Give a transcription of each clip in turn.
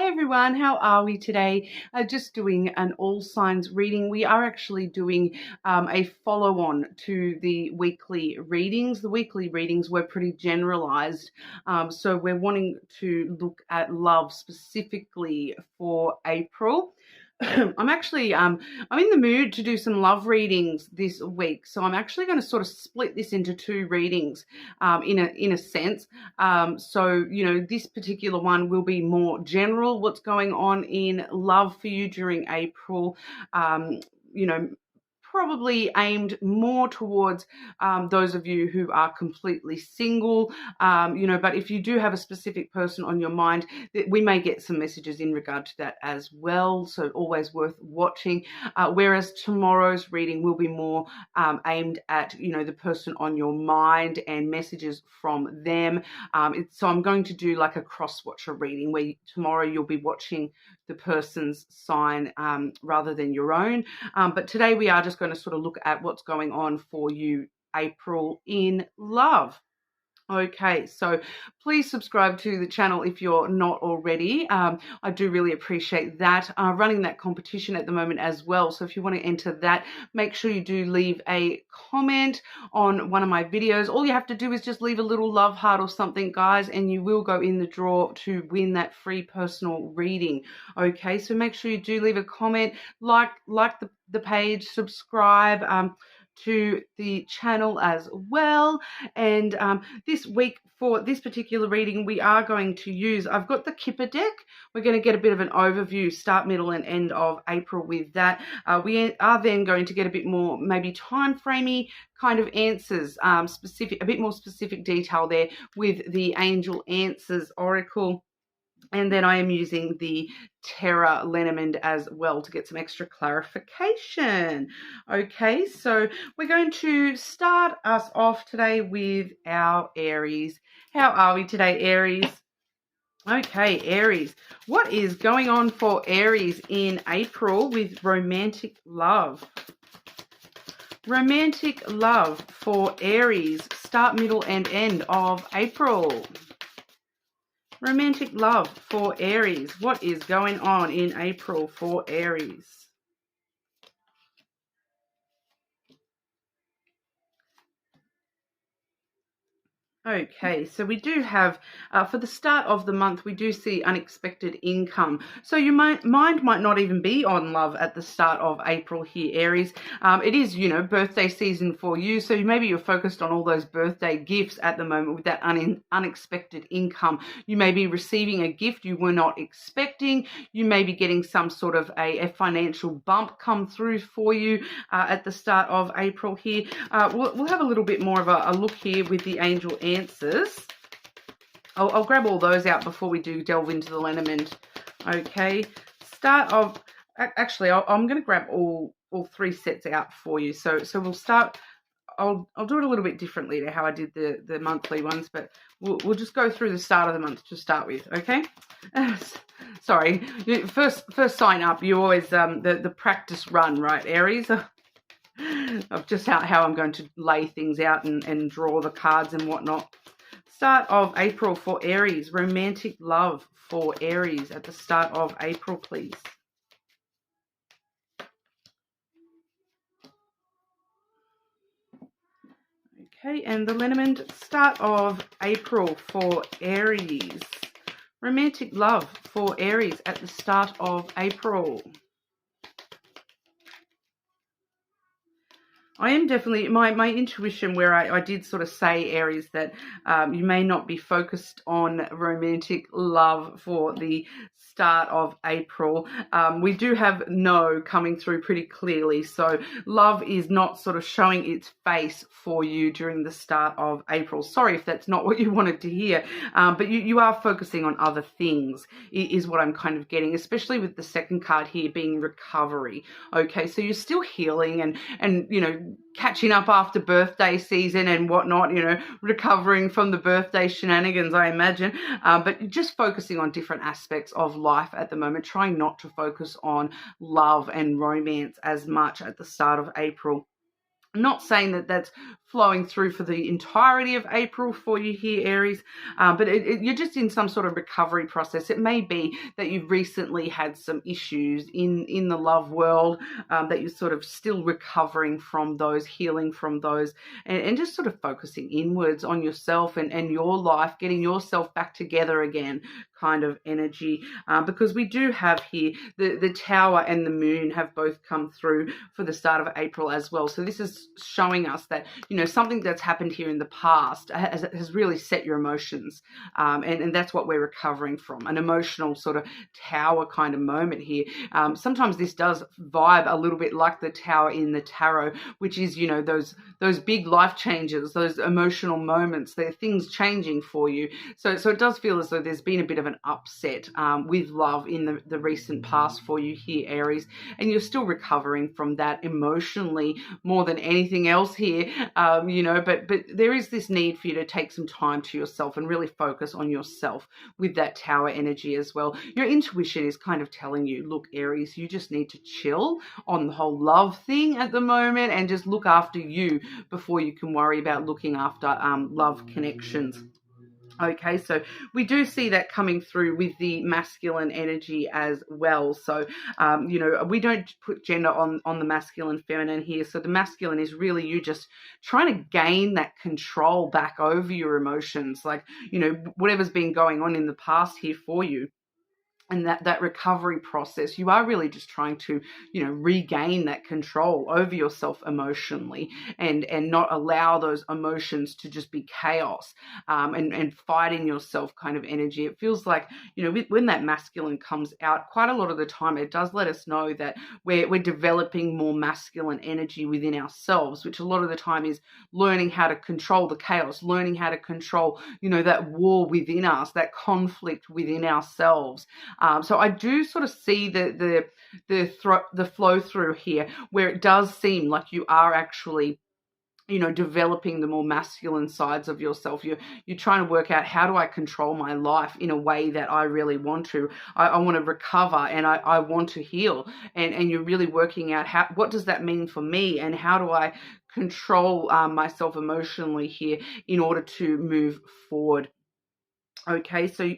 Hey everyone, how are we today? Just doing an all signs reading. We are actually doing a follow on to the weekly readings. The weekly readings were pretty generalized, so we're wanting to look at love specifically for April. I'm actually I'm in the mood to do some love readings this week, so I'm actually going to sort of split this into two readings in a sense. So this particular one will be more general, what's going on in love for you during April. Um, you know, Probably aimed more towards those of you who are completely single, but if you do have a specific person on your mind, we may get some messages in regard to that as well, so always worth watching. Whereas tomorrow's reading will be more aimed at, the person on your mind and messages from them. So I'm going to do like a cross-watcher reading where tomorrow you'll be watching the person's sign rather than your own. But today we are just going to sort of look at what's going on for you, April, in love. Okay, so please subscribe to the channel if you're not already. I do really appreciate that. Running that competition at the moment as well. So if you want to enter that, make sure you do leave a comment on one of my videos. All you have to do is just leave a little love heart or something, guys, and you will go in the draw to win that free personal reading. Okay, so make sure you do leave a comment, like the page, subscribe to the channel as well. And this week for this particular reading, we are going to use, I've got the Kipper deck. We're going to get a bit of an overview, start, middle and end of April with that. We are then going to get a bit more maybe time framey kind of answers, a bit more specific detail there with the Angel Answers Oracle. And then I am using the Terra Lenormand as well to get some extra clarification. Okay, so we're going to start us off today with our Aries. How are we today, Aries? Okay, Aries. What is going on for Aries in April with romantic love? Romantic love for Aries, start, middle and end of April. Romantic love for Aries. What is going on in April for Aries? Okay, so we do have, for the start of the month, we do see unexpected income. So your mind might not even be on love at the start of April here, Aries. It is, birthday season for you. So maybe you're focused on all those birthday gifts at the moment with that unexpected income. You may be receiving a gift you were not expecting. You may be getting some sort of a financial bump come through for you at the start of April here. We'll have a little bit more of a look here with the Angel Answers. I'll grab all those out before we do delve into the Lenormand. Okay, start of, actually I'm going to grab all three sets out for you. So we'll start, I'll do it a little bit differently to how I did the monthly ones, but we'll just go through the start of the month to start with, okay? Sorry, first sign up, you always, the practice run, right, Aries? Of just how I'm going to lay things out and draw the cards and whatnot. Start of April for Aries. Romantic love for Aries at the start of April, please. Okay, and the Lenormand, start of April for Aries. Romantic love for Aries at the start of April. I am definitely, my intuition where I did sort of say, Aries, that you may not be focused on romantic love for the start of April. We do have no coming through pretty clearly. So love is not sort of showing its face for you during the start of April. Sorry if that's not what you wanted to hear, but you are focusing on other things is what I'm kind of getting, especially with the second card here being recovery. Okay, so you're still healing and catching up after birthday season and whatnot, recovering from the birthday shenanigans, I imagine, but just focusing on different aspects of life at the moment, trying not to focus on love and romance as much at the start of April. I'm not saying that that's flowing through for the entirety of April for you here, Aries, but you're just in some sort of recovery process. It may be that you've recently had some issues in the love world, that you're sort of still recovering from those, healing from those, and just sort of focusing inwards on yourself and your life, getting yourself back together again kind of energy, because we do have here the Tower and the Moon have both come through for the start of April as well. So this is showing us that, something that's happened here in the past has really set your emotions, and that's what we're recovering from, an emotional sort of Tower kind of moment here. Sometimes this does vibe a little bit like the Tower in the tarot, which is, those big life changes, those emotional moments, they're things changing for you. So it does feel as though there's been a bit of an upset with love in the recent past for you here, Aries, and you're still recovering from that emotionally more than anything else here, but there is this need for you to take some time to yourself and really focus on yourself with that Tower energy as well. Your intuition is kind of telling you, look, Aries, you just need to chill on the whole love thing at the moment and just look after you before you can worry about looking after love connections. Okay, so we do see that coming through with the masculine energy as well. So, we don't put gender on the masculine, feminine here. So the masculine is really you just trying to gain that control back over your emotions, like, whatever's been going on in the past here for you. And that recovery process, you are really just trying to, regain that control over yourself emotionally and not allow those emotions to just be chaos, and fighting yourself kind of energy. It feels like, when that masculine comes out, quite a lot of the time, it does let us know that we're developing more masculine energy within ourselves, which a lot of the time is learning how to control the chaos, learning how to control, that war within us, that conflict within ourselves. So I do sort of see the flow through here, where it does seem like you are actually, developing the more masculine sides of yourself. You're trying to work out, how do I control my life in a way that I really want to? I want to recover and I want to heal. And you're really working out what does that mean for me, and how do I control myself emotionally here in order to move forward. Okay, so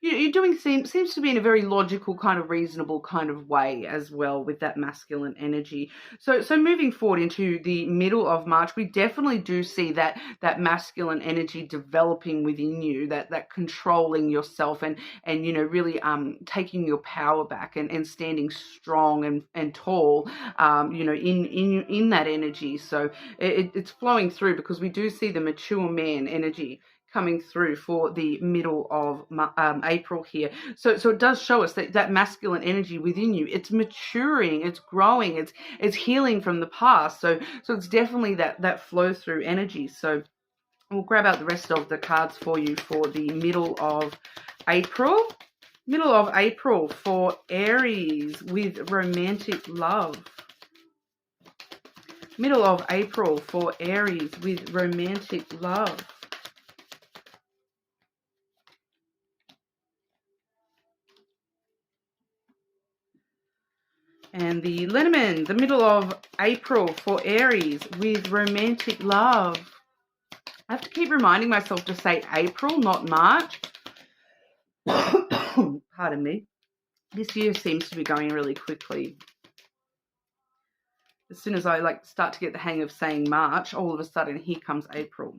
you're doing seems to be in a very logical kind of reasonable kind of way as well with that masculine energy. So moving forward into the middle of March, we definitely do see that masculine energy developing within you, that controlling yourself and really taking your power back and standing strong and tall, in that energy. So it's flowing through, because we do see the mature man energy coming through for the middle of April here. So it does show us that masculine energy within you, it's maturing, it's growing, it's healing from the past. So it's definitely that flow through energy. So we'll grab out the rest of the cards for you for the middle of April. Middle of April for Aries with romantic love. Middle of April for Aries with romantic love. And the lenormand, the middle of April for Aries with romantic love. I have to keep reminding myself to say April, not March. Pardon me. This year seems to be going really quickly. As soon as I start to get the hang of saying March, all of a sudden here comes April.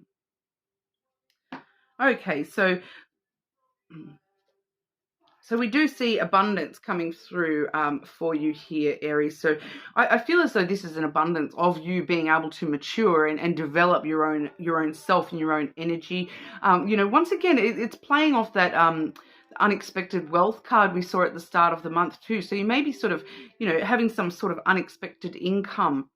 Okay, so we do see abundance coming through for you here, Aries. So I feel as though this is an abundance of you being able to mature and develop your own self and your own energy. Once again, it's playing off that unexpected wealth card we saw at the start of the month too. So you may be sort of, having some sort of unexpected income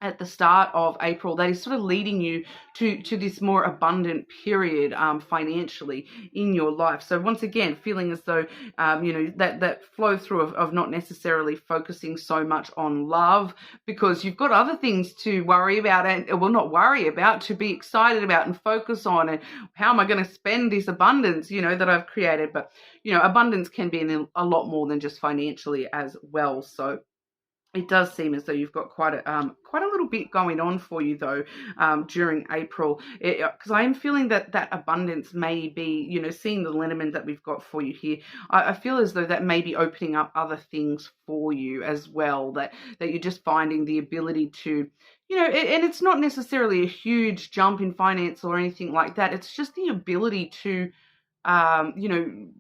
at the start of April that is sort of leading you to this more abundant period financially in your life. So once again, feeling as though, that flow through of not necessarily focusing so much on love, because you've got other things to worry about to be excited about and focus on, and how am I going to spend this abundance, that I've created. But, abundance can be in a lot more than just financially as well. So It does seem as though you've got quite a little bit going on for you though during April, because I am feeling that abundance may be, seeing the lenormand that we've got for you here. I feel as though that may be opening up other things for you as well. That you're just finding the ability to, and it's not necessarily a huge jump in finance or anything like that. It's just the ability to,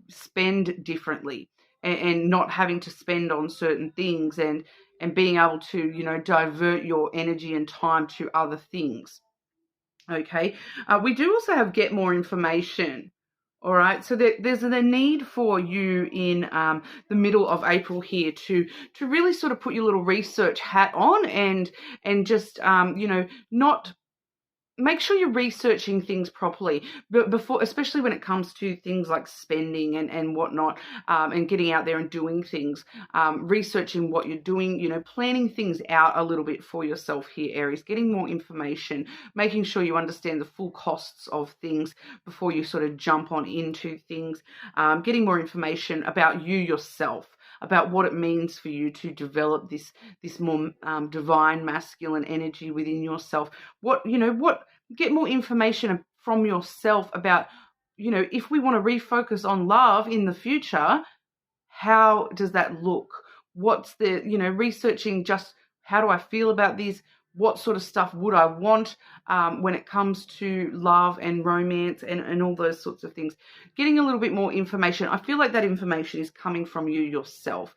spend differently and not having to spend on certain things and being able to, divert your energy and time to other things. Okay. We do also have get more information. All right. So there's the need for you in the middle of April here to really sort of put your little research hat on and just, not make sure you're researching things properly, but before, especially when it comes to things like spending and whatnot, and getting out there and doing things, researching what you're doing, planning things out a little bit for yourself here, Aries, getting more information, making sure you understand the full costs of things before you sort of jump on into things, getting more information about you yourself, about what it means for you to develop this more divine masculine energy within yourself. Get more information from yourself about, if we want to refocus on love in the future, how does that look? What's the, researching just how do I feel about this? What sort of stuff would I want when it comes to love and romance and all those sorts of things? Getting a little bit more information. I feel like that information is coming from you yourself.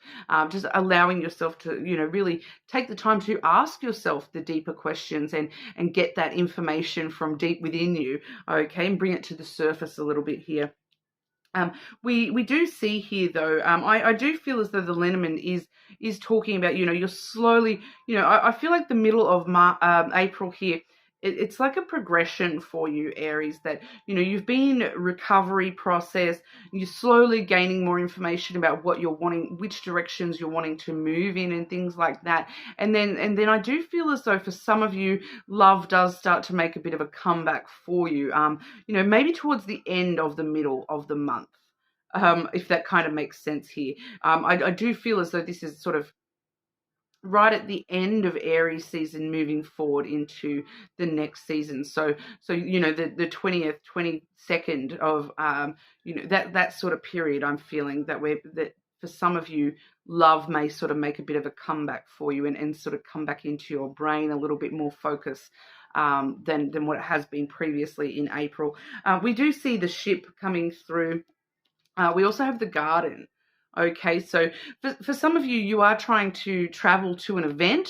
Just allowing yourself to, really take the time to ask yourself the deeper questions and get that information from deep within you, okay, and bring it to the surface a little bit here. We do see here though, I do feel as though the lenormand is talking about, you're slowly, I feel like the middle of April here, it's like a progression for you, Aries, that, you've been recovery process, you're slowly gaining more information about what you're wanting, which directions you're wanting to move in and things like that. And then I do feel as though for some of you, love does start to make a bit of a comeback for you, maybe towards the end of the middle of the month. If that kind of makes sense here. I do feel as though this is sort of right at the end of Aries season, moving forward into the next season. So the 20th, 22nd of that sort of period. I'm feeling that for some of you, love may sort of make a bit of a comeback for you and sort of come back into your brain a little bit more focus than what it has been previously in April. We do see the ship coming through. We also have the garden. Okay, so for some of you, you are trying to travel to an event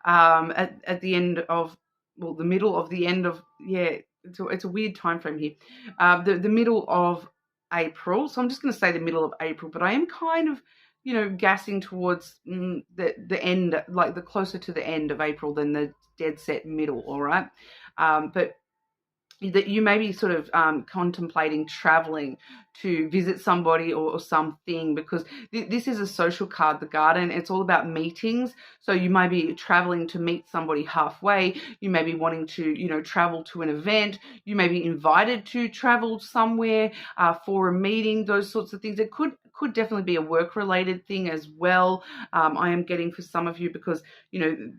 at the end of, the middle of the end of, it's a weird time frame here. The middle of April. So I'm just going to say the middle of April, but I am kind of, gassing towards the end, like the closer to the end of April than the dead set middle, all right? But that you may be sort of contemplating traveling to visit somebody or something, because this is a social card, the garden. It's all about meetings. So you may be traveling to meet somebody halfway. You may be wanting to, travel to an event. You may be invited to travel somewhere for a meeting, those sorts of things. It could definitely be a work-related thing as well. I am getting for some of you because,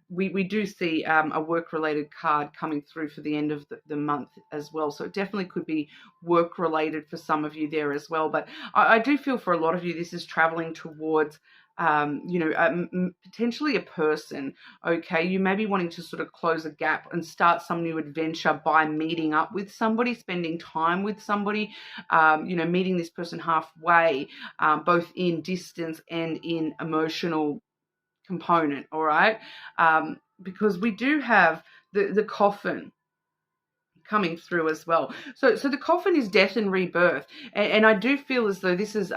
we do see a work-related card coming through for the end of the month as well. So it definitely could be work-related for some of you there as well. But I do feel for a lot of you, this is traveling towards potentially a person, okay? You may be wanting to sort of close a gap and start some new adventure by meeting up with somebody, spending time with somebody, meeting this person halfway, both in distance and in emotional component, all right? Because we do have the coffin coming through as well. So the coffin is death and rebirth. And I do feel as though this is,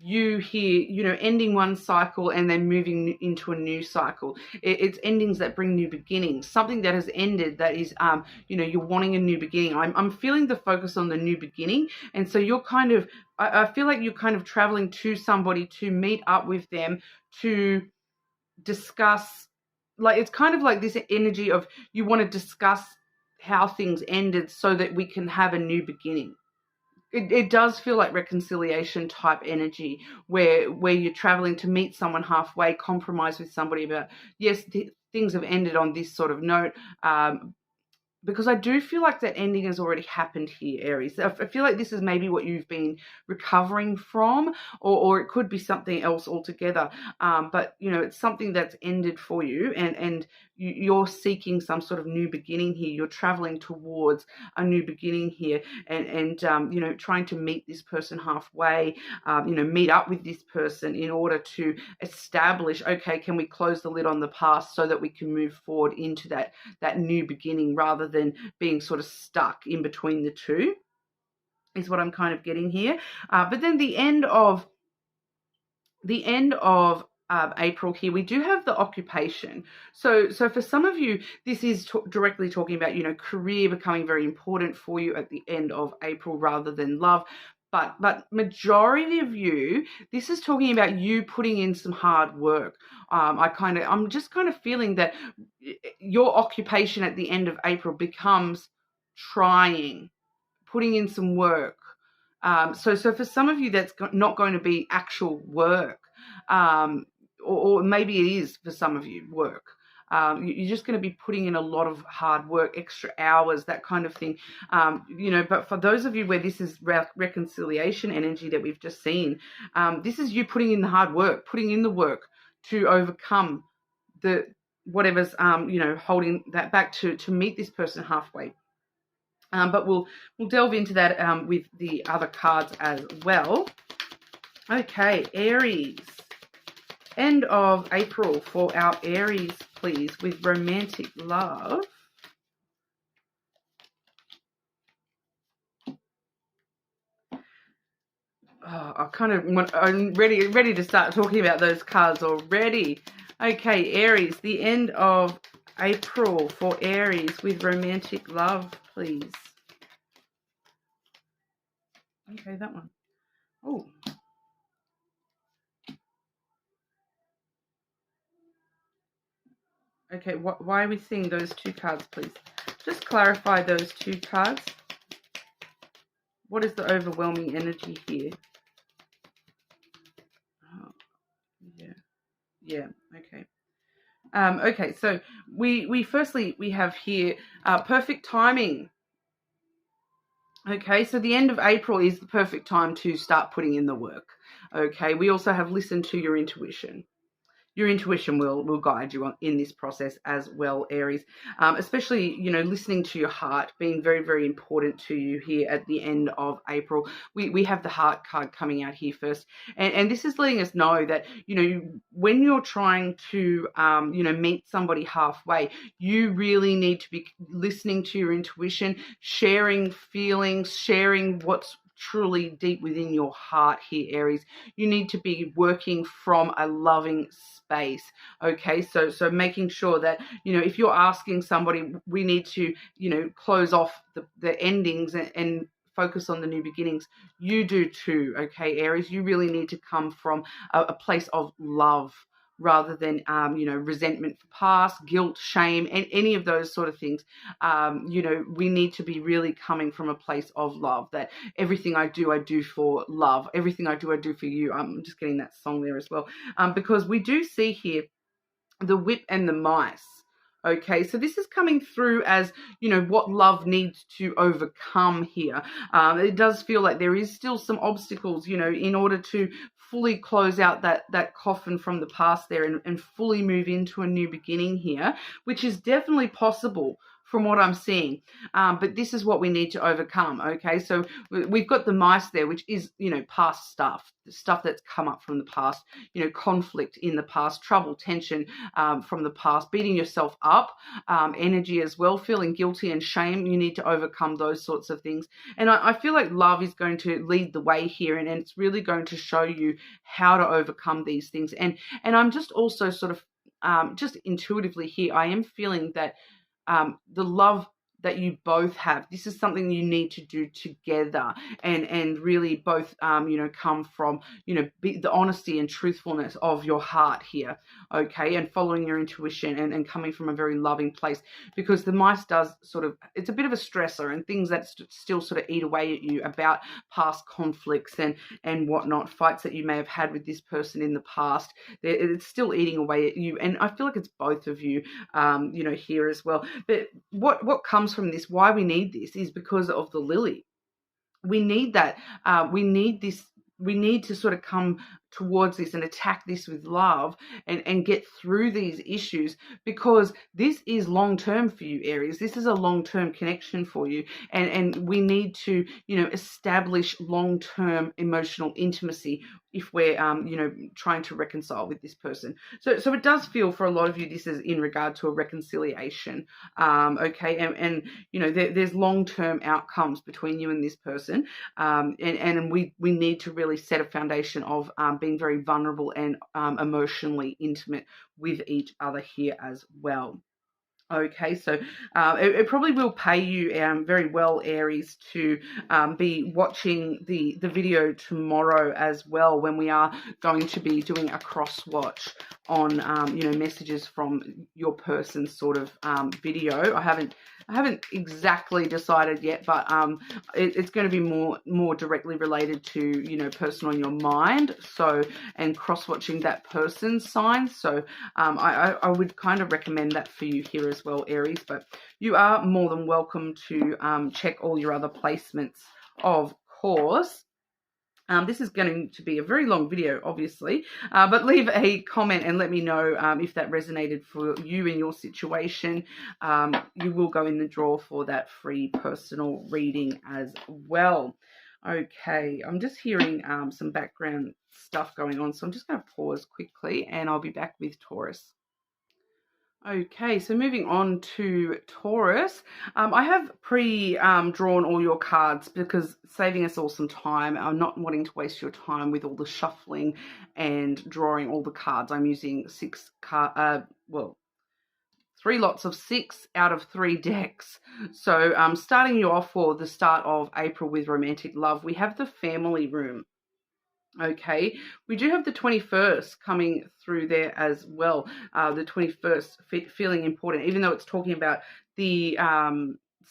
you here, ending one cycle and then moving into a new cycle. It's endings that bring new beginnings, something that has ended that is, you're wanting a new beginning. I'm feeling the focus on the new beginning. And so you're kind of, I feel like you're kind of traveling to somebody to meet up with them to discuss, like, it's kind of like this energy of you want to discuss how things ended so that we can have a new beginning. it does feel like reconciliation type energy where you're traveling to meet someone halfway, compromise with somebody about, yes, things have ended on this sort of note. Because I do feel like that ending has already happened here, Aries. I feel like this is maybe what you've been recovering from, or it could be something else altogether. But, it's something that's ended for you, and you're seeking some sort of new beginning here. You're traveling towards a new beginning here, and trying to meet this person halfway, meet up with this person in order to establish, okay, can we close the lid on the past so that we can move forward into that new beginning, rather than being sort of stuck in between the two, is what I'm kind of getting here. But then the end of April here, we do have the occupation. So for some of you, this is directly talking about, career becoming very important for you at the end of April rather than love. But majority of you, this is talking about you putting in some hard work. I'm just kind of feeling that your occupation at the end of April becomes trying, putting in some work. So for some of you, that's not going to be actual work, or maybe it is for some of you work. You're just going to be putting in a lot of hard work, extra hours, that kind of thing. But for those of you where this is reconciliation energy that we've just seen, this is you putting in the hard work, putting in the work to overcome the whatever's holding that back to meet this person halfway. But we'll delve into that with the other cards as well. Okay, Aries. End of April for our Aries, please, with romantic love. Oh, I'm ready to start talking about those cards already. Okay, Aries, the end of April for Aries with romantic love, please. Okay, that one. Oh. Okay, why are we seeing those two cards, please? Just clarify those two cards. What is the overwhelming energy here? Oh, yeah, okay. Okay, so we firstly have here perfect timing. Okay, so the end of April is the perfect time to start putting in the work. Okay, we also have listened to your intuition. Your intuition will guide you in this process as well, Aries. Especially, listening to your heart being very, very important to you here at the end of April. We have the heart card coming out here first. And this is letting us know that, when you're trying to, meet somebody halfway, you really need to be listening to your intuition, sharing feelings, sharing what's truly deep within your heart here, Aries. You need to be working from a loving space. Okay, so making sure that, if you're asking somebody, we need to, close off the endings and focus on the new beginnings. You do too, okay, Aries. You really need to come from a place of love, rather than, resentment for past, guilt, shame, and any of those sort of things. We need to be really coming from a place of love, that everything I do for love. Everything I do for you. I'm just getting that song there as well. Because we do see here the whip and the mice. Okay, so this is coming through as, what love needs to overcome here. It does feel like there is still some obstacles, in order to fully close out that coffin from the past there, and fully move into a new beginning here, which is definitely possible from what I'm seeing. But this is what we need to overcome, okay? So we've got the mice there, which is, past stuff that's come up from the past, conflict in the past, trouble, tension from the past, beating yourself up, energy as well, feeling guilty and shame. You need to overcome those sorts of things. And I feel like love is going to lead the way here, and it's really going to show you how to overcome these things. And I'm just also sort of just intuitively here, I am feeling that the love that you both have. This is something you need to do together, and really both, come from, the honesty and truthfulness of your heart here, okay, and following your intuition, and coming from a very loving place, because the mice does it's a bit of a stressor, and things that still sort of eat away at you about past conflicts and whatnot, fights that you may have had with this person in the past. It's still eating away at you, and I feel like it's both of you, here as well. But what comes from this, why we need this, is because of the lily. We need that. We need this. We need to sort of come towards this and attack this with love, and get through these issues, because this is long-term for you, Aries. This is a long-term connection for you. And we need to, establish long-term emotional intimacy if we're, trying to reconcile with this person. So it does feel for a lot of you, this is in regard to a reconciliation. Okay. And there's long-term outcomes between you and this person. And we need to really set a foundation of, being very vulnerable and emotionally intimate with each other here as well. Okay, so it probably will pay you very well, Aries, to be watching the video tomorrow as well, when we are going to be doing a cross watch on messages from your person's sort of video. I haven't exactly decided yet, but it's going to be more directly related to person on your mind. So, and cross watching that person's signs. So I would kind of recommend that for you here as well, Aries. But you are more than welcome to check all your other placements, of course. This is going to be a very long video, obviously, but leave a comment and let me know if that resonated for you in your situation. You will go in the draw for that free personal reading as well. Okay, I'm just hearing some background stuff going on, so I'm just going to pause quickly and I'll be back with Taurus. Okay, so moving on to Taurus, I have drawn all your cards, because saving us all some time. I'm not wanting to waste your time with all the shuffling and drawing all the cards. I'm using 3 lots of 6 out of 3 decks. So starting you off for the start of April with romantic love, we have the family room. Okay, we do have the 21st coming through there as well. The 21st feeling important, even though it's talking about the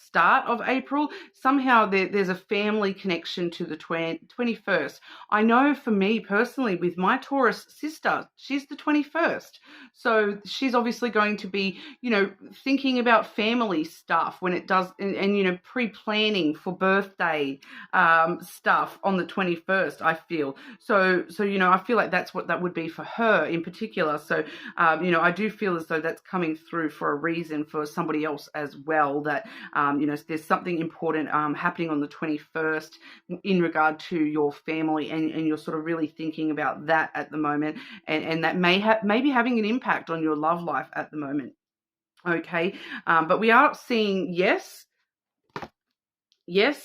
start of April. Somehow there's a family connection to the 21st. I know for me personally, with my Taurus sister, she's the 21st. So she's obviously going to be, thinking about family stuff when it does, and pre-planning for birthday stuff on the 21st, I feel. So, I feel like that's what that would be for her in particular. So, I do feel as though that's coming through for a reason for somebody else as well, that, there's something important happening on the 21st in regard to your family, and you're sort of really thinking about that at the moment, and that may be having an impact on your love life at the moment. Okay, but we are seeing yes,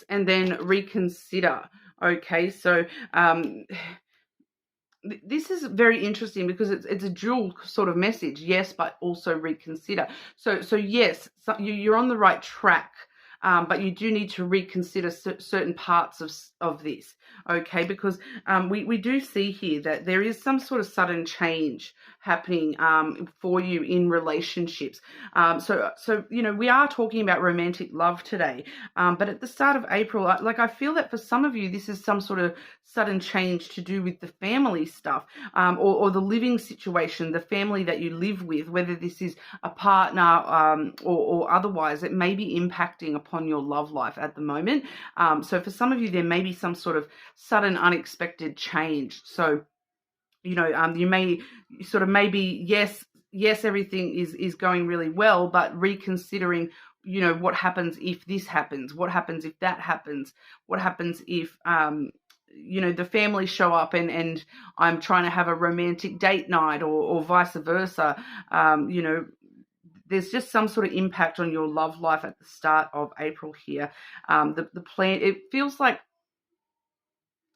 and then reconsider. Okay, so this is very interesting, because it's a dual sort of message, yes, but also reconsider. So yes, you're on the right track, but you do need to reconsider certain parts of this, okay? Because we do see here that there is some sort of sudden change happening for you in relationships. So we are talking about romantic love today, but at the start of April, I feel that for some of you, this is some sort of sudden change to do with the family stuff, or the living situation, the family that you live with, whether this is a partner or otherwise. It may be impacting upon your love life at the moment. So for some of you, there may be some sort of sudden unexpected change. So you may sort of maybe, yes, everything is going really well, but reconsidering, what happens if this happens? What happens if that happens? What happens if, the family show up and I'm trying to have a romantic date night, or vice versa? There's just some sort of impact on your love life at the start of April here. The plan,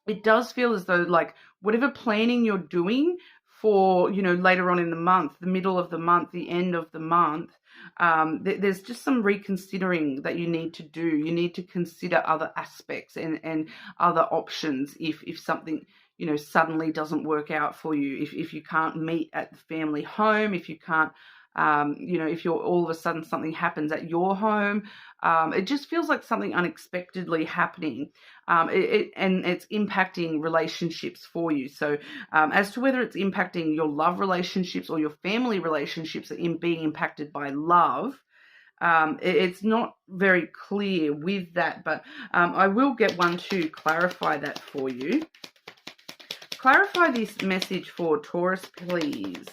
it does feel as though, like, whatever planning you're doing for, you know, later on in the month, the middle of the month, the end of the month, there's just some reconsidering that you need to do. You need to consider other aspects and other options if something, you know, suddenly doesn't work out for you. If you can't meet at the family home, if you can't, you know, if you're all of a sudden something happens at your home, it just feels like something unexpectedly happening, and it's impacting relationships for you. So as to whether it's impacting your love relationships or your family relationships being impacted by love, it's not very clear with that, but I will get one to clarify that for you. Clarify this message for Taurus, please.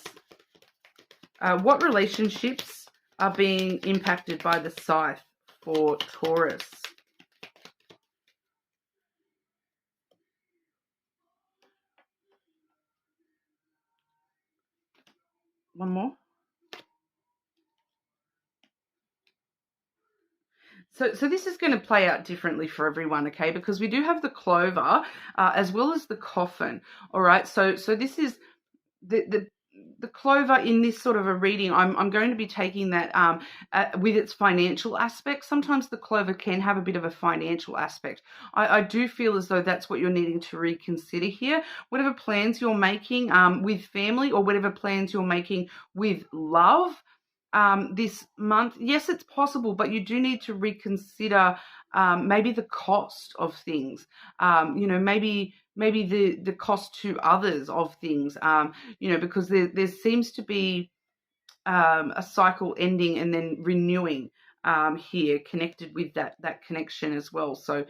What relationships are being impacted by the scythe for Taurus? One more. So this is going to play out differently for everyone, okay? Because we do have the clover as well as the coffin. All right. So this is the clover in this sort of a reading. I'm going to be taking that with its financial aspect. Sometimes the clover can have a bit of a financial aspect. I do feel as though that's what you're needing to reconsider here. Whatever plans you're making with family, or whatever plans you're making with love, this month, yes, it's possible, but you do need to reconsider maybe the cost of things. You know, maybe the cost to others of things. You know, because there seems to be a cycle ending and then renewing here, connected with that connection as well. So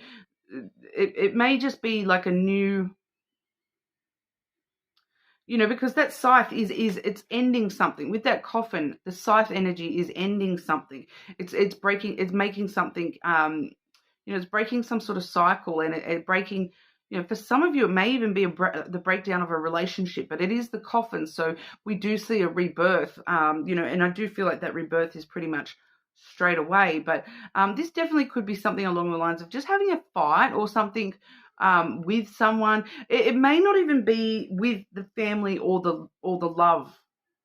it may just be like a new, you know, because that scythe is it's ending something. With that coffin, the scythe energy is ending something. It's breaking, it's making something, you know, it's breaking some sort of cycle, and it breaking, you know, for some of you, it may even be the breakdown of a relationship, but it is the coffin. So we do see a rebirth, you know, and I do feel like that rebirth is pretty much straight away. But this definitely could be something along the lines of just having a fight or something with someone. It may not even be with the family or the love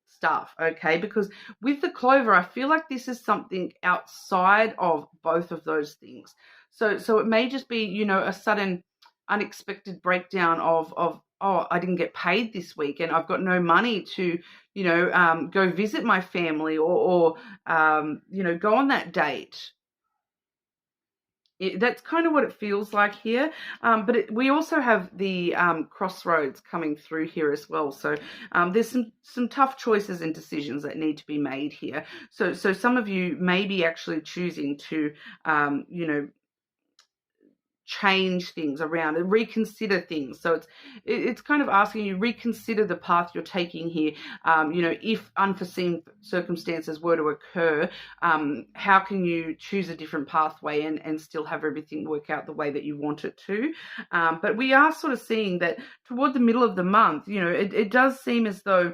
stuff, okay? Because with the clover, I feel like this is something outside of both of those things. So it may just be, you know, a sudden unexpected breakdown of oh, I didn't get paid this week and I've got no money to, you know, go visit my family or you know, go on that date. That's kind of what it feels like here. But we also have the crossroads coming through here as well. So there's some tough choices and decisions that need to be made here. So some of you may be actually choosing to, you know, change things around and reconsider things. So it's kind of asking you reconsider the path you're taking here. You know, if unforeseen circumstances were to occur, how can you choose a different pathway and still have everything work out the way that you want it to? But we are sort of seeing that toward the middle of the month, you know, it does seem as though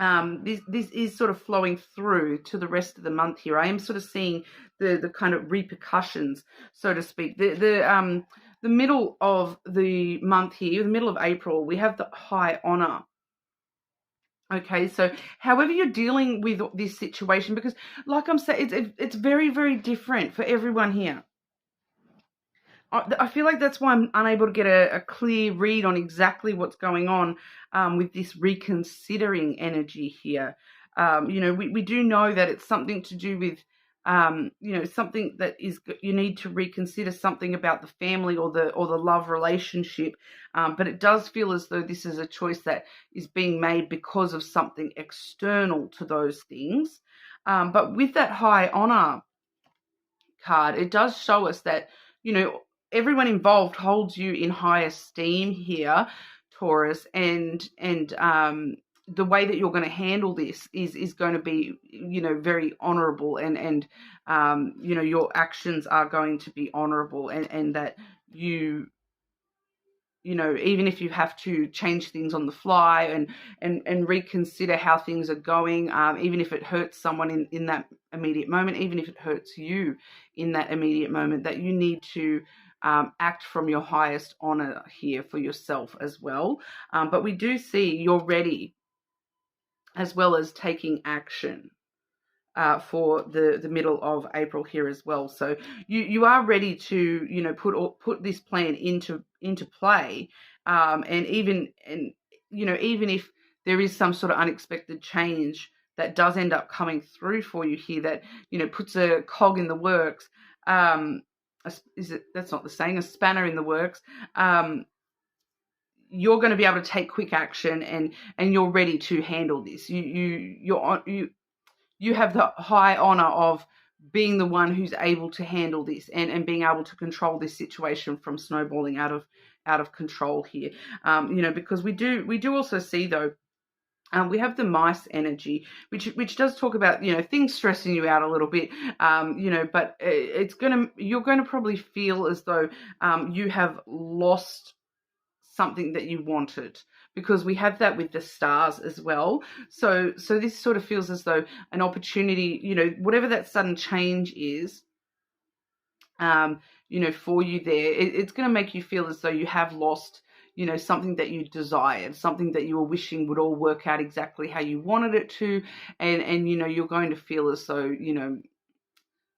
this is sort of flowing through to the rest of the month here. I am sort of seeing the kind of repercussions, so to speak. The middle of the month here, the middle of April, we have the high honor. Okay, so however you're dealing with this situation, because like I'm saying, it's very, very different for everyone here. I feel like that's why I'm unable to get a clear read on exactly what's going on with this reconsidering energy here. You know, we do know that it's something to do with, you know, something that is, you need to reconsider something about the family or the love relationship. But it does feel as though this is a choice that is being made because of something external to those things. But with that high honor card, it does show us that, you know, everyone involved holds you in high esteem here, Taurus, and the way that you're going to handle this is going to be, you know, very honorable, and you know, your actions are going to be honorable, and that you know, even if you have to change things on the fly and reconsider how things are going, even if it hurts someone in that immediate moment, even if it hurts you in that immediate moment, that you need to act from your highest honor here for yourself as well. But we do see you're ready, as well as taking action for the middle of April here as well. So you are ready to, you know, put this plan into play, and even if there is some sort of unexpected change that does end up coming through for you here, that, you know, puts a cog in the works. That's not the saying, a spanner in the works. You're going to be able to take quick action, and you're ready to handle this. You have the high honor of being the one who's able to handle this, and being able to control this situation from snowballing out of control here. You know, because we do also see, though, we have the mice energy, which does talk about, you know, things stressing you out a little bit, you know, but you're gonna probably feel as though you have lost something that you wanted, because we have that with the stars as well. So this sort of feels as though an opportunity, you know, whatever that sudden change is, you know, for you there, it's going to make you feel as though you have lost, you know, something that you desired, something that you were wishing would all work out exactly how you wanted it to, and you know, you're going to feel as though, you know,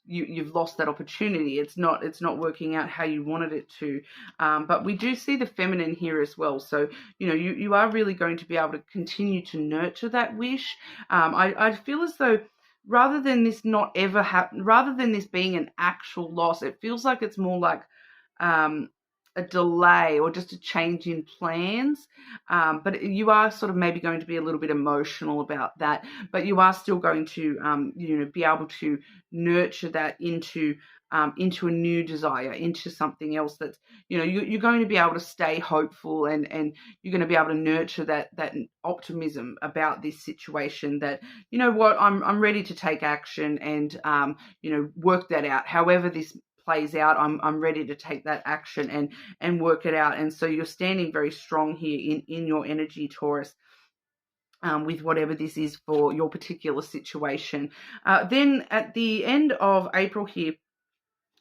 you've lost that opportunity. It's not working out how you wanted it to. But we do see the feminine here as well. So, you know, you are really going to be able to continue to nurture that wish. I feel as though, rather than this not ever happen, rather than this being an actual loss, it feels like it's more like a delay or just a change in plans. But you are sort of maybe going to be a little bit emotional about that, but you are still going to, you know, be able to nurture that into a new desire, into something else that's, you know, you're going to be able to stay hopeful, and you're going to be able to nurture that optimism about this situation, that, you know what, I'm ready to take action and, you know, work that out. However this plays out, I'm ready to take that action and work it out. And so you're standing very strong here in your energy, Taurus, with whatever this is for your particular situation. Then at the end of April here,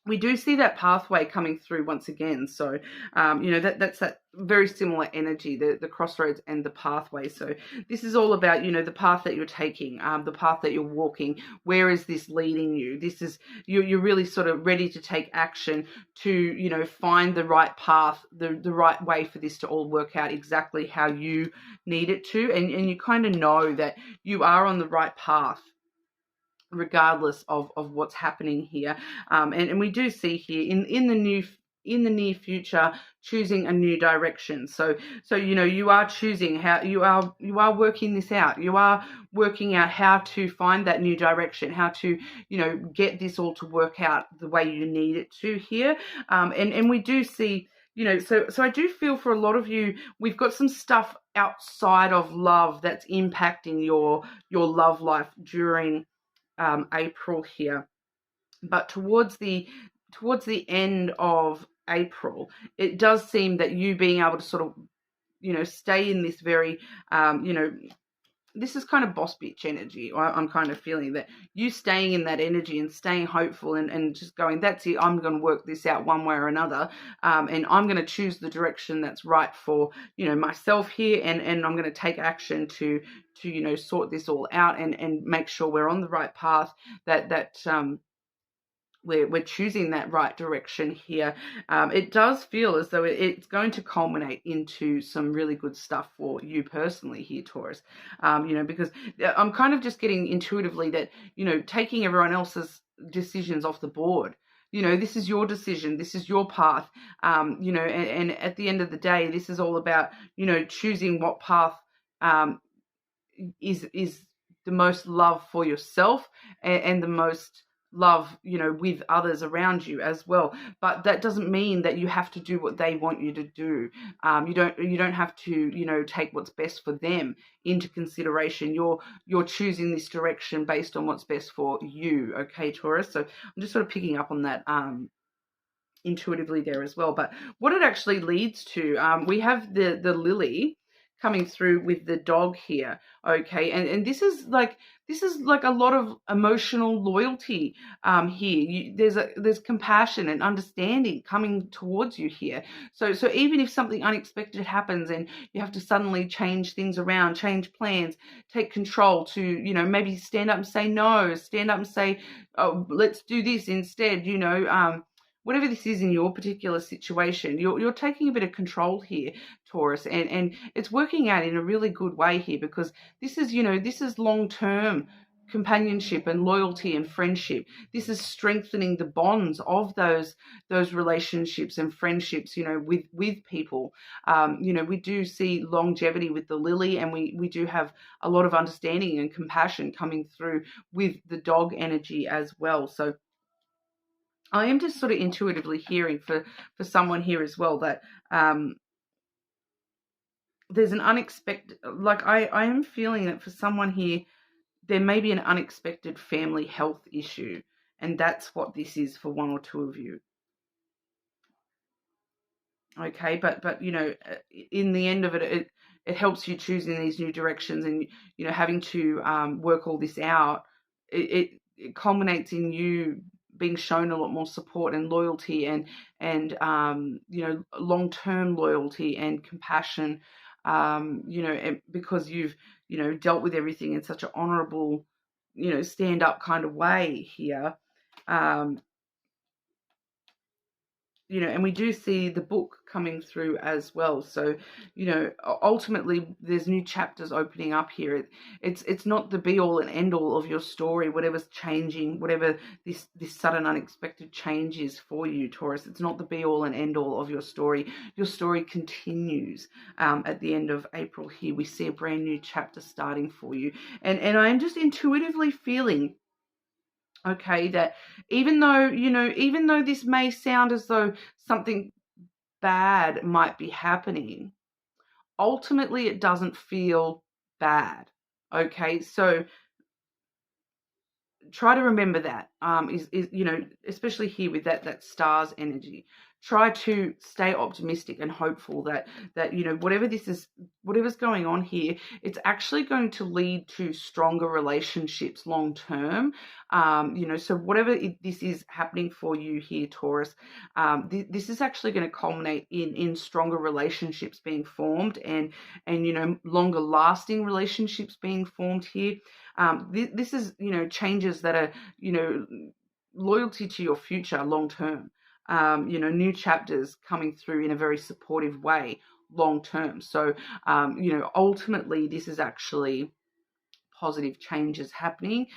we do see that pathway coming through once again. So, you know, that's that very similar energy, the crossroads and the pathway. So this is all about, you know, the path that you're taking, the path that you're walking. Where is this leading you? This is, you're really sort of ready to take action to, you know, find the right path, the right way for this to all work out exactly how you need it to. And you kind of know that you are on the right path, regardless of what's happening here. And we do see here in the near future, choosing a new direction. So you know, you are choosing how you are working this out. You are working out how to find that new direction, how to, you know, get this all to work out the way you need it to here. And we do see, you know, so I do feel for a lot of you, we've got some stuff outside of love that's impacting your love life during April here. But towards the end of April, it does seem that you being able to sort of, you know, stay in this very, you know, this is kind of boss bitch energy. I'm kind of feeling that you staying in that energy and staying hopeful, and just going, that's it, I'm going to work this out one way or another, and I'm going to choose the direction that's right for, you know, myself here, and I'm going to take action to you know, sort this all out and make sure we're on the right path, that we're choosing that right direction here. It does feel as though it's going to culminate into some really good stuff for you personally here, Taurus. You know, because I'm kind of just getting intuitively that, you know, taking everyone else's decisions off the board. You know, this is your decision. This is your path. You know, and at the end of the day, this is all about, you know, choosing what path is the most love for yourself, and the most love, you know, with others around you as well. But that doesn't mean that you have to do what they want you to do. You don't have to, you know, take what's best for them into consideration. You're choosing this direction based on what's best for you. Okay, Taurus. So I'm just sort of picking up on that intuitively there as well. But what it actually leads to, we have the lily coming through with the dog here. Okay, and this is like a lot of emotional loyalty here. There's compassion and understanding coming towards you here. So even if something unexpected happens and you have to suddenly change things around, change plans, take control to, maybe stand up and say no, stand up and say, oh, let's do this instead, whatever this is in your particular situation, you're taking a bit of control here, Taurus, and it's working out in a really good way here, because this is long-term companionship and loyalty and friendship. This is strengthening the bonds of those relationships and friendships, with people. We do see longevity with the lily, and we do have a lot of understanding and compassion coming through with the dog energy as well. So I am just sort of intuitively hearing for someone here as well that there's an unexpected, like I am feeling that for someone here, there may be an unexpected family health issue, and that's what this is for one or two of you. Okay, but in the end of it helps you choosing these new directions, and having to work all this out. It culminates in you being shown a lot more support and loyalty, and long-term loyalty and compassion, because you've dealt with everything in such an honorable, stand-up kind of way here. And we do see the book coming through as well. So, ultimately there's new chapters opening up here. It's not the be all and end all of your story, whatever's changing, whatever this sudden unexpected change is for you, Taurus. It's not the be all and end all of your story. Your story continues at the end of April here. We see a brand new chapter starting for you. And I am just intuitively feeling, okay, that even though this may sound as though something bad might be happening, ultimately it doesn't feel bad. Okay, so try to remember that, especially here with that stars energy. Try to stay optimistic and hopeful that whatever's going on here, it's actually going to lead to stronger relationships long term. So whatever this is happening for you here, Taurus, this is actually going to culminate in stronger relationships being formed, and longer lasting relationships being formed here. This is changes that are loyalty to your future long term. New chapters coming through in a very supportive way long term. So ultimately this is actually positive changes happening.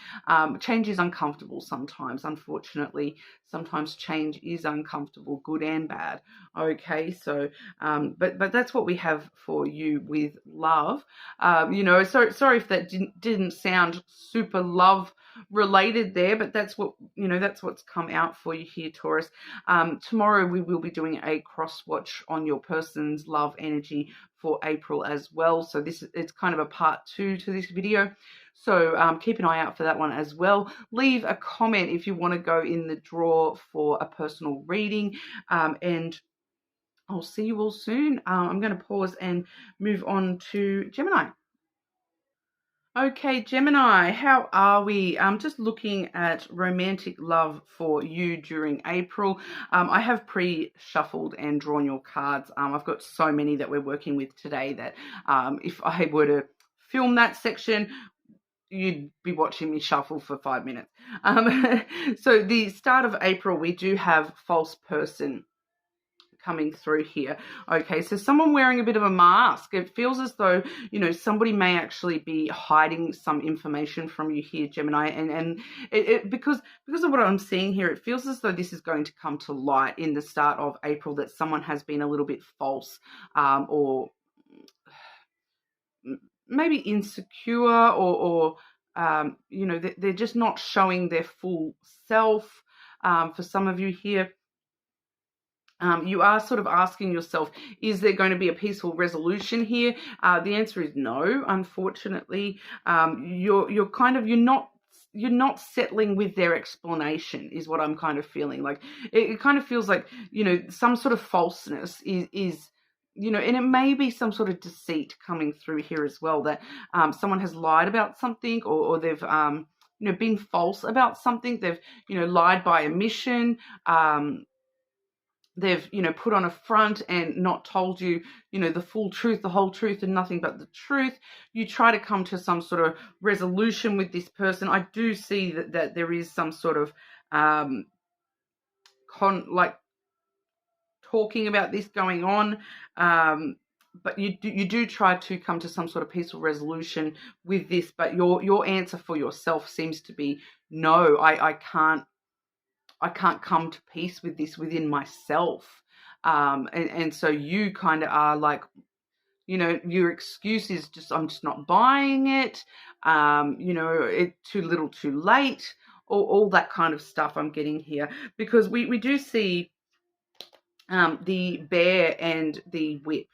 Change is uncomfortable sometimes, unfortunately. Sometimes change is uncomfortable, good and bad. Okay, so but that's what we have for you with love. So sorry if that didn't sound super love related there, but that's what's come out for you here, Taurus. Tomorrow we will be doing a cross watch on your person's love energy for April as well. So it's kind of a part 2 to this video. So keep an eye out for that one as well. Leave a comment if you want to go in the draw for a personal reading. And I'll see you all soon. I'm going to pause and move on to Gemini. Okay, Gemini, how are we? I'm just looking at romantic love for you during April. I have pre-shuffled and drawn your cards. I've got so many that we're working with today that if I were to film that section, you'd be watching me shuffle for 5 minutes. So the start of April, we do have false person coming through here. Okay, so someone wearing a bit of a mask. It feels as though somebody may actually be hiding some information from you here, Gemini, and it because of what I'm seeing here, it feels as though this is going to come to light in the start of April, that someone has been a little bit false, or maybe insecure, or they're just not showing their full self. For some of you here, you are sort of asking yourself, is there going to be a peaceful resolution here? The answer is no, unfortunately. You're not settling with their explanation, is what I'm kind of feeling. Like it kind of feels like some sort of falseness is and it may be some sort of deceit coming through here as well, that someone has lied about something, or they've, been false about something. They've, lied by omission. They've, put on a front and not told you, the full truth, the whole truth, and nothing but the truth. You try to come to some sort of resolution with this person. I do see that there is some sort of talking about this going on, but you do try to come to some sort of peaceful resolution with this. But your answer for yourself seems to be no. I can't come to peace with this within myself, and so you kind of are like, your excuse is just, I'm just not buying it. It's too little, too late. All that kind of stuff I'm getting here, because we do see the bear and the whip.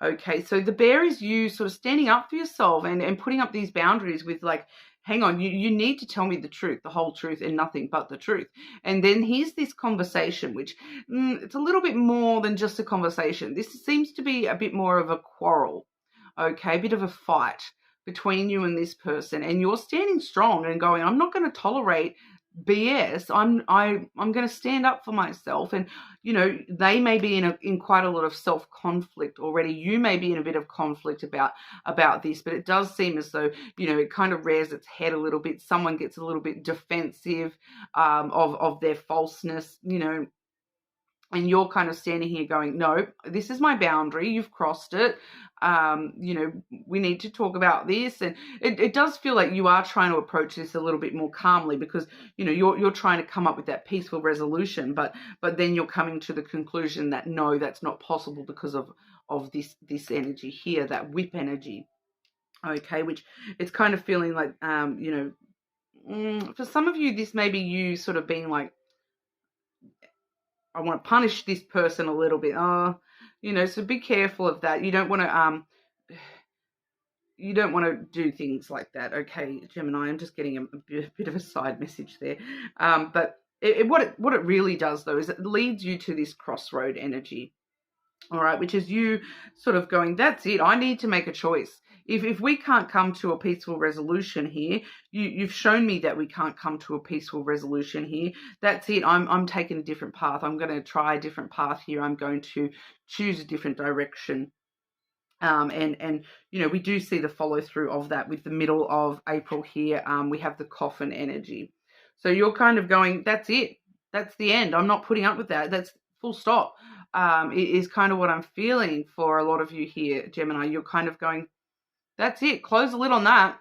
Okay, so the bear is you sort of standing up for yourself and putting up these boundaries with, like, hang on, you need to tell me the truth, the whole truth, and nothing but the truth. And then here's this conversation, which it's a little bit more than just a conversation. This seems to be a bit more of a quarrel, okay, a bit of a fight between you and this person. And you're standing strong and going, I'm not going to tolerate BS. I'm going to stand up for myself. And they may be in quite a lot of self conflict already. You may be in a bit of conflict about this, but it does seem as though it kind of rears its head a little bit. Someone gets a little bit defensive of their falseness, and you're kind of standing here going, no, this is my boundary. You've crossed it. We need to talk about this. And it does feel like you are trying to approach this a little bit more calmly, because, you're trying to come up with that peaceful resolution, but then you're coming to the conclusion that no, that's not possible because of this energy here, that whip energy. Okay, which it's kind of feeling like, for some of you, this may be you sort of being like, I want to punish this person a little bit. So be careful of that. You don't want to do things like that. Okay, Gemini, I'm just getting a bit of a side message there. But what it really does, though, is it leads you to this crossroad energy. All right, which is you sort of going, that's it, I need to make a choice. If we can't come to a peaceful resolution here, you've shown me that we can't come to a peaceful resolution here. That's it. I'm taking a different path. I'm going to try a different path here. I'm going to choose a different direction. And we do see the follow through of that with the middle of April here. We have the coffin energy. So you're kind of going, that's it. That's the end. I'm not putting up with that. That's full stop. It is kind of what I'm feeling for a lot of you here, Gemini. You're kind of going, that's it. Close the lid on that.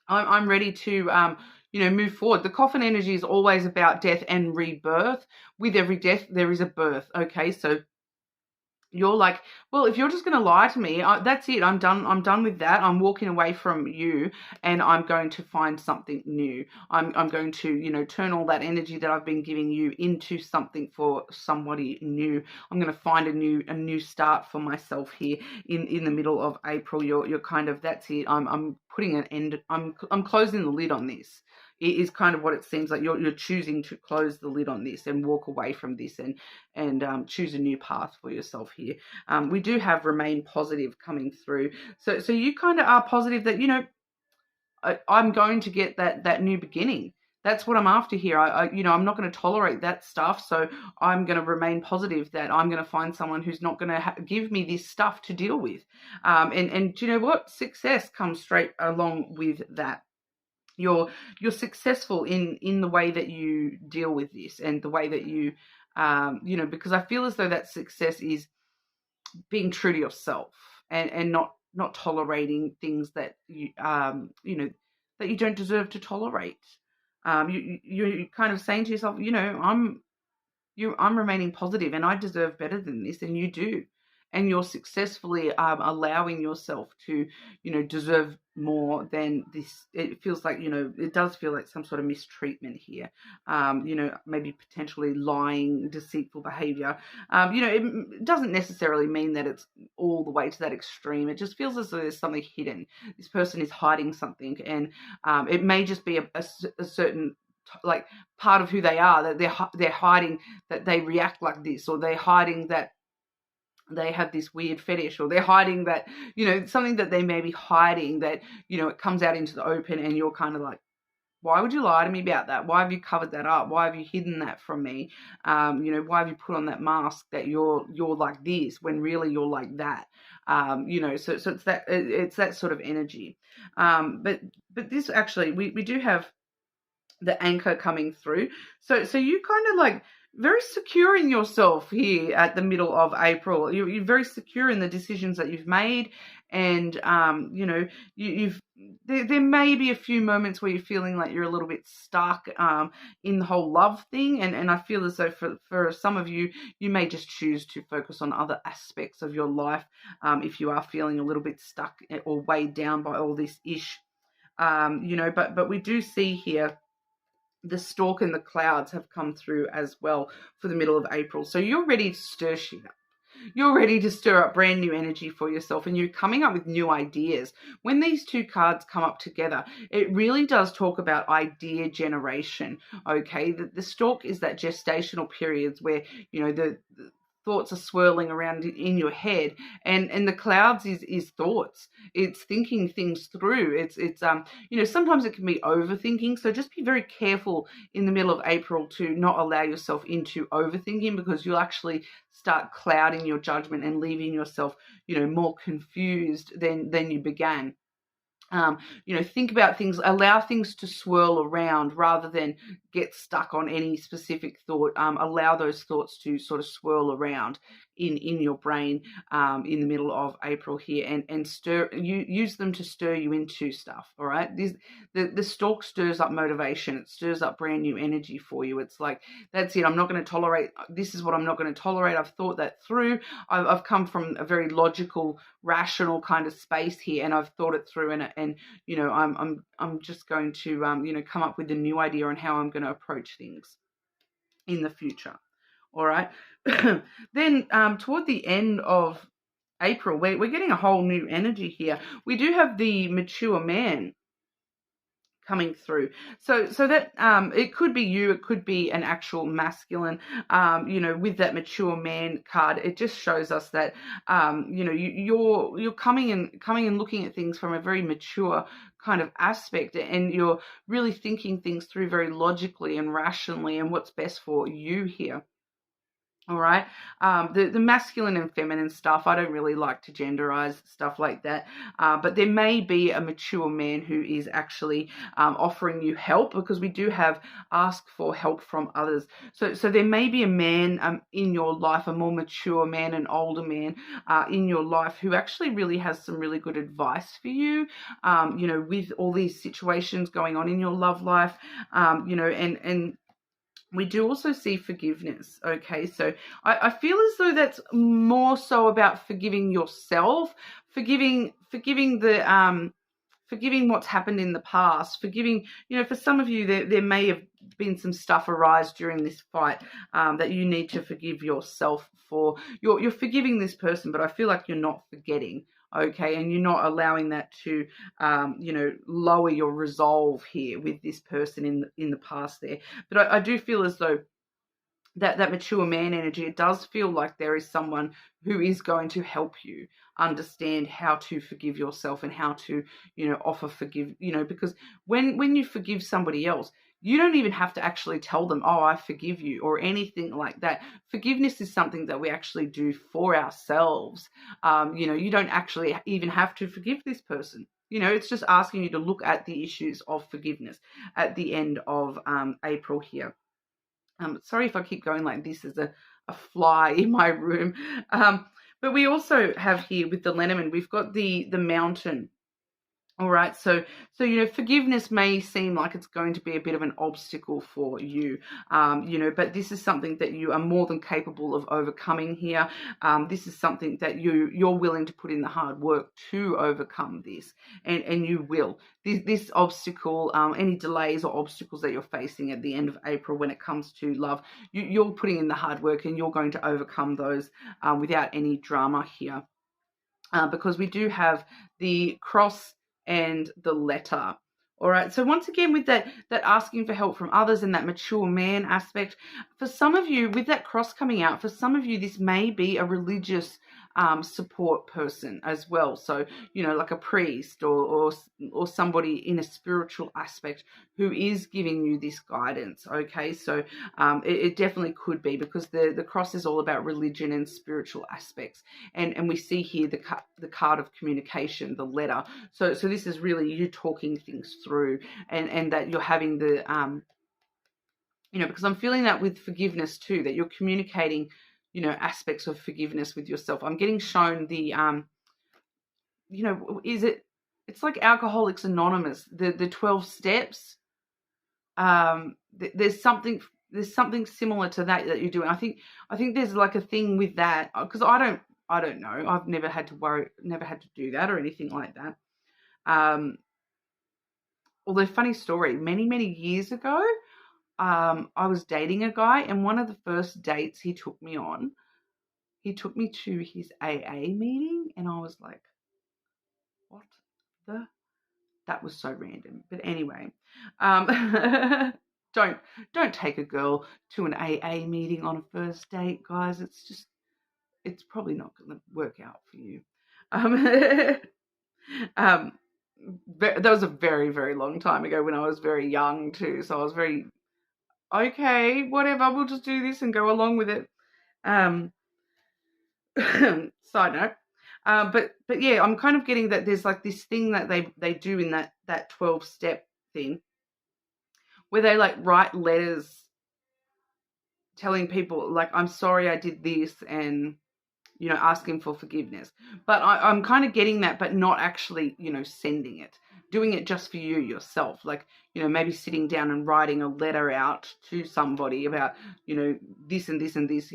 I'm ready to, move forward. The coffin energy is always about death and rebirth. With every death, there is a birth. Okay, so you're like, well, if you're just going to lie to me, that's it. I'm done. I'm done with that. I'm walking away from you, and I'm going to find something new. I'm going to, turn all that energy that I've been giving you into something for somebody new. I'm going to find a new start for myself here in the middle of April. You're kind of, that's it. I'm putting an end. I'm closing the lid on this. It is kind of what it seems like. You're choosing to close the lid on this and walk away from this and choose a new path for yourself here. We do have remain positive coming through. So you kind of are positive that, I'm going to get that new beginning. That's what I'm after here. I'm not going to tolerate that stuff. So I'm going to remain positive that I'm going to find someone who's not going to give me this stuff to deal with. And do you know what? Success comes straight along with that. You're successful in the way that you deal with this, and the way that you, because I feel as though that success is being true to yourself and not tolerating things that that you don't deserve to tolerate. You're kind of saying to yourself, I'm remaining positive, and I deserve better than this, and you do. And you're successfully allowing yourself to, deserve more than this. It feels like, it does feel like some sort of mistreatment here. Maybe potentially lying, deceitful behavior. It doesn't necessarily mean that it's all the way to that extreme. It just feels as though there's something hidden. This person is hiding something, and it may just be a certain like part of who they are, that they're hiding that they react like this, or they're hiding that they have this weird fetish, or they're hiding that, something that they may be hiding that, it comes out into the open, and you're kind of like, why would you lie to me about that? Why have you covered that up? Why have you hidden that from me? Why have you put on that mask that you're like this when really you're like that? So it's that sort of energy. But this actually, we do have the anchor coming through. So you kind of like very secure in yourself here at the middle of April. You're very secure in the decisions that you've made, and you've there may be a few moments where you're feeling like you're a little bit stuck in the whole love thing, and I feel as though for some of you, you may just choose to focus on other aspects of your life if you are feeling a little bit stuck or weighed down by all this ish. But we do see here the stork and the clouds have come through as well for the middle of April. So you're ready to stir shit up. You're ready to stir up brand new energy for yourself, and you're coming up with new ideas. When these two cards come up together, it really does talk about idea generation, okay? The stork is that gestational periods where, the thoughts are swirling around in your head, and the clouds is thoughts. It's thinking things through. It's sometimes it can be overthinking, so just be very careful in the middle of April to not allow yourself into overthinking, because you'll actually start clouding your judgment and leaving yourself more confused than you began. Think about things, allow things to swirl around rather than get stuck on any specific thought. Allow those thoughts to sort of swirl around in your brain in the middle of April here, and use them to stir you into stuff. All right, the stork stirs up motivation. It stirs up brand new energy for you. It's like, that's it. I'm not going to tolerate. This is what I'm not going to tolerate. I've thought that through. I've come from a very logical, rational kind of space here, and I've thought it through, and I'm just going to come up with a new idea on how I'm going to approach things in the future. All right. Then toward the end of April, we're getting a whole new energy here. We do have the mature man coming through. So that it could be you, it could be an actual masculine, with that mature man card. It just shows us that you're coming and looking at things from a very mature kind of aspect, and you're really thinking things through very logically and rationally, and what's best for you here. All right. The masculine and feminine stuff, I don't really like to genderize stuff like that. But there may be a mature man who is actually offering you help, because we do have ask for help from others. So there may be a man in your life, a more mature man, an older man in your life, who actually really has some really good advice for you, with all these situations going on in your love life, and we do also see forgiveness, okay? So I feel as though that's more so about forgiving yourself, forgiving what's happened in the past, forgiving, for some of you, there may have been some stuff arise during this fight that you need to forgive yourself for. You're forgiving this person, but I feel like you're not forgetting. Okay, and you're not allowing that to, lower your resolve here with this person in the past there. But I do feel as though that mature man energy, it does feel like there is someone who is going to help you understand how to forgive yourself and how to, offer because when you forgive somebody else, you don't even have to actually tell them, oh, I forgive you, or anything like that. Forgiveness is something that we actually do for ourselves. You don't actually even have to forgive this person. It's just asking you to look at the issues of forgiveness at the end of April here. Sorry if I keep going like this as a fly in my room. But we also have here with the lenormand, we've got the mountain. All right, so forgiveness may seem like it's going to be a bit of an obstacle for you, but this is something that you are more than capable of overcoming here. This is something that you're willing to put in the hard work to overcome this, and you will. This obstacle, any delays or obstacles that you're facing at the end of April when it comes to love, you're putting in the hard work, and you're going to overcome those without any drama here, because we do have the cross and the letter. All right. So once again, with that asking for help from others and that mature man aspect, for some of you, with that cross coming out, for some of you, this may be a religious support person as well. So, like a priest or somebody in a spiritual aspect who is giving you this guidance. Okay. So it definitely could be, because the cross is all about religion and spiritual aspects. And we see here the card of communication, the letter. So this is really you talking things through, and that you're having the because I'm feeling that with forgiveness too, that you're communicating aspects of forgiveness with yourself. I'm getting shown the it's like Alcoholics Anonymous, the 12 steps. There's something similar to that you're doing. I think there's like a thing with that, because I don't know. I've never had to do that or anything like that. Although, funny story, many years ago, I was dating a guy, and one of the first dates he took me on, he took me to his AA meeting, and I was like, what the? That was so random. But anyway, don't take a girl to an AA meeting on a first date, guys. It's probably not going to work out for you. That was a very, very long time ago when I was very young too. So I was very, okay, whatever, we'll just do this and go along with it. Side note. But yeah, I'm kind of getting that there's like this thing that they do in that 12-step thing, where they like write letters telling people like, I'm sorry I did this, and asking for forgiveness. But I'm kind of getting that, but not actually, sending it, doing it just for yourself. Like, maybe sitting down and writing a letter out to somebody about, this and this and this.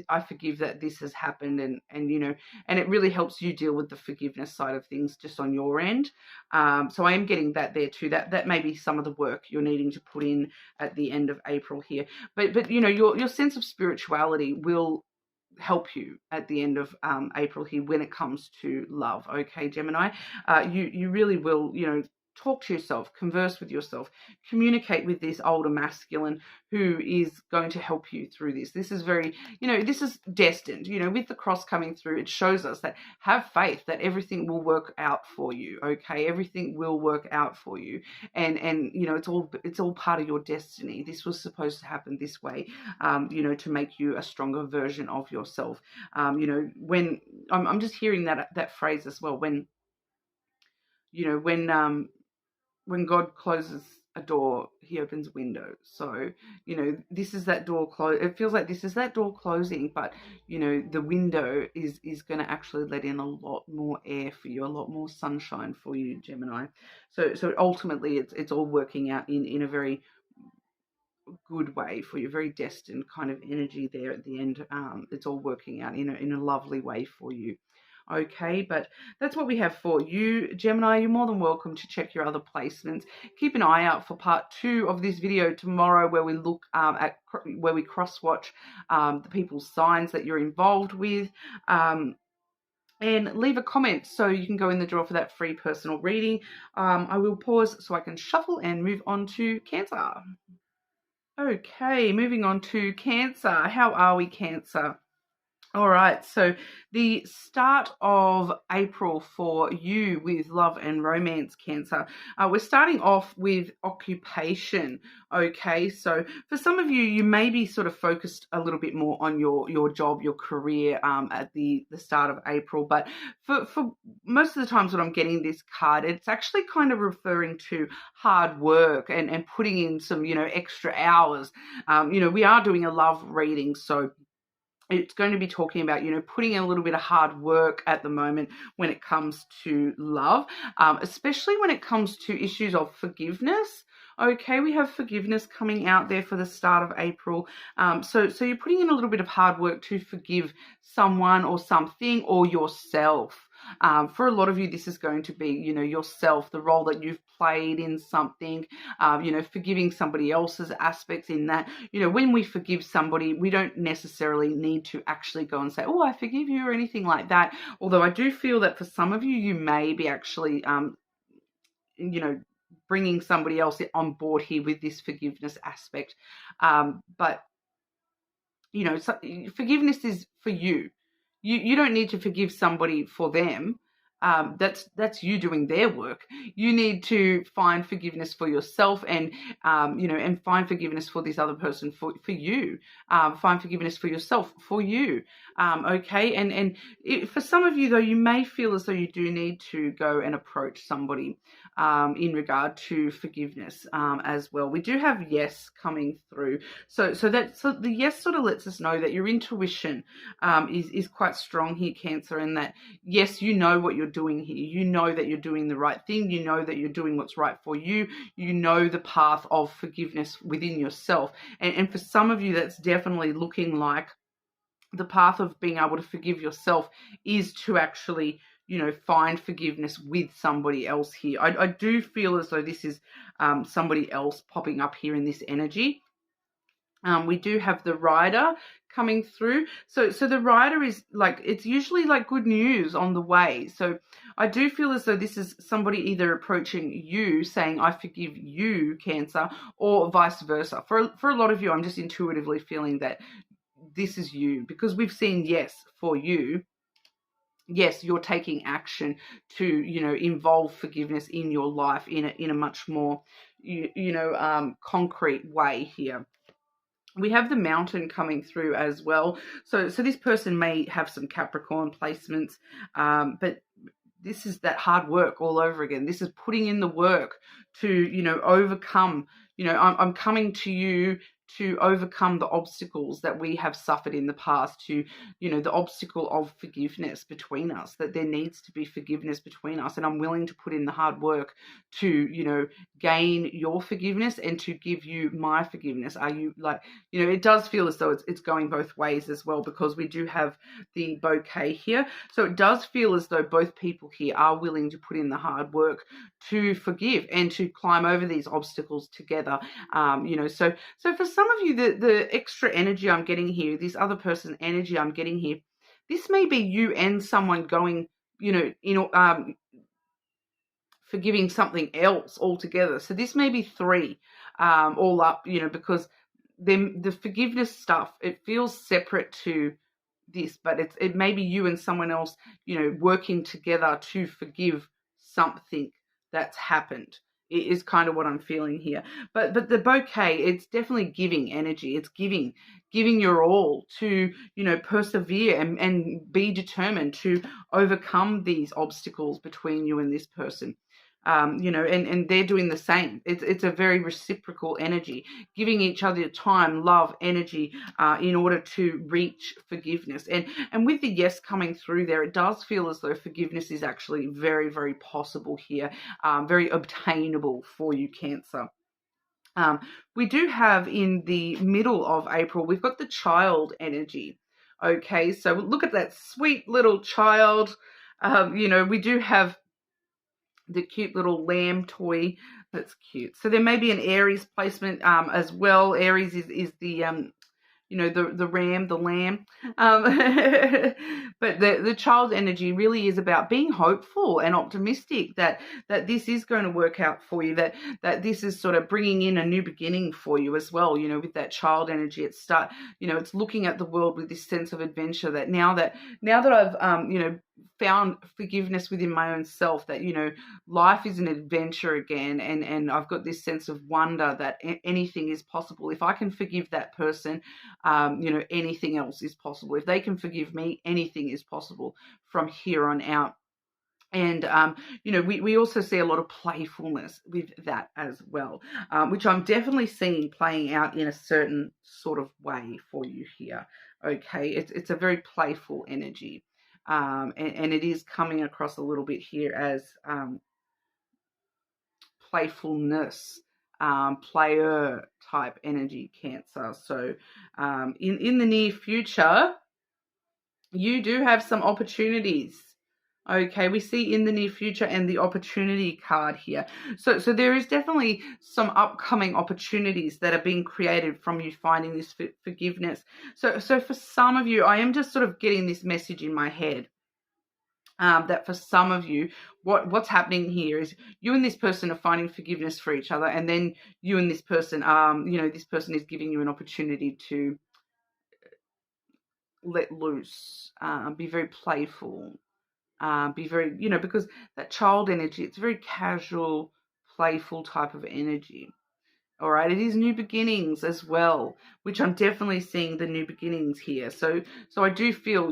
I forgive that this has happened, and it really helps you deal with the forgiveness side of things just on your end. So I am getting that there too. That may be some of the work you're needing to put in at the end of April here. But your sense of spirituality will help you at the end of April here when it comes to love. Okay, Gemini, you really will, talk to yourself, converse with yourself, communicate with this older masculine who is going to help you through this. This is very, this is destined, with the cross coming through, it shows us that have faith that everything will work out for you. Okay, everything will work out for you, and it's all part of your destiny. This was supposed to happen this way, to make you a stronger version of yourself. When I'm just hearing that phrase as well, when God closes a door, he opens windows. So, this is that door close. It feels like this is that door closing, but, the window is going to actually let in a lot more air for you, a lot more sunshine for you, Gemini. So ultimately it's all working out in a very good way for you, very destined kind of energy there at the end. It's all working out in a lovely way for you. Okay, but that's what we have for you, Gemini. You're more than welcome to check your other placements. Keep an eye out for part 2 of this video tomorrow, where we look where we cross-watch the people's signs that you're involved with. And leave a comment so you can go in the draw for that free personal reading. I will pause so I can shuffle and move on to Cancer. Okay, moving on to Cancer. How are we, Cancer? All right, so the start of April for you with love and romance, Cancer. We're starting off with occupation, okay? So for some of you, you may be sort of focused a little bit more on your job, your career at the start of April. But for most of the times when I'm getting this card, it's actually kind of referring to hard work and putting in some, extra hours. We are doing a love reading, so it's going to be talking about, putting in a little bit of hard work at the moment when it comes to love, especially when it comes to issues of forgiveness. Okay, we have forgiveness coming out there for the start of April. So you're putting in a little bit of hard work to forgive someone or something or yourself. For a lot of you, this is going to be, yourself, the role that you've played in something, forgiving somebody else's aspects in that. When we forgive somebody, we don't necessarily need to actually go and say, oh, I forgive you or anything like that. Although I do feel that for some of you, you may be actually, bringing somebody else on board here with this forgiveness aspect. But, you know, forgiveness is for you. You don't need to forgive somebody for them. That's you doing their work. You need to find forgiveness for yourself, and you know, and find forgiveness for this other person for you. Find forgiveness for yourself for you. Okay, and for some of you though, you may feel as though you do need to go and approach somebody in regard to forgiveness as well. We do have yes coming through, so the yes sort of lets us know that your intuition is quite strong here, Cancer, and that yes, you know what you're doing here. You know that you're doing the right thing. You know that you're doing what's right for you. You know the path of forgiveness within yourself. And for some of you, that's definitely looking like the path of being able to forgive yourself is to actually, you know, find forgiveness with somebody else here. I do feel as though this is somebody else popping up here in this energy. We do have the rider coming through. So the rider is like, it's usually like good news on the way. So I do feel as though this is somebody either approaching you saying, I forgive you, Cancer, or vice versa. For a lot of you, I'm just intuitively feeling that this is you, because we've seen yes for you. Yes, you're taking action to, you know, involve forgiveness in your life in a much more, concrete way here. We have the mountain coming through as well. So this person may have some Capricorn placements, but this is that hard work all over again. This is putting in the work to, you know, overcome. You know, I'm coming to you to overcome the obstacles that we have suffered in the past, to, you know, the obstacle of forgiveness between us, that there needs to be forgiveness between us. And I'm willing to put in the hard work to, you know, gain your forgiveness and to give you my forgiveness. Are you like, you know, it does feel as though it's going both ways as well, because we do have the bouquet here. So it does feel as though both people here are willing to put in the hard work to forgive and to climb over these obstacles together. So for some of you, the extra energy I'm getting here, this other person's energy I'm getting here, this may be you and someone going, forgiving something else altogether. So this may be three all up, because the forgiveness stuff, it feels separate to this, but it may be you and someone else, working together to forgive something that's happened. It is kind of what I'm feeling here. But the bouquet, it's definitely giving energy. It's giving your all to, persevere and be determined to overcome these obstacles between you and this person. And they're doing the same. It's a very reciprocal energy, giving each other time, love, energy, in order to reach forgiveness. And with the yes coming through there, it does feel as though forgiveness is actually very, very possible here, very obtainable for you, Cancer. We do have in the middle of April, we've got the child energy. Okay, so look at that sweet little child. We do have the cute little lamb toy. That's cute. So there may be an Aries placement as well. Aries is the the ram, the lamb. But the child energy really is about being hopeful and optimistic that this is going to work out for you, that this is sort of bringing in a new beginning for you as well. With that child energy, it's looking at the world with this sense of adventure, that now that I've found forgiveness within my own self, that life is an adventure again, and I've got this sense of wonder that anything is possible. If I can forgive that person, anything else is possible. If they can forgive me, anything is possible from here on out. And, we also see a lot of playfulness with that as well, which I'm definitely seeing playing out in a certain sort of way for you here. Okay, it's a very playful energy. And it is coming across a little bit here as playfulness, player type energy, Cancer. So in the near future, you do have some opportunities. Okay, we see in the near future and the opportunity card here. So there is definitely some upcoming opportunities that are being created from you finding this forgiveness. So for some of you, I am just sort of getting this message in my head. that for some of you, what's happening here is you and this person are finding forgiveness for each other, and then you and this person, this person is giving you an opportunity to let loose, be very playful, be very, because that child energy, it's a very casual, playful type of energy. All right, it is new beginnings as well, which I'm definitely seeing the new beginnings here. So I do feel,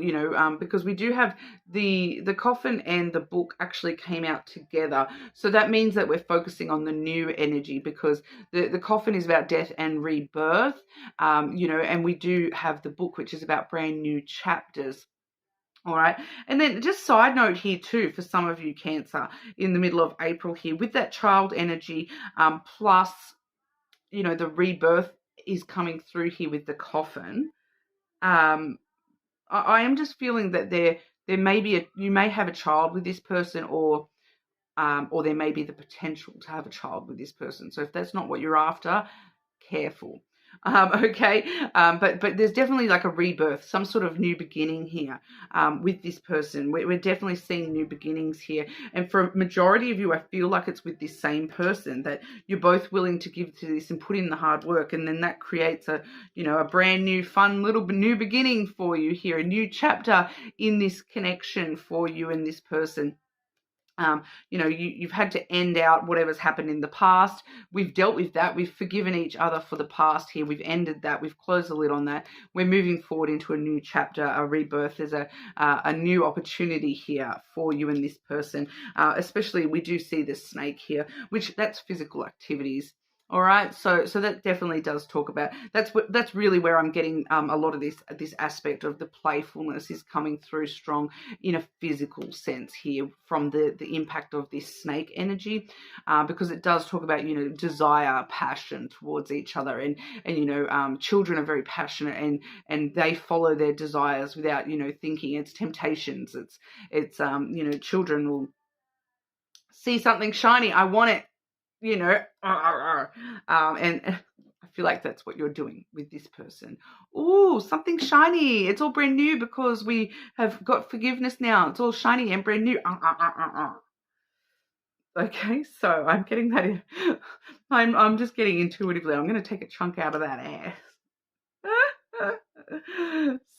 because we do have the coffin and the book actually came out together. So that means that we're focusing on the new energy, because the coffin is about death and rebirth, and we do have the book, which is about brand new chapters. All right. And then just side note here too, for some of you Cancer, in the middle of April here, with that child energy, plus the rebirth is coming through here with the coffin. I am just feeling that there may be you may have a child with this person, or there may be the potential to have a child with this person. So if that's not what you're after, careful. Okay, but there's definitely like a rebirth, some sort of new beginning here with this person. We're definitely seeing new beginnings here, and for a majority of you, I feel like it's with this same person, that you're both willing to give to this and put in the hard work, and then that creates a brand new, fun little new beginning for you here, a new chapter in this connection for you and this person. You've had to end out whatever's happened in the past. We've dealt with that. We've forgiven each other for the past here. We've ended that. We've closed the lid on that. We're moving forward into a new chapter, a rebirth. There's a new opportunity here for you and this person. Especially we do see the snake here, which that's physical activities. All right, so that definitely does talk about, that's really where I'm getting a lot of this aspect of the playfulness is coming through strong in a physical sense here from the impact of this snake energy, because it does talk about desire, passion towards each other, and children are very passionate, and they follow their desires without thinking. It's temptations. It's children will see something shiny, I want it. And I feel like that's what you're doing with this person. Ooh, something shiny. It's all brand new because we have got forgiveness now. It's all shiny and brand new. Okay, so I'm getting that in. I'm just getting intuitively. I'm going to take a chunk out of that ass.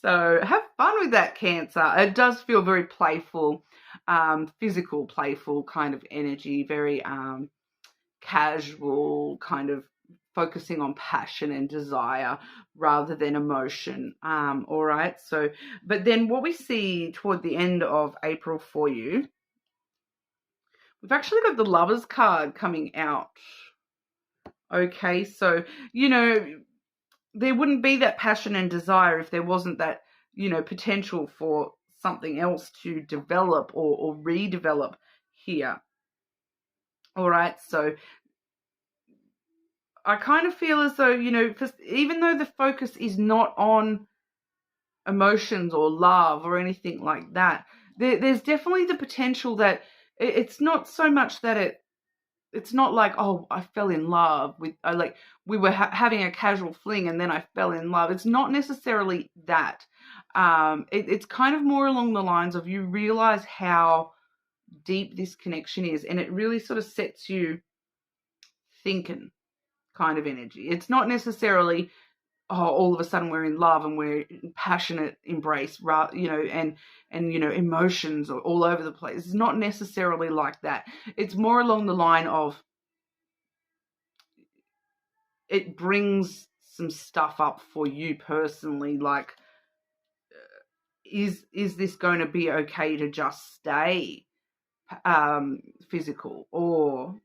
So have fun with that, Cancer. It does feel very playful, physical, playful kind of energy, very casual, kind of focusing on passion and desire rather than emotion. All right. So, but then what we see toward the end of April for you, we've actually got the Lovers card coming out. Okay. So, there wouldn't be that passion and desire if there wasn't that, potential for something else to develop or redevelop here. All right. So I kind of feel as though, even though the focus is not on emotions or love or anything like that, there's definitely the potential that it's not so much that it's not like, oh, I fell in love with, like we were having a casual fling and then I fell in love. It's not necessarily that. It's kind of more along the lines of you realize how deep this connection is, and it really sort of sets you thinking kind of energy. It's not necessarily, oh, all of a sudden we're in love and we're in passionate embrace, and emotions are all over the place. It's not necessarily like that. It's more along the line of it brings some stuff up for you personally, like is this going to be okay to just stay physical, or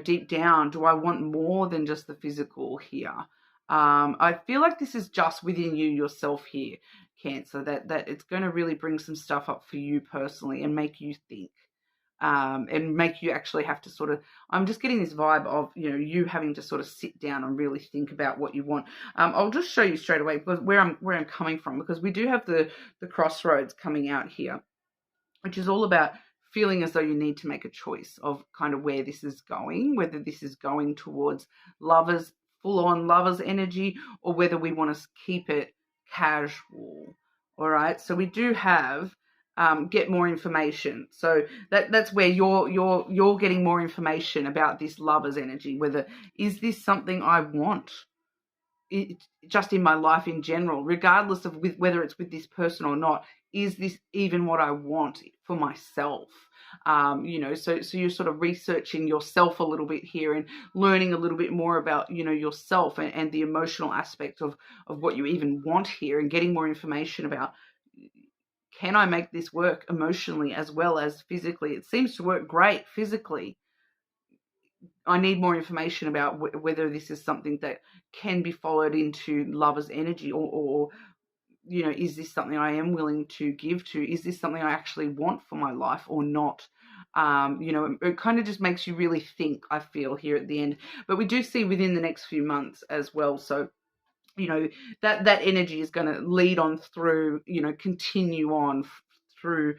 deep down, do I want more than just the physical here? I feel like this is just within you yourself here, Cancer, that it's going to really bring some stuff up for you personally and make you think, and make you actually have to sort of, I'm just getting this vibe of, you having to sort of sit down and really think about what you want. I'll just show you straight away because where I'm coming from, because we do have the crossroads coming out here, which is all about feeling as though you need to make a choice of kind of where this is going, whether this is going towards lovers, full-on lovers energy, or whether we want to keep it casual. All right. So we do have get more information. So that's where you're getting more information about this lover's energy. Whether is this something I want? Just in my life in general, regardless of whether it's with this person or not, is this even what I want for myself? So you're sort of researching yourself a little bit here and learning a little bit more about, yourself and the emotional aspect of what you even want here, and getting more information about, can I make this work emotionally as well as physically? It seems to work great physically. I need more information about whether this is something that can be followed into lover's energy, or is this something I am willing to give to? Is this something I actually want for my life or not? It kind of just makes you really think, I feel, here at the end. But we do see within the next few months as well. So, that energy is going to lead on through, continue on through,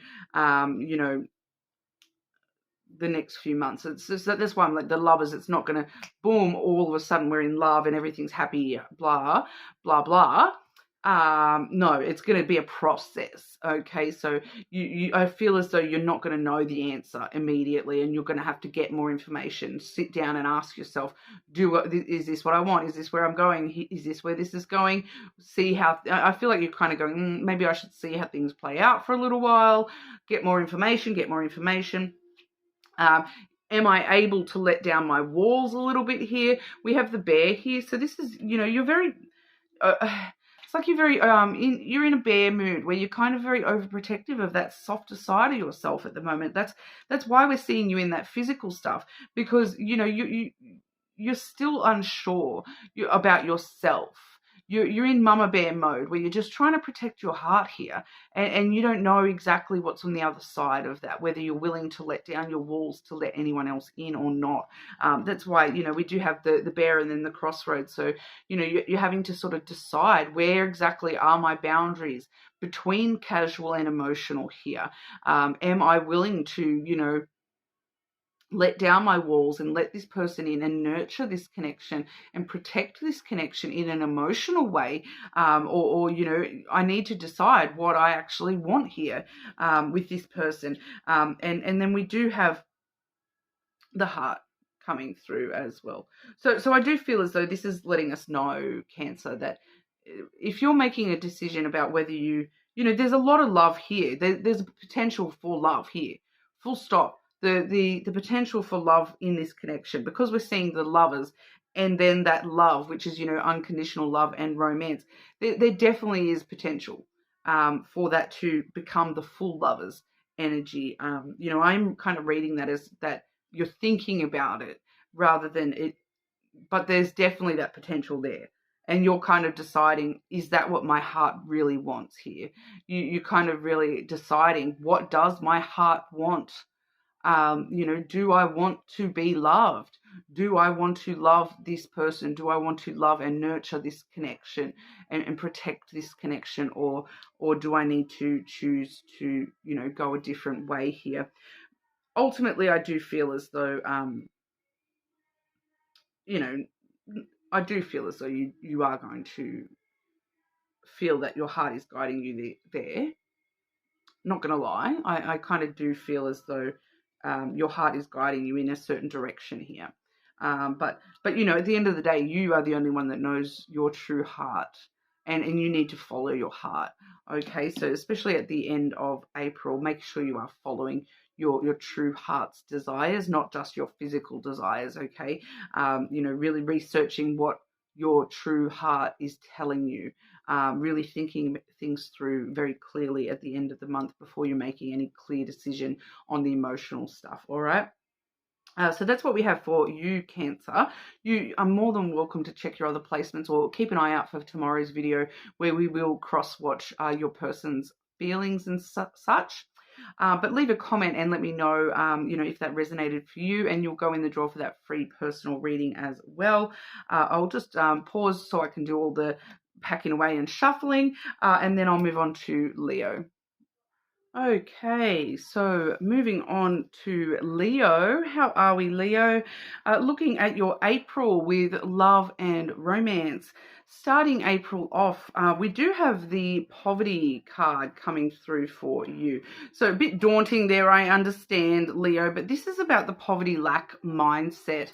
the next few months. It's just, that's why I'm like, the lovers, it's not going to boom, all of a sudden we're in love and everything's happy, blah blah blah. No, it's going to be a process. Okay, so I feel as though you're not going to know the answer immediately, and you're going to have to get more information. Sit down and ask yourself, is this what I want? Is this where I'm going? Is this where this is going? See how, I feel like you're kind of going, maybe I should see how things play out for a little while, get more information. Am I able to let down my walls a little bit here? We have the bear here. So this is, you're very, it's like you're very, you're in a bear mood where you're kind of very overprotective of that softer side of yourself at the moment. That's why we're seeing you in that physical stuff, because, you're still unsure about yourself. You're in mama bear mode where you're just trying to protect your heart here, and you don't know exactly what's on the other side of that, whether you're willing to let down your walls to let anyone else in or not. That's why, we do have the bear and then the crossroads. So, you're having to sort of decide, where exactly are my boundaries between casual and emotional here? Am I willing to, let down my walls and let this person in and nurture this connection and protect this connection in an emotional way? Or I need to decide what I actually want here with this person. And then we do have the heart coming through as well. So I do feel as though this is letting us know, Cancer, that if you're making a decision about whether there's a lot of love here. There's a potential for love here. Full stop. The potential for love in this connection, because we're seeing the lovers and then that love, which is, unconditional love and romance. There definitely is potential for that to become the full lovers energy. I'm kind of reading that as that you're thinking about it rather than it, but there's definitely that potential there. And you're kind of deciding, is that what my heart really wants here? You're kind of really deciding, what does my heart want? Do I want to be loved? Do I want to love this person? Do I want to love and nurture this connection and protect this connection? Or do I need to choose to, go a different way here? Ultimately, I do feel as though, I do feel as though you are going to feel that your heart is guiding you there. Not going to lie. I kind of do feel as though your heart is guiding you in a certain direction here. But at the end of the day, you are the only one that knows your true heart, and you need to follow your heart. Okay, so especially at the end of April, make sure you are following your true heart's desires, not just your physical desires. Okay, really researching what your true heart is telling you. Really thinking things through very clearly at the end of the month before you're making any clear decision on the emotional stuff. All right. So that's what we have for you, Cancer. You are more than welcome to check your other placements, or keep an eye out for tomorrow's video where we will cross-watch your person's feelings and such. But leave a comment and let me know, if that resonated for you, and you'll go in the draw for that free personal reading as well. I'll just pause so I can do all the packing away and shuffling, and then I'll move on to Leo. Okay, so moving on to Leo. How are we, Leo? Looking at your April with love and romance. Starting April off, we do have the poverty card coming through for you. So a bit daunting there, I understand, Leo, but this is about the poverty lack mindset,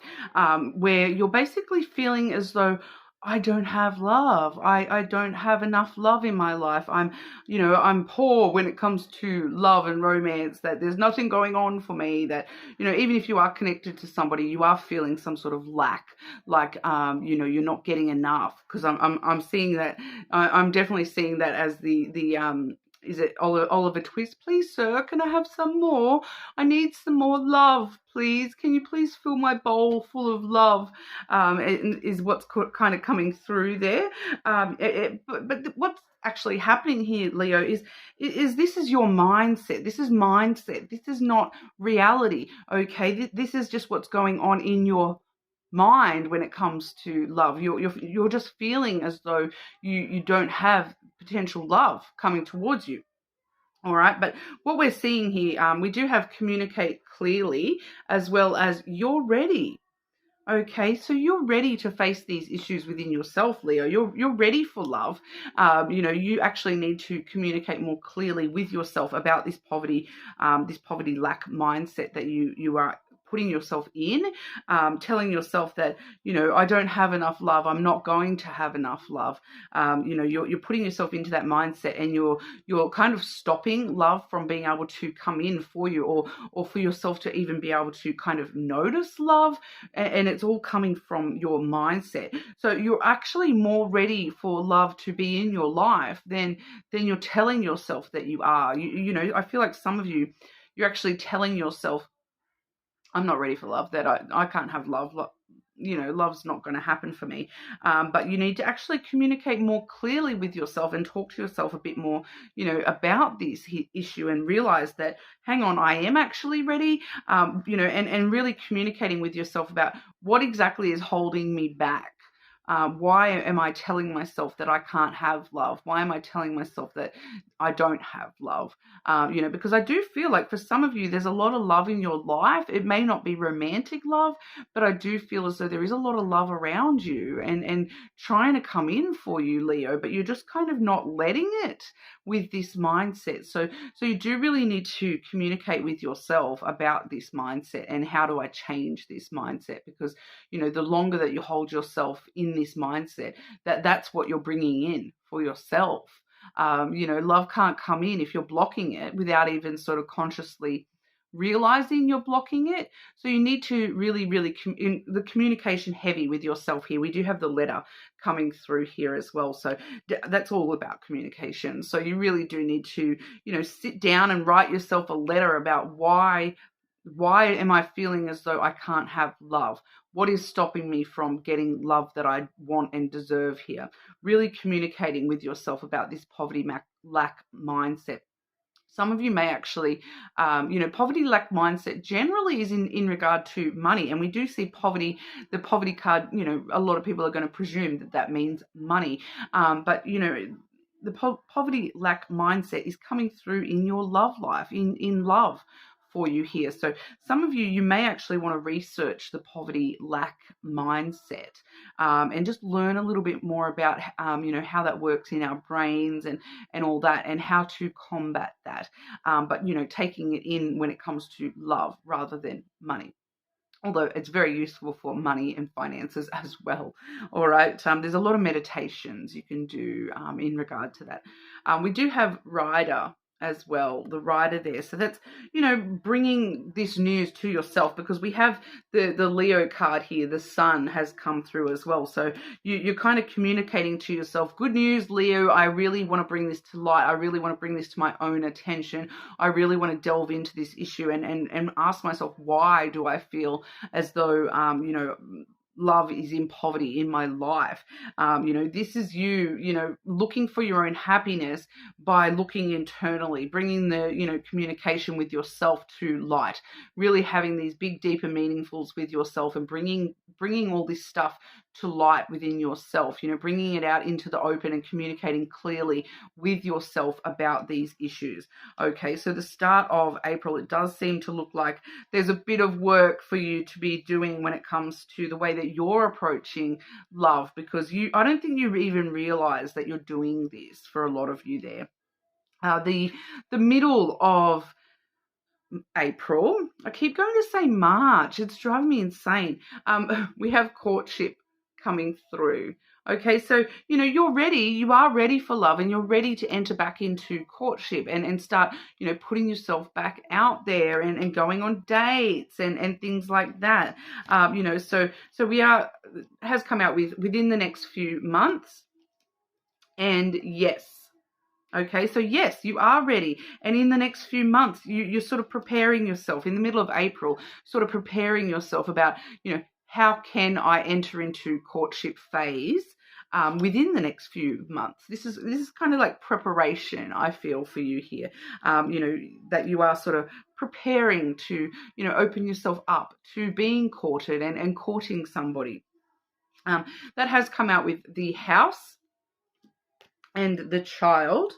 where you're basically feeling as though I don't have love. I don't have enough love in my life. I'm poor when it comes to love and romance, that there's nothing going on for me, that, even if you are connected to somebody, you are feeling some sort of lack, like, you're not getting enough. Because I'm seeing that, I'm definitely seeing that as is it Oliver Twist? Please, sir, can I have some more? I need some more love, please. Can you please fill my bowl full of love? Is what's kind of coming through there. But what's actually happening here, Leo, is this is your mindset. This is mindset. This is not reality. Okay, this is just what's going on in your mind when it comes to love. You're just feeling as though you don't have potential love coming towards you. All right, but what we're seeing here, we do have communicate clearly, as well as you're ready. Okay, so you're ready to face these issues within yourself, Leo. You're ready for love. You actually need to communicate more clearly with yourself about this poverty lack mindset that you are putting yourself in, telling yourself that, I don't have enough love. I'm not going to have enough love. You're putting yourself into that mindset, and you're kind of stopping love from being able to come in for you, or for yourself to even be able to kind of notice love. And it's all coming from your mindset. So you're actually more ready for love to be in your life than you're telling yourself that you are. I feel like some of you, you're actually telling yourself, I'm not ready for love, that I can't have love. Love's not going to happen for me. But you need to actually communicate more clearly with yourself and talk to yourself a bit more, about this issue, and realize that, hang on, I am actually ready, and really communicating with yourself about what exactly is holding me back. Why am I telling myself that I can't have love? Why am I telling myself that I don't have love? Because I do feel like for some of you, there's a lot of love in your life. It may not be romantic love, but I do feel as though there is a lot of love around you and trying to come in for you, Leo, but you're just kind of not letting it with this mindset. So you do really need to communicate with yourself about this mindset and how do I change this mindset? Because, the longer that you hold yourself in this mindset, that's what you're bringing in for yourself. Love can't come in if you're blocking it without even sort of consciously realizing you're blocking it. So you need to really, really the communication heavy with yourself here. We do have the letter coming through here as well. So that's all about communication. So you really do need to, sit down and write yourself a letter about why am I feeling as though I can't have love? What is stopping me from getting love that I want and deserve here? Really communicating with yourself about this poverty lack mindset. Some of you may actually, poverty lack mindset generally is in regard to money. And we do see poverty, the poverty card, a lot of people are going to presume that means money. But, the poverty lack mindset is coming through in your love life, in love for you here. So some of you may actually want to research the poverty lack mindset, and just learn a little bit more about, how that works in our brains and all that, and how to combat that. But, taking it in when it comes to love rather than money. Although it's very useful for money and finances as well. All right. There's a lot of meditations you can do in regard to that. We do have Rider as well, the rider there. So that's, bringing this news to yourself, because we have the Leo card here. The sun has come through as well. So you're kind of communicating to yourself, good news, Leo, I really want to bring this to light. I really want to bring this to my own attention. I really want to delve into this issue and ask myself, why do I feel as though, love is in poverty in my life? This is you, looking for your own happiness by looking internally, bringing the, communication with yourself to light, really having these big, deeper meaningfuls with yourself, and bringing all this stuff to light within yourself, bringing it out into the open and communicating clearly with yourself about these issues. Okay, so the start of April, it does seem to look like there's a bit of work for you to be doing when it comes to the way that you're approaching love, because I don't think you even realize that you're doing this for a lot of you there. The middle of April, I keep going to say March, it's driving me insane. We have courtship coming through. Okay, so, you are ready for love, and you're ready to enter back into courtship and start, putting yourself back out there and going on dates and things like that. So has come out within the next few months. And yes. Okay, so yes, you are ready. And in the next few months, you're sort of preparing yourself in the middle of April, sort of preparing yourself about, how can I enter into courtship phase within the next few months. This is kind of like preparation, I feel, for you here, that you are sort of preparing to, open yourself up to being courted and courting somebody. That has come out with the House and the Child,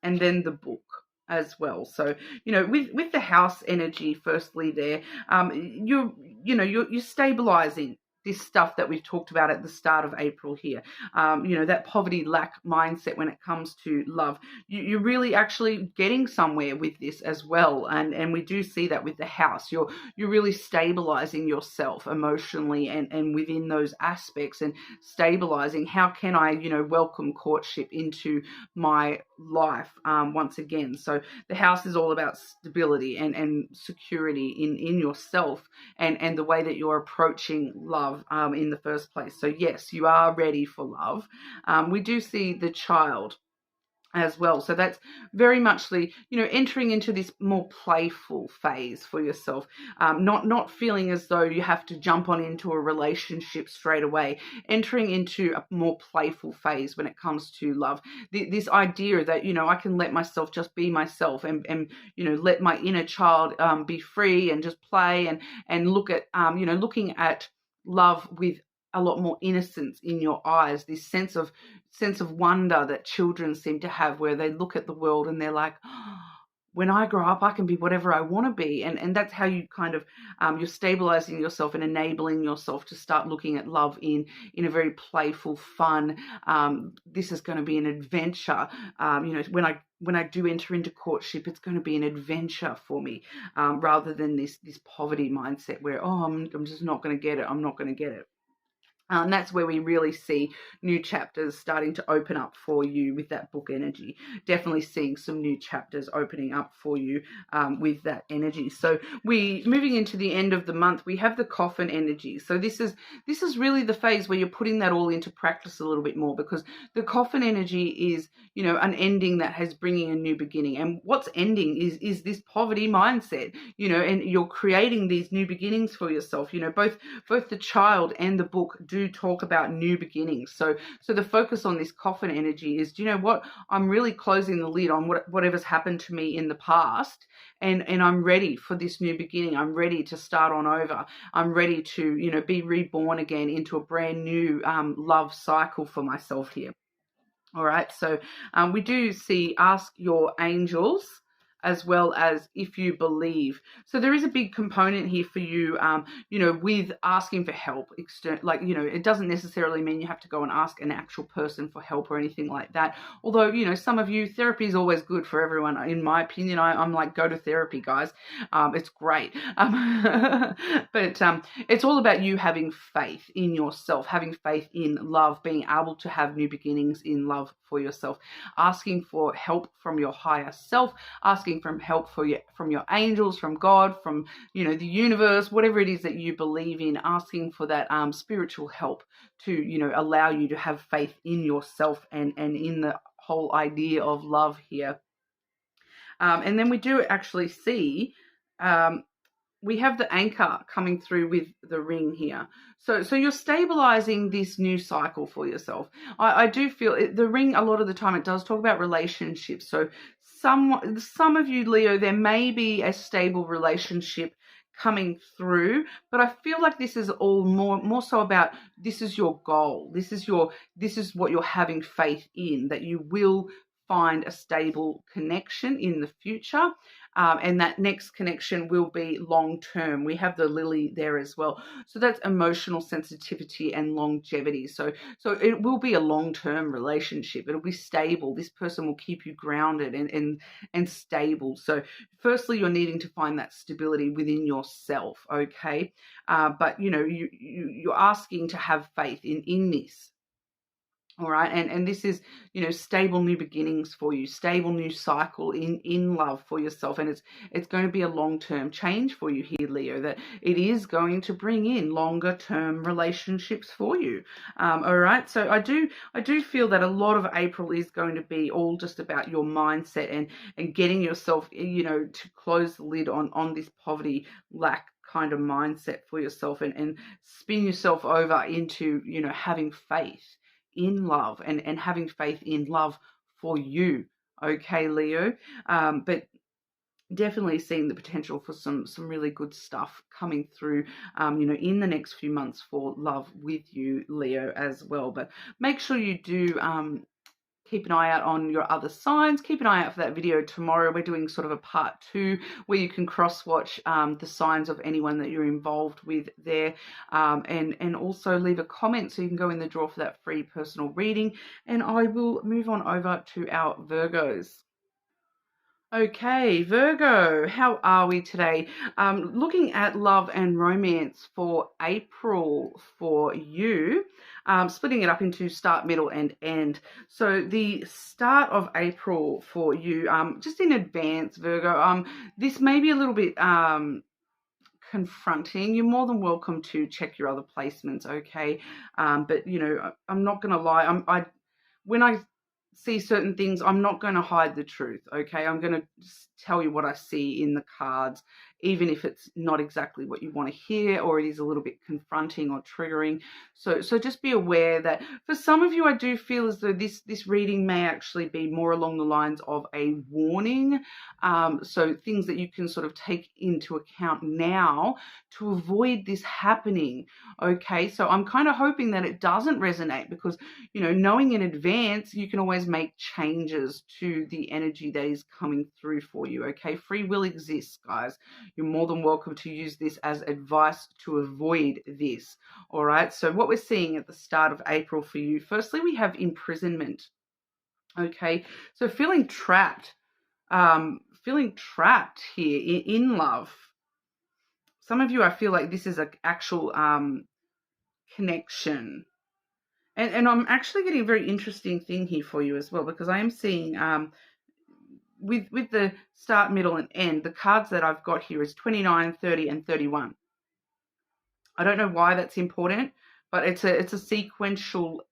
and then the Book as well. So, with the House energy, firstly there, you're stabilizing this stuff that we've talked about at the start of April here. That poverty lack mindset when it comes to love. You're really actually getting somewhere with this as well. And we do see that with the House. You're really stabilizing yourself emotionally and within those aspects, and stabilizing how can I, welcome courtship into my life once again. So the House is all about stability and security in yourself and the way that you're approaching love in the first place. So yes, you are ready for love. We do see the Child as well. So that's very much entering into this more playful phase for yourself, not feeling as though you have to jump on into a relationship straight away, entering into a more playful phase when it comes to love. This idea that, I can let myself just be myself and let my inner child be free and just play and look at, looking at love with a lot more innocence in your eyes, this sense of wonder that children seem to have, where they look at the world and they're like, oh, when I grow up, I can be whatever I want to be. And that's how you kind of, you're stabilizing yourself and enabling yourself to start looking at love in a very playful, fun, this is going to be an adventure. When I do enter into courtship, it's going to be an adventure for me, rather than this poverty mindset where, I'm just not going to get it. I'm not going to get it. And that's where we really see new chapters starting to open up for you with that Book energy. Definitely seeing some new chapters opening up for you with that energy. So moving into the end of the month, we have the Coffin energy. So this is really the phase where you're putting that all into practice a little bit more, because the Coffin energy is, an ending that has bringing a new beginning. And what's ending is this poverty mindset, and you're creating these new beginnings for yourself. Both the Child and the Book do talk about new beginnings. So the focus on this Coffin energy is, do you know what? I'm really closing the lid on whatever's happened to me in the past, and I'm ready for this new beginning. I'm ready to start on over. I'm ready to, be reborn again into a brand new love cycle for myself here. All right. So we do see ask your angels, as well as if you believe. So there is a big component here for you, with asking for help. It doesn't necessarily mean you have to go and ask an actual person for help or anything like that. Although, some of you, therapy is always good for everyone. In my opinion, I'm like, go to therapy, guys. It's great. But it's all about you having faith in yourself, having faith in love, being able to have new beginnings in love for yourself, asking for help from your higher self, asking from help from your angels, from God, from the universe, whatever it is that you believe in, asking for that spiritual help to allow you to have faith in yourself and in the whole idea of love here. And then we do actually see we have the anchor coming through with the ring here. So you're stabilizing this new cycle for yourself. I do feel the ring, a lot of the time, it does talk about relationships. So some of you, Leo, there may be a stable relationship coming through, but I feel like this is all more so about, this is your goal, this is what you're having faith in, that you will find a stable connection in the future, and that next connection will be long term. We have the lily there as well, so that's emotional sensitivity and longevity. So it will be a long term relationship. It'll be stable. This person will keep you grounded and stable. So firstly, you're needing to find that stability within yourself, okay? But you're asking to have faith in this. All right, and this is, stable new beginnings for you, stable new cycle in love for yourself, and it's going to be a long-term change for you here, Leo. That it is going to bring in longer-term relationships for you. All right, so I do feel that a lot of April is going to be all just about your mindset and getting yourself, to close the lid on this poverty, lack kind of mindset for yourself, and spin yourself over into, having faith in love and having faith in love for you, okay, Leo? But definitely seeing the potential for some really good stuff coming through, in the next few months for love with you, Leo, as well. But make sure you do keep an eye out on your other signs. Keep an eye out for that video tomorrow. We're doing sort of a part 2 where you can cross-watch the signs of anyone that you're involved with there, and also leave a comment so you can go in the draw for that free personal reading. And I will move on over to our Virgos. Okay, Virgo, how are we today? Looking at love and romance for April for you, splitting it up into start, middle, and end. So the start of April for you, just in advance, Virgo, this may be a little bit confronting. You're more than welcome to check your other placements, okay? But, I'm not going to lie. When I see certain things, I'm not going to hide the truth, okay? I'm going to tell you what I see in the cards, even if it's not exactly what you want to hear, or it is a little bit confronting or triggering. So just be aware that for some of you, I do feel as though this reading may actually be more along the lines of a warning. So things that you can sort of take into account now to avoid this happening, okay? So I'm kind of hoping that it doesn't resonate, because, knowing in advance, you can always make changes to the energy that is coming through for you, okay? Free will exists, guys. You're more than welcome to use this as advice to avoid this, all right? So what we're seeing at the start of April for you, firstly, we have imprisonment, okay? So feeling trapped here in love. Some of you, I feel like this is an actual connection. And I'm actually getting a very interesting thing here for you as well, because I am seeing with the start, middle, and end, the cards that I've got here is 29, 30, and 31. I don't know why that's important, but it's a sequential,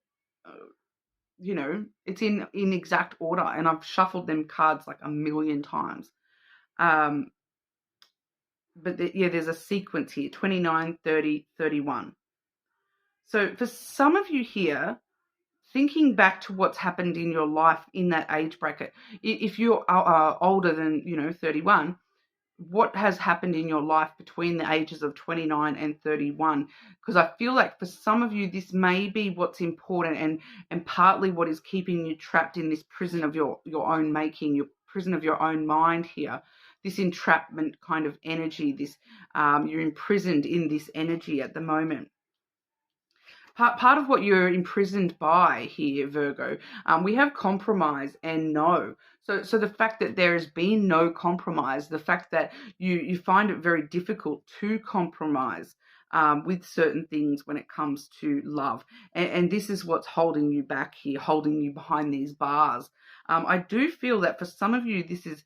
it's in exact order, and I've shuffled them cards like a million times. But there's a sequence here, 29, 30, 31. So for some of you here, thinking back to what's happened in your life in that age bracket, if you're older than 31, what has happened in your life between the ages of 29 and 31? Because I feel like for some of you, this may be what's important and partly what is keeping you trapped in this prison of your own making, your prison of your own mind here, this entrapment kind of energy, this you're imprisoned in this energy at the moment. Part of what you're imprisoned by here, Virgo, we have compromise and no. So the fact that there has been no compromise, the fact that you find it very difficult to compromise with certain things when it comes to love. And this is what's holding you back here, holding you behind these bars. I do feel that for some of you, this is,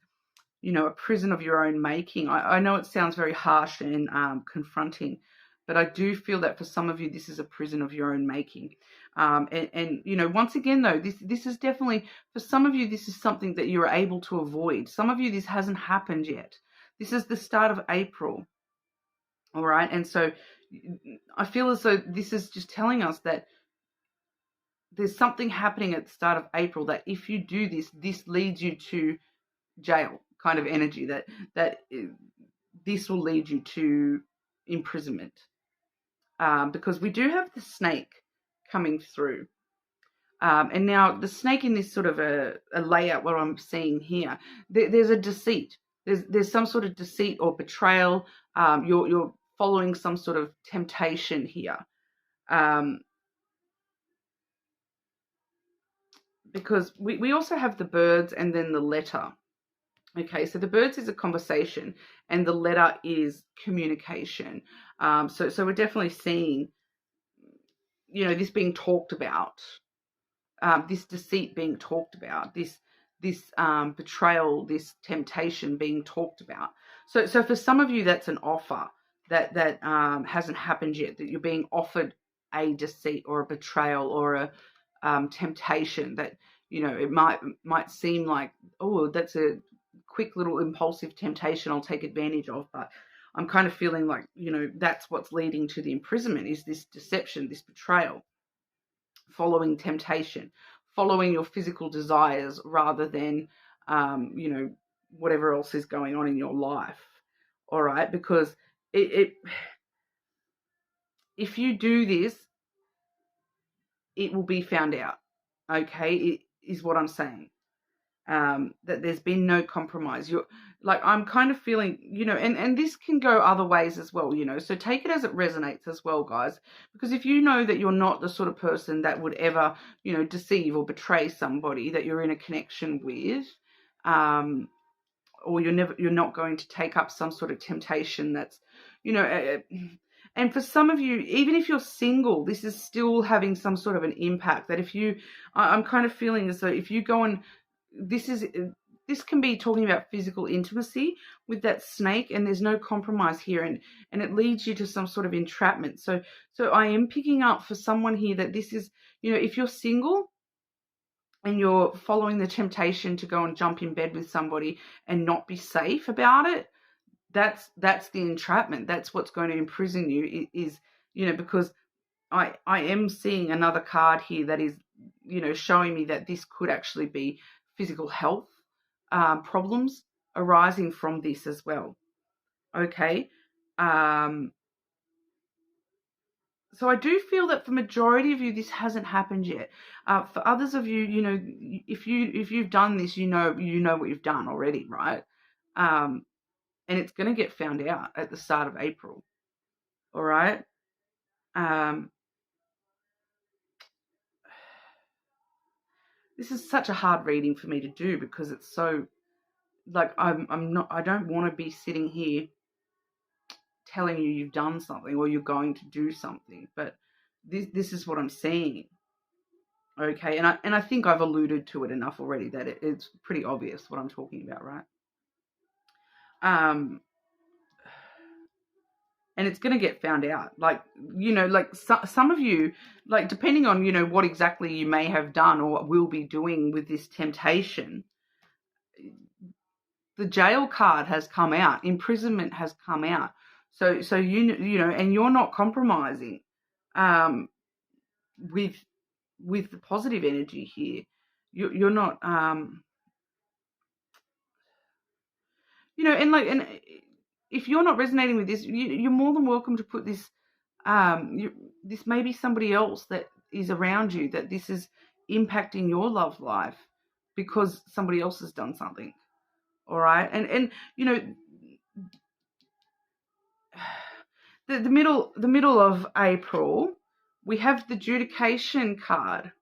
a prison of your own making. I know it sounds very harsh and confronting, but I do feel that for some of you, this is a prison of your own making. Once again, though, this is definitely, for some of you, this is something that you're able to avoid. Some of you, this hasn't happened yet. This is the start of April. All right. And so I feel as though this is just telling us that there's something happening at the start of April that if you do this leads you to jail kind of energy, that this will lead you to imprisonment. Because we do have the snake coming through. And now the snake in this sort of a layout, what I'm seeing here, there's a deceit. There's some sort of deceit or betrayal. You're following some sort of temptation here. Because we also have the birds and then the letter. Okay, so the birds is a conversation and the letter is communication. So we're definitely seeing, this being talked about, this deceit being talked about, this betrayal, this temptation being talked about. So for some of you, that's an offer that hasn't happened yet, that you're being offered a deceit or a betrayal or a temptation that, it might seem like, oh, that's a quick little impulsive temptation I'll take advantage of, but I'm kind of feeling like, that's what's leading to the imprisonment, is this deception, this betrayal, following temptation, following your physical desires rather than, whatever else is going on in your life. All right, because if you do this, it will be found out. Okay, it is what I'm saying. That there's been no compromise. I'm kind of feeling, and this can go other ways as well, so take it as it resonates as well, guys, because if you know that you're not the sort of person that would ever, deceive or betray somebody that you're in a connection with, or you're not going to take up some sort of temptation that's, and for some of you, even if you're single, this is still having some sort of an impact. That I'm kind of feeling as though if you go and this can be talking about physical intimacy with that snake, and there's no compromise here, and it leads you to some sort of entrapment. So I am picking up for someone here that this is, if you're single and you're following the temptation to go and jump in bed with somebody and not be safe about it, that's the entrapment. That's what's going to imprison you, is because I am seeing another card here that is, showing me that this could actually be physical health problems arising from this as well. Okay. So I do feel that for majority of you, this hasn't happened yet. For others of you, if you've done this, you know what you've done already, right? And it's going to get found out at the start of April. All right. This is such a hard reading for me to do because it's so, like, I don't want to be sitting here telling you you've done something or you're going to do something, but this is what I'm seeing. Okay, and I think I've alluded to it enough already that it's pretty obvious what I'm talking about, right? And it's going to get found out. Some of you, depending on, what exactly you may have done or will be doing with this temptation, the jail card has come out, imprisonment has come out. So and you're not compromising with the positive energy here. You're not, and if you're not resonating with this, you're more than welcome to put this, this may be somebody else that is around you, that this is impacting your love life because somebody else has done something. All right. And the middle of April, we have the adjudication card.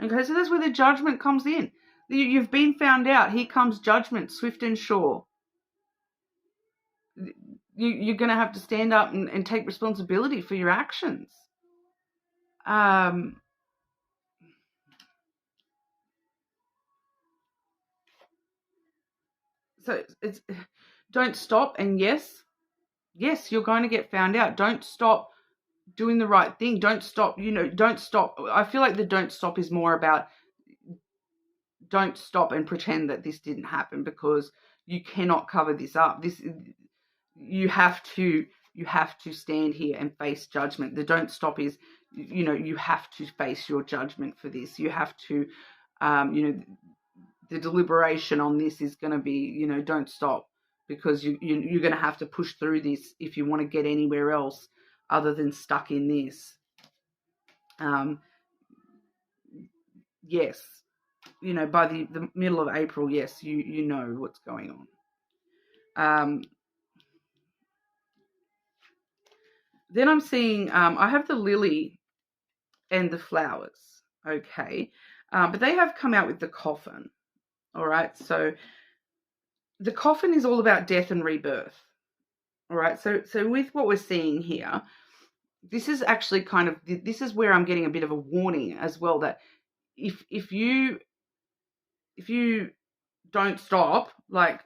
Okay, so that's where the judgment comes in. You've been found out. Here comes judgment, swift and sure. You're going to have to stand up and take responsibility for your actions. So it's don't stop, and yes, you're going to get found out. Don't stop doing the right thing. Don't stop, don't stop. I feel like the don't stop is more about don't stop and pretend that this didn't happen, because you cannot cover this up. You have to stand here and face judgment. The don't stop is, you have to face your judgment for this. You have to, the deliberation on this is going to be, don't stop. because you're going to have to push through this if you want to get anywhere else other than stuck in this. Yes, you know, by the middle of April, yes, you know what's going on. Then I'm seeing, I have the lily and the flowers, okay? But they have come out with the coffin, all right? So the coffin is all about death and rebirth, all right? So with what we're seeing here, this is actually kind of, this is where I'm getting a bit of a warning as well, that if you don't stop, like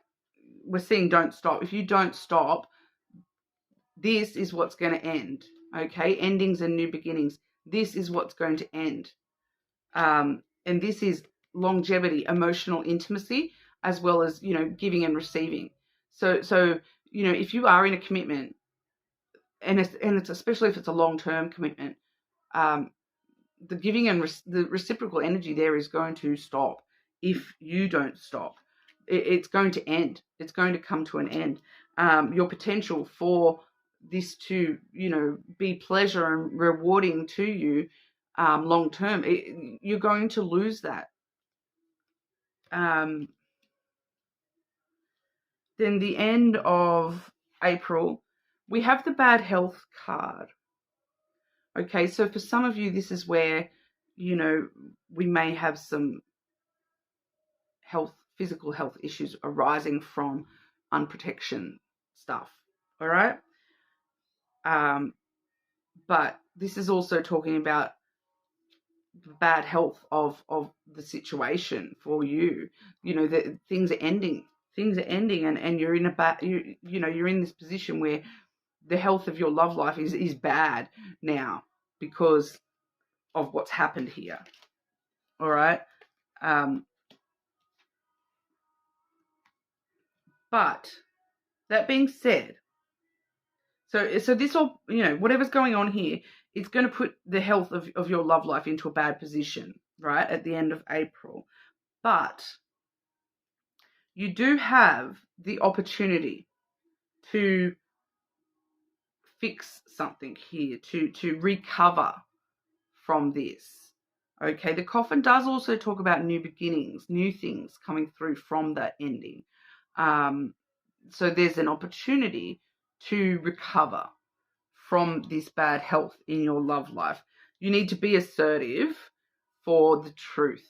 we're seeing don't stop, if you don't stop, this is what's going to end, okay? Endings and new beginnings. This is what's going to end. And this is longevity, emotional intimacy, as well as, you know, giving and receiving. So you know, if you are in a commitment, and it's especially if it's a long-term commitment, the giving and the reciprocal energy there is going to stop if you don't stop. It's going to end. It's going to come to an end. Your potential for this to, you know, be pleasure and rewarding to you long term, you're going to lose that. Then the end of April, we have the bad health card. Okay, so for some of you, this is where, you know, we may have some physical health issues arising from unprotection stuff. All right. But this is also talking about the bad health of the situation for you. You know, that things are ending. Things are ending, and you're in you're in this position where the health of your love life is bad now because of what's happened here. All right. But that being said, so this all, you know, whatever's going on here, it's going to put the health of your love life into a bad position, right, at the end of April. But you do have the opportunity to fix something here, to recover from this. Okay, the coffin does also talk about new beginnings, new things coming through from that ending. So there's an opportunity to recover from this bad health in your love life. You need to be assertive for the truth.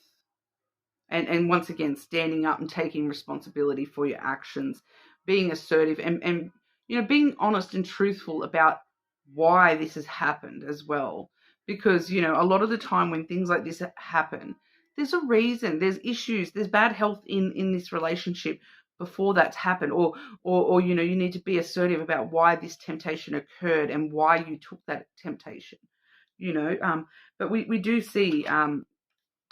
And once again, standing up and taking responsibility for your actions, being assertive and you know, being honest and truthful about why this has happened as well. Because, you know, a lot of the time when things like this happen, there's a reason, there's issues, there's bad health in this relationship before that's happened, or you know, you need to be assertive about why this temptation occurred and why you took that temptation, you know. But we do see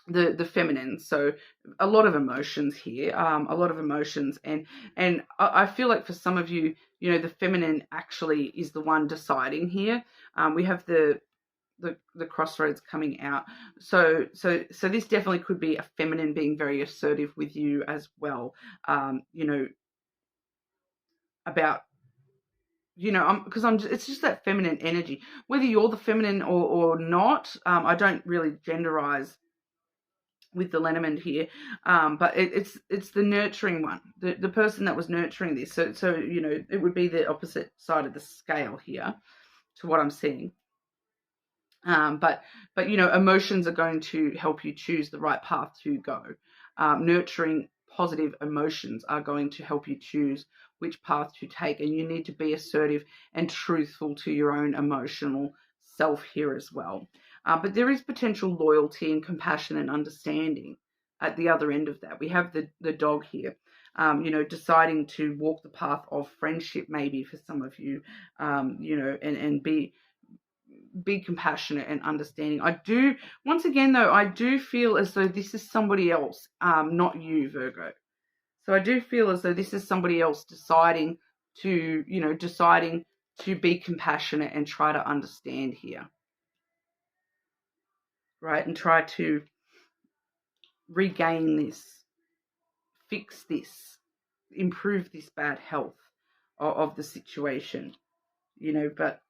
the feminine, so a lot of emotions here, a lot of emotions, and I feel like for some of you, you know, the feminine actually is the one deciding here. We have the crossroads coming out, so this definitely could be a feminine being very assertive with you as well, you know, about, you know, because it's just that feminine energy, whether you're the feminine or not. I don't really genderize with the lenormand here, but it's the nurturing one, the person that was nurturing this, so you know, it would be the opposite side of the scale here to what I'm seeing. But you know, emotions are going to help you choose the right path to go. Nurturing positive emotions are going to help you choose which path to take, and you need to be assertive and truthful to your own emotional self here as well. But there is potential loyalty and compassion and understanding at the other end of that. We have the dog here, you know, deciding to walk the path of friendship maybe for some of you, you know, and be compassionate and understanding. I do, once again though, I do feel as though this is somebody else, not you, Virgo. So I do feel as though this is somebody else deciding to be compassionate and try to understand here, right? And try to regain this, fix this, improve this bad health of the situation, you know, but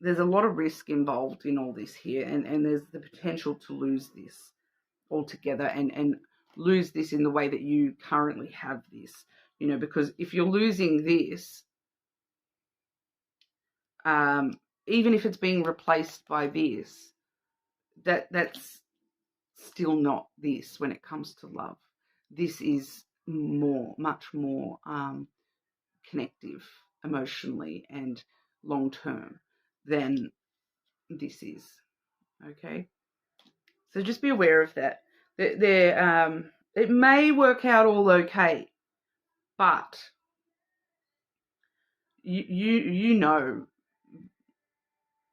there's a lot of risk involved in all this here, and there's the potential to lose this altogether and lose this in the way that you currently have this, you know, because if you're losing this, even if it's being replaced by this, that's still not this when it comes to love. This is much more connective emotionally and long term than this is. Okay, so just be aware of that. It may work out all okay, but you know,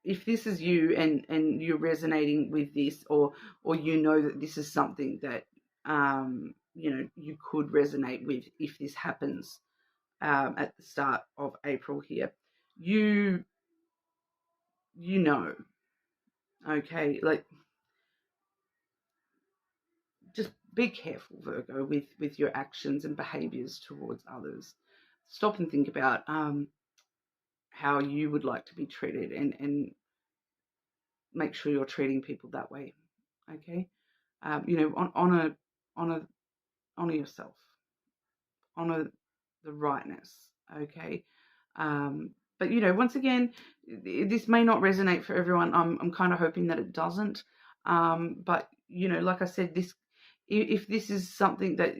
if this is you and you're resonating with this, or you know that this is something that you know, you could resonate with if this happens at the start of April here, you know, okay, like, just be careful, Virgo, with your actions and behaviors towards others. Stop and think about how you would like to be treated, and make sure you're treating people that way. Okay, you know, honor yourself, honor the rightness. Okay, but you know, once again, this may not resonate for everyone. I'm kind of hoping that it doesn't. But you know, like I said, if this is something that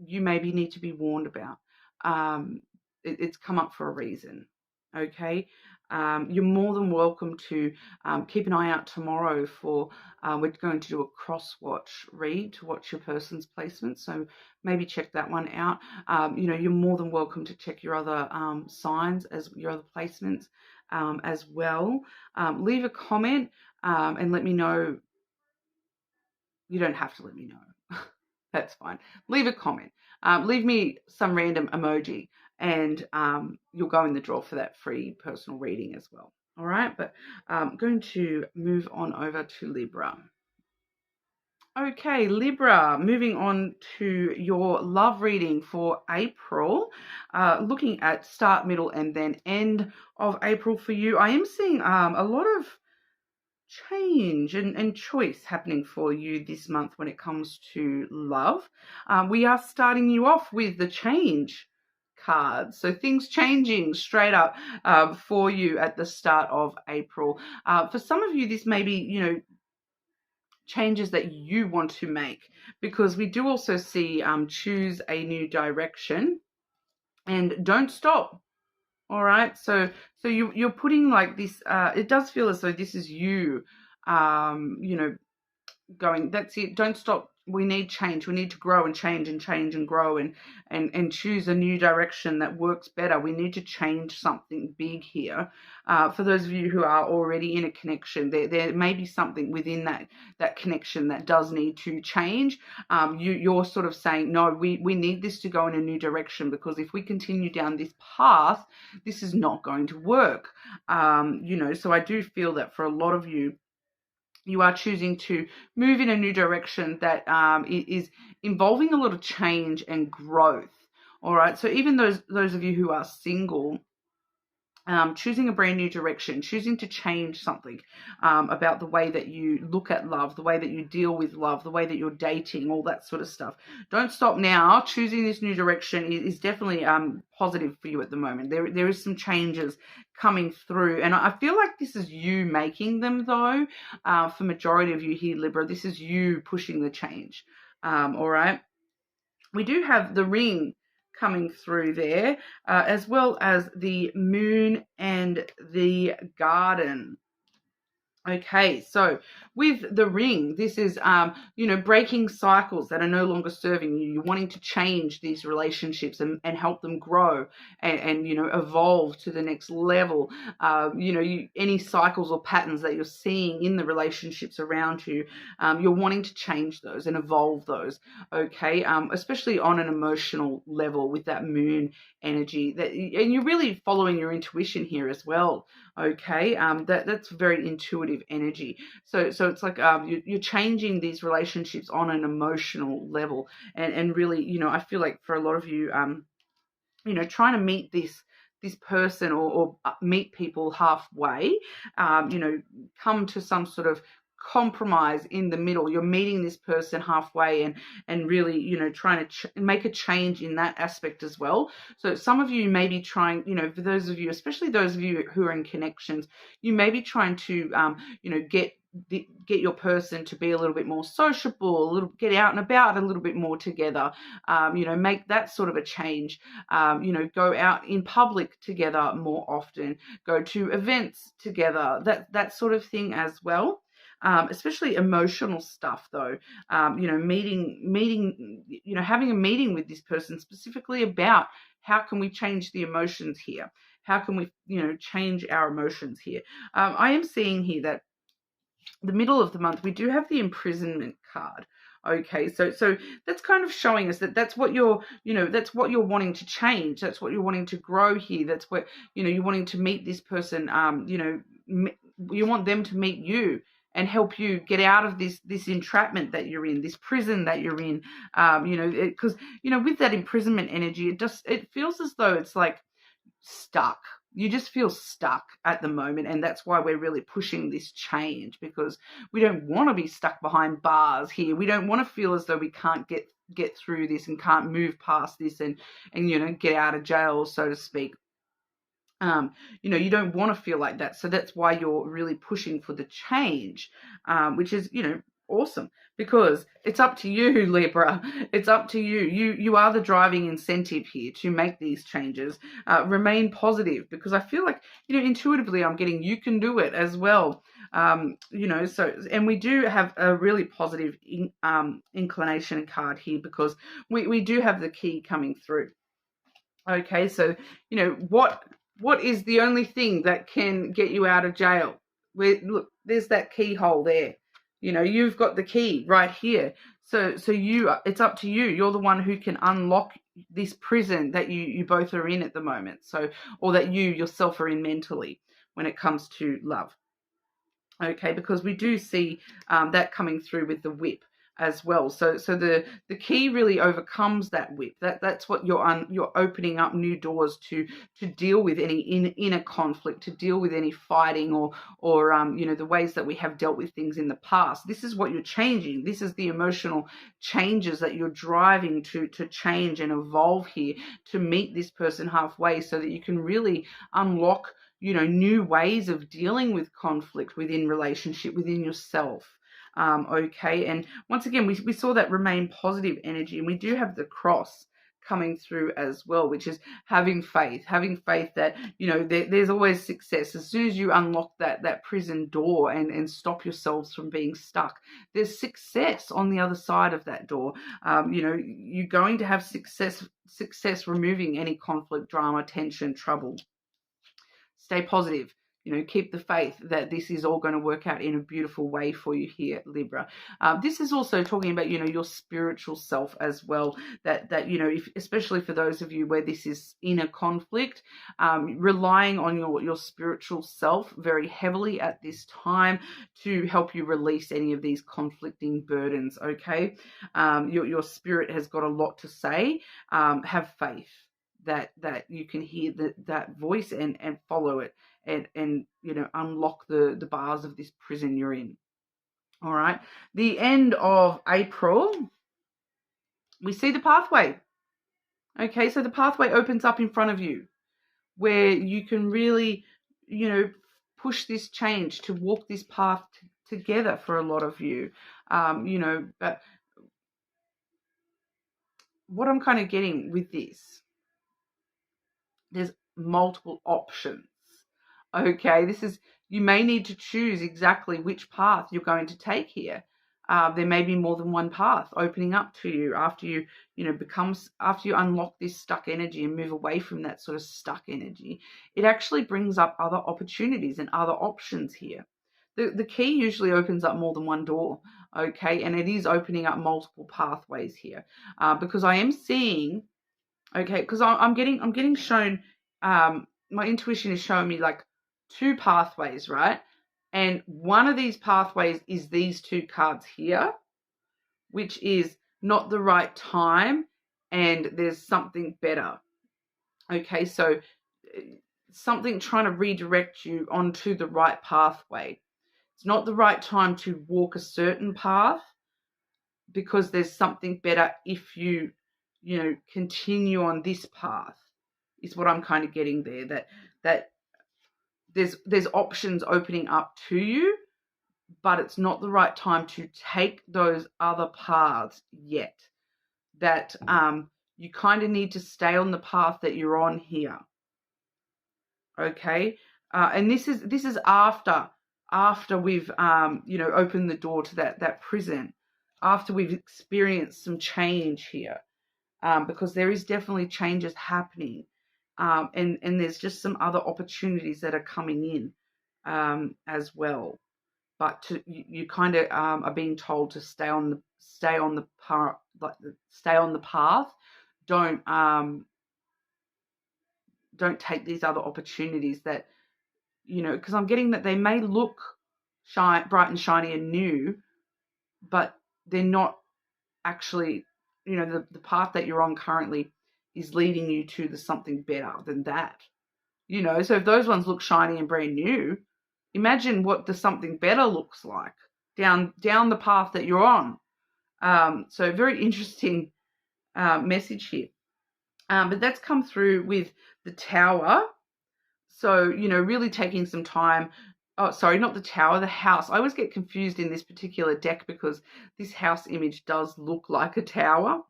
you maybe need to be warned about, it's come up for a reason. Okay, you're more than welcome to keep an eye out tomorrow for we're going to do a cross watch read to watch your person's placement, so maybe check that one out. You know, you're more than welcome to check your other signs, as your other placements as well. Leave a comment and let me know. You don't have to let me know. That's fine. Leave a comment. Leave me some random emoji, and you'll go in the draw for that free personal reading as well. All right, but I'm going to move on over to Libra. Okay, Libra, moving on to your love reading for April, looking at start, middle, and then end of April for you. I am seeing a lot of change and choice happening for you this month when it comes to love. We are starting you off with the change card, so things changing straight up for you at the start of April. For some of you, this may be, you know, changes that you want to make, because we do also see choose a new direction and don't stop. All right, so you're putting like this, it does feel as though this is you, you know, going, that's it, don't stop. We need change. We need to grow and change and grow and choose a new direction that works better. We need to change something big here. For those of you who are already in a connection, there may be something within that connection that does need to change. You're sort of saying, no, we need this to go in a new direction, because if we continue down this path, this is not going to work. You know, so I do feel that for a lot of you, you are choosing to move in a new direction that is involving a lot of change and growth. All right. So even those of you who are single, choosing a brand new direction, choosing to change something about the way that you look at love, the way that you deal with love, the way that you're dating, all that sort of stuff. Don't stop now. Choosing this new direction is definitely positive for you at the moment. There is some changes coming through, and I feel like this is you making them, though. For majority of you here, Libra, this is you pushing the change. All right. We do have the ring coming through there, as well as the moon and the garden. Okay, so with the ring, this is, you know, breaking cycles that are no longer serving you. You're wanting to change these relationships and help them grow and, you know, evolve to the next level. You know, any cycles or patterns that you're seeing in the relationships around you, you're wanting to change those and evolve those, okay, especially on an emotional level with that moon energy. And you're really following your intuition here as well, okay? That's very intuitive emotive energy. So it's like you're changing these relationships on an emotional level, and really, I feel like for a lot of you, trying to meet this person, or meet people halfway, come to some sort of compromise in the middle. You're meeting this person halfway, and really, trying to make a change in that aspect as well. So some of you may be trying, for those of you, especially those of you who are in connections, you may be trying to, get your person to be a little bit more sociable, get out and about a little bit more together, make that sort of a change, go out in public together more often, go to events together, that sort of thing as well. Especially emotional stuff, though, having a meeting with this person specifically about how can we change the emotions here? How can we, change our emotions here? I am seeing here that the middle of the month, we do have the imprisonment card. Okay, so that's kind of showing us that that's what you're wanting to change. That's what you're wanting to grow here. That's what, you're wanting to meet this person. You want them to meet you and help you get out of this entrapment that you're in, this prison that you're in. Because with that imprisonment energy, it feels as though it's like stuck. You just feel stuck at the moment, and that's why we're really pushing this change, because we don't want to be stuck behind bars here. We don't want to feel as though we can't get through this and can't move past this and get out of jail, so to speak. You don't want to feel like that. So that's why you're really pushing for the change, which is, awesome, because it's up to you, Libra. It's up to you. You are the driving incentive here to make these changes. Remain positive, because I feel like, intuitively I'm getting you can do it as well. And we do have a really positive inclination card here, because we do have the key coming through. Okay, so, what is the only thing that can get you out of jail? Look, there's that keyhole there. You've got the key right here. So it's up to you. You're the one who can unlock this prison that you both are in at the moment. So, or that you yourself are in mentally when it comes to love. Okay, because we do see that coming through with the whip as well. So the key really overcomes that whip. That's what you're opening up new doors to deal with any inner conflict, to deal with any fighting or the ways that we have dealt with things in the past. This is what you're changing. This is the emotional changes that you're driving to change and evolve here, to meet this person halfway, so that you can really unlock new ways of dealing with conflict within relationship, within yourself. Okay, and once again, we saw that remain positive energy, and we do have the cross coming through as well, which is having faith that, there's always success. As soon as you unlock that prison door and stop yourselves from being stuck, there's success on the other side of that door. You're going to have success removing any conflict, drama, tension, trouble. Stay positive. Keep the faith that this is all going to work out in a beautiful way for you here, Libra. This is also talking about, your spiritual self as well. That especially for those of you where this is inner conflict, relying on your spiritual self very heavily at this time to help you release any of these conflicting burdens. Okay, your spirit has got a lot to say. Have faith that you can hear that voice and follow it. And unlock the bars of this prison you're in. All right. The end of April, we see the pathway. Okay, so the pathway opens up in front of you, where you can really, push this change, to walk this path together for a lot of you. But what I'm kind of getting with this, there's multiple options. Okay, you may need to choose exactly which path you're going to take here. There may be more than one path opening up to you after you unlock this stuck energy and move away from that sort of stuck energy. It actually brings up other opportunities and other options here. The key usually opens up more than one door, okay, and it is opening up multiple pathways here, because I am seeing, okay, because I'm getting shown, my intuition is showing me like two pathways, right? And one of these pathways is these two cards here, which is not the right time and there's something better. Okay, so something trying to redirect you onto the right pathway. It's not the right time to walk a certain path because there's something better if you continue on this path, is what I'm kind of getting there. That there's options opening up to you, but it's not the right time to take those other paths yet. That you kind of need to stay on the path that you're on here. Okay, and this is after we've opened the door to that prison, after we've experienced some change here, because there is definitely changes happening, and there's just some other opportunities that are coming in as well. But you kind of are being told to stay on the path. Don't take these other opportunities that, because I'm getting that they may look bright and shiny and new, but they're not actually, the path that you're on currently is leading you to the something better than that. So if those ones look shiny and brand new, imagine what the something better looks like down the path that you're on. So very interesting message here. But that's come through with the Tower. So, really taking some time. Oh, sorry, not the Tower, the House. I always get confused in this particular deck because this house image does look like a tower,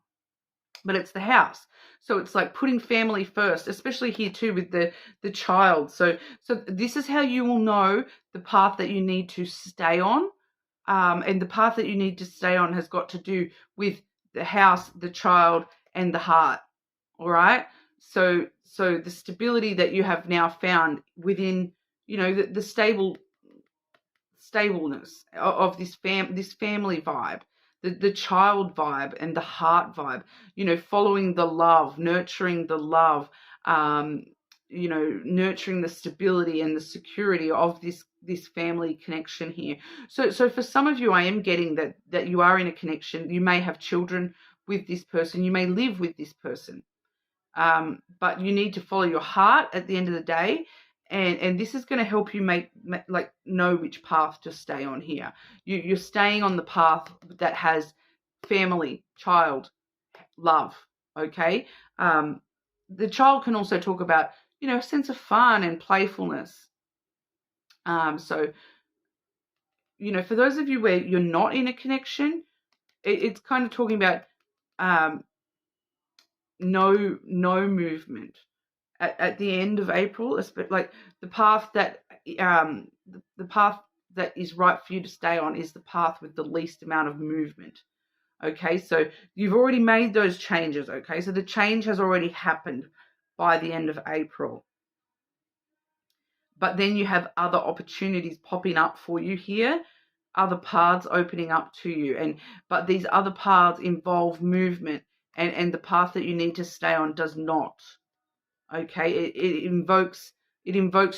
but it's the house. So it's like putting family first, especially here too with the child. So this is how you will know the path that you need to stay on. And the path that you need to stay on has got to do with the house, the child, and the heart. All right. So the stability that you have now found within, the stableness of this family vibe, the child vibe and the heart vibe, following the love, nurturing the love, nurturing the stability and the security of this family connection here. So for some of you, I am getting that you are in a connection. You may have children with this person. You may live with this person. But you need to follow your heart at the end of the day. And this is going to help you know which path to stay on here. You're staying on the path that has family, child, love. Okay. The child can also talk about, a sense of fun and playfulness. So, for those of you where you're not in a connection, it's kind of talking about, no movement at the end of April, like the path that the path that is right for you to stay on is the path with the least amount of movement. Okay, so you've already made those changes. Okay, so the change has already happened by the end of April, but then you have other opportunities popping up for you here, other paths opening up to you, but these other paths involve movement. And the path that you need to stay on does not. Okay, it invokes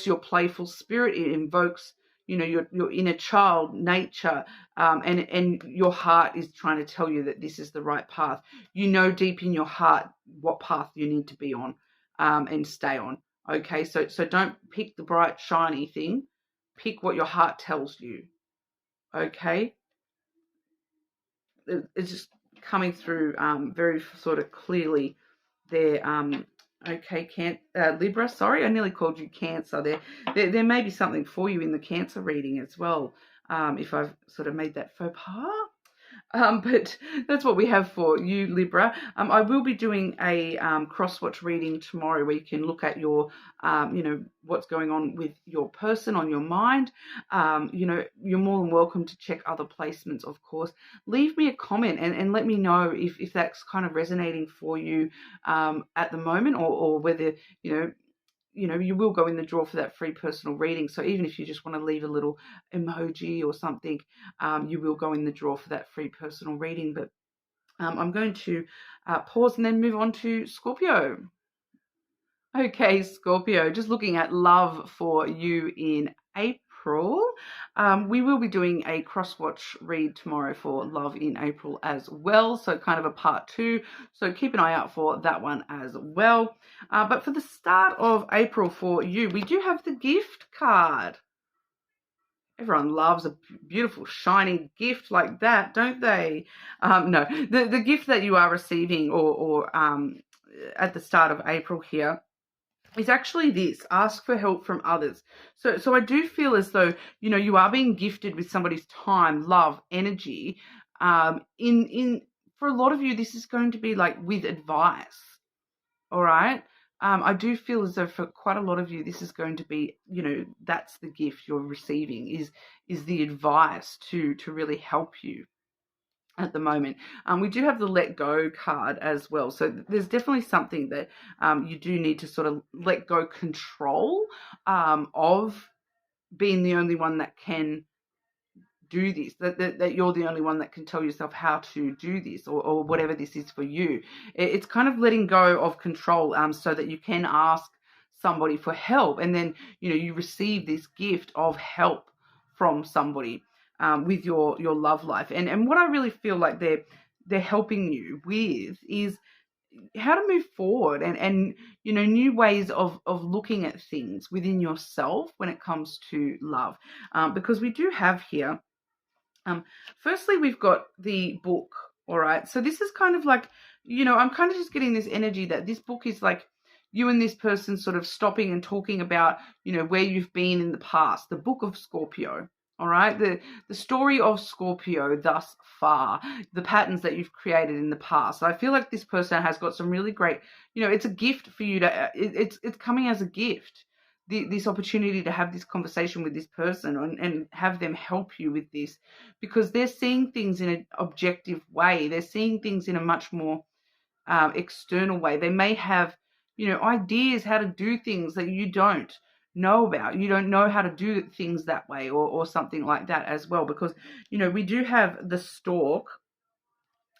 your playful spirit. It invokes, your inner child nature, and your heart is trying to tell you that this is the right path. Deep in your heart what path you need to be on, and stay on. Okay, so don't pick the bright shiny thing. Pick what your heart tells you. Okay, it's just coming through very sort of clearly there. Okay, Libra, sorry, I nearly called you Cancer. There may be something for you in the Cancer reading as well, if I've sort of made that faux pas. But that's what we have for you, Libra. I will be doing a cross-watch reading tomorrow where you can look at your, what's going on with your person on your mind. You're more than welcome to check other placements, of course. Leave me a comment and let me know if that's kind of resonating for you at the moment, or whether, you will go in the draw for that free personal reading. So even if you just want to leave a little emoji or something, you will go in the draw for that free personal reading. But I'm going to pause and then move on to Scorpio. Okay, Scorpio, just looking at love for you in April. April. We will be doing a cross-watch read tomorrow for love in April as well. So kind of a part 2. So keep an eye out for that one as well. But for the start of April for you, we do have the gift card. Everyone loves a beautiful, shiny gift like that, don't they? No, the gift that you are receiving or at the start of April here is actually this: ask for help from others. So I do feel as though, you know, you are being gifted with somebody's time, love, energy. For a lot of you, this is going to be like with advice. All right. I do feel as though for quite a lot of you, this is going to be, you know, that's the gift you're receiving is the advice to really help you at the moment. We do have the let go card as well. So there's definitely something that you do need to sort of let go control of being the only one that can do this, that you're the only one that can tell yourself how to do this or whatever this is for you. It's kind of letting go of control so that you can ask somebody for help, and then, you know, you receive this gift of help from somebody with your love life. And what I really feel like they're helping you with is how to move forward and you know, new ways of looking at things within yourself when it comes to love, because we do have here firstly, we've got the book. All right. So this is kind of like, you know, I'm kind of just getting this energy that this book is like you and this person sort of stopping and talking about, you know, where you've been in the past, the book of Scorpio. All right. The story of Scorpio thus far, the patterns that you've created in the past. So I feel like this person has got some really great, you know, it's a gift for you to, it's coming as a gift. This opportunity to have this conversation with this person and have them help you with this, because they're seeing things in an objective way. They're seeing things in a much more external way. They may have, you know, ideas how to do things that you don't know about. You don't know how to do things that way or something like that as well, because, you know, we do have the stork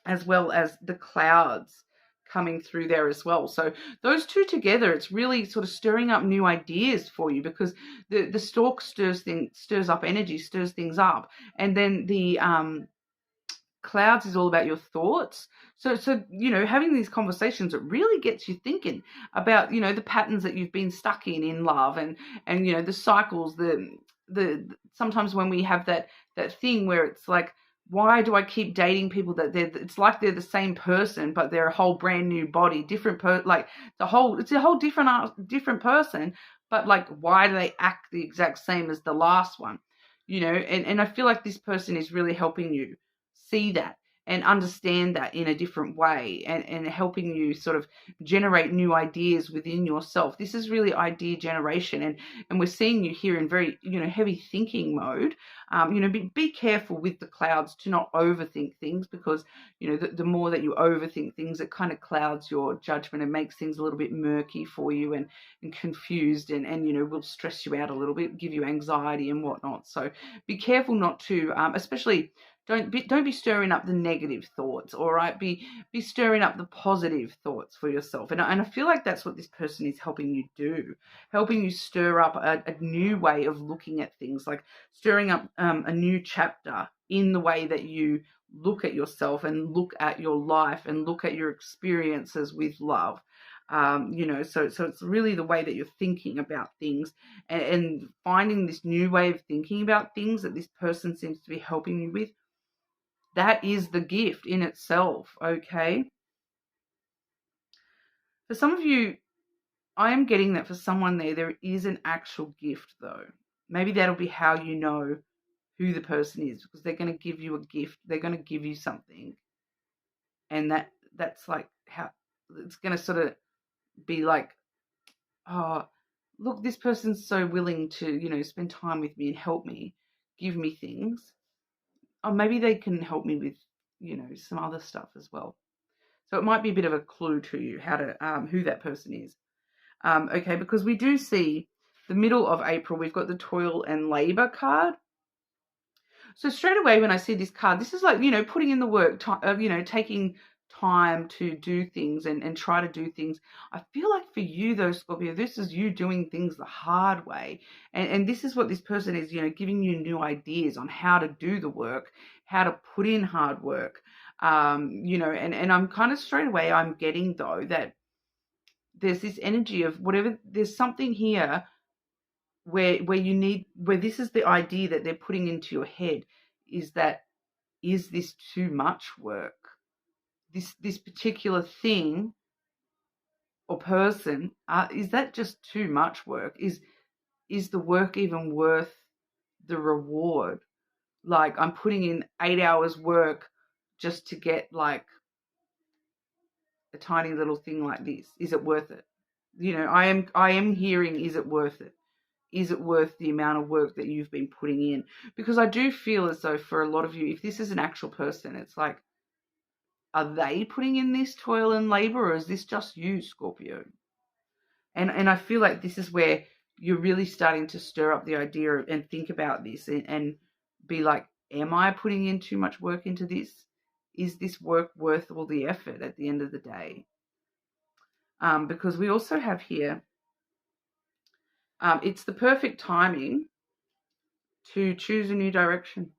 as well as the clouds coming through there as well. So those two together, it's really sort of stirring up new ideas for you, because the stork stirs up energy, stirs things up, and then the clouds is all about your thoughts. So you know, having these conversations, it really gets you thinking about, you know, the patterns that you've been stuck in love, and you know, the cycles, the sometimes when we have that thing where it's like, why do I keep dating people that it's like they're the same person, but they're a whole brand new body, different like it's a whole different person, but like, why do they act the exact same as the last one? You know, and I feel like this person is really helping you see that and understand that in a different way, and helping you sort of generate new ideas within yourself. This is really idea generation, and we're seeing you here in very, you know, heavy thinking mode. You know, be careful with the clouds to not overthink things, because, you know, the more that you overthink things, it kind of clouds your judgment and makes things a little bit murky for you and confused, and you know, will stress you out a little bit, give you anxiety and whatnot. So be careful not to, especially don't be stirring up the negative thoughts. All right, be stirring up the positive thoughts for yourself, and I feel like that's what this person is helping you do, helping you stir up a new way of looking at things, like stirring up a new chapter in the way that you look at yourself and look at your life and look at your experiences with love. You know, so it's really the way that you're thinking about things, and finding this new way of thinking about things that this person seems to be helping you with. That is the gift in itself, okay? For some of you, I am getting that for someone there is an actual gift, though. Maybe that'll be how you know who the person is, because they're going to give you a gift. They're going to give you something. And that's like how it's going to sort of be like, oh, look, this person's so willing to, you know, spend time with me and help me, give me things. Or maybe they can help me with, you know, some other stuff as well. So it might be a bit of a clue to you how to who that person is. Okay, because we do see the middle of April, we've got the toil and labor card. So straight away when I see this card, this is like, you know, putting in the work, you know, taking time to do things and try to do things. I feel like for you though, Scorpio, this is you doing things the hard way. And this is what this person is, giving you new ideas on how to do the work, how to put in hard work. And I'm kind of straight away, I'm getting though that there's this energy of whatever, there's something here where this is the idea that they're putting into your head, is this too much work? This particular thing or person, is that just too much work? Is the work even worth the reward? Like, I'm putting in 8 hours work just to get like a tiny little thing like this. Is it worth it? I am hearing, is it worth it? Is it worth the amount of work that you've been putting in? Because I do feel as though for a lot of you, if this is an actual person, it's like, are they putting in this toil and labor, or is this just you, Scorpio? And I feel like this is where you're really starting to stir up the idea and think about this and be like, am I putting in too much work into this? Is this work worth all the effort at the end of the day? Because we also have here, it's the perfect timing to choose a new direction.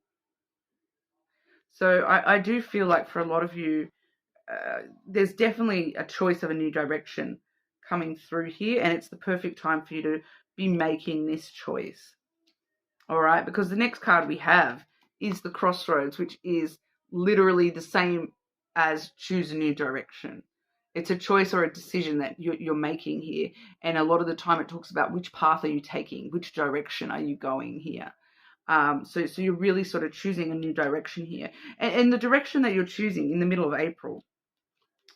So I do feel like for a lot of you, there's definitely a choice of a new direction coming through here, and it's the perfect time for you to be making this choice. All right, because the next card we have is the Crossroads, which is literally the same as choose a new direction. It's a choice or a decision that you're making here, and a lot of the time it talks about which path are you taking, which direction are you going here. So you're really sort of choosing a new direction here, and the direction that you're choosing in the middle of April,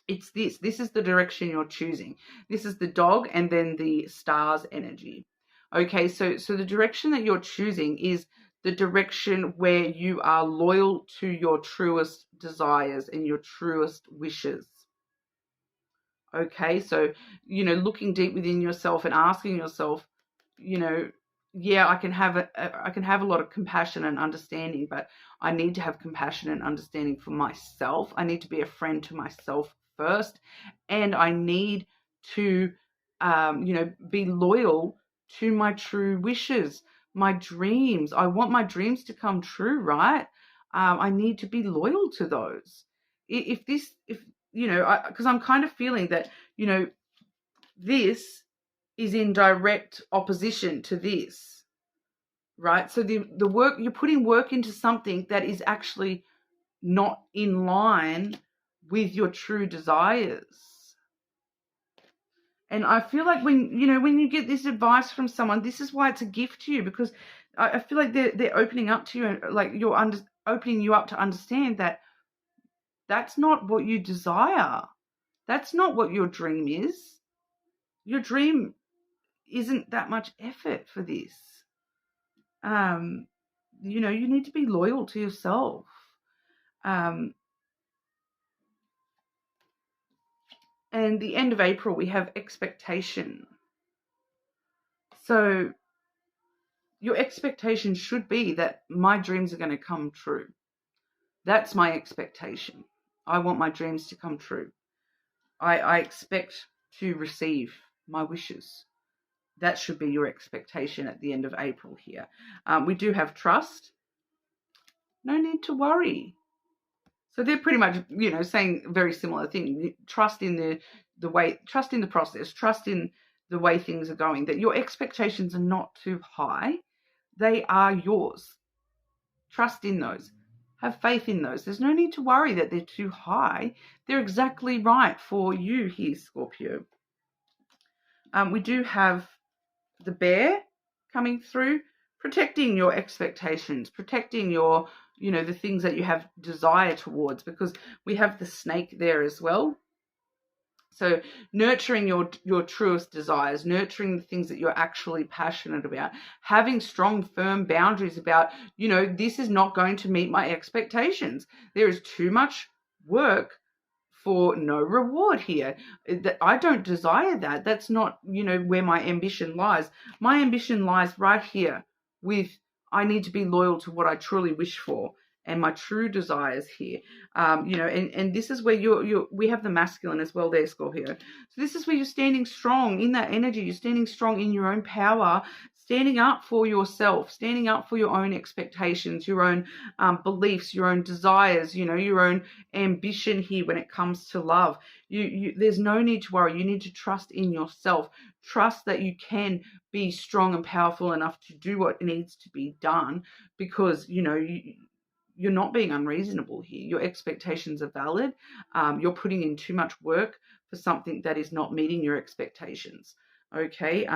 it's this is the direction you're choosing. This is the dog and then the stars energy. Okay, so the direction that you're choosing is the direction where you are loyal to your truest desires and your truest wishes. Okay, so looking deep within yourself and asking yourself, yeah, I can have a lot of compassion and understanding, but I need to have compassion and understanding for myself. I need to be a friend to myself first, and I need to be loyal to my true wishes, my dreams. I want my dreams to come true, right? I need to be loyal to those. Because I'm kind of feeling that this is in direct opposition to this, right? So the work, you're putting work into something that is actually not in line with your true desires. And I feel like when you get this advice from someone, this is why it's a gift to you, because I feel like they're opening up to you, and like opening you up to understand that that's not what you desire. That's not what your dream is. Your dream isn't that much effort for this. You need to be loyal to yourself. And the end of April, we have expectation. So your expectation should be that my dreams are going to come true. That's my expectation. I want my dreams to come true. I expect to receive my wishes. That should be your expectation at the end of April here. We do have trust. No need to worry. So they're pretty much, saying a very similar thing. Trust in trust in the process, trust in the way things are going, that your expectations are not too high. They are yours. Trust in those. Have faith in those. There's no need to worry that they're too high. They're exactly right for you here, Scorpio. We do have the bear coming through, protecting your expectations, protecting your, the things that you have desire towards, because we have the snake there as well. So nurturing your truest desires, nurturing the things that you're actually passionate about, having strong, firm boundaries about, this is not going to meet my expectations. There is too much work for no reward here. I don't desire that. That's not, where my ambition lies. My ambition lies right here with, I need to be loyal to what I truly wish for. and my true desires here. You know, and this is where we have the masculine as well there, Scorpio. So this is where you're standing strong in that energy. You're standing strong in your own power, standing up for yourself, standing up for your own expectations, your own beliefs, your own desires, you know, your own ambition here when it comes to love. There's no need to worry. You need to trust in yourself. Trust that you can be strong and powerful enough to do what needs to be done, because, you know, you're not being unreasonable here. Your expectations are valid. You're putting in too much work for something that is not meeting your expectations. Okay.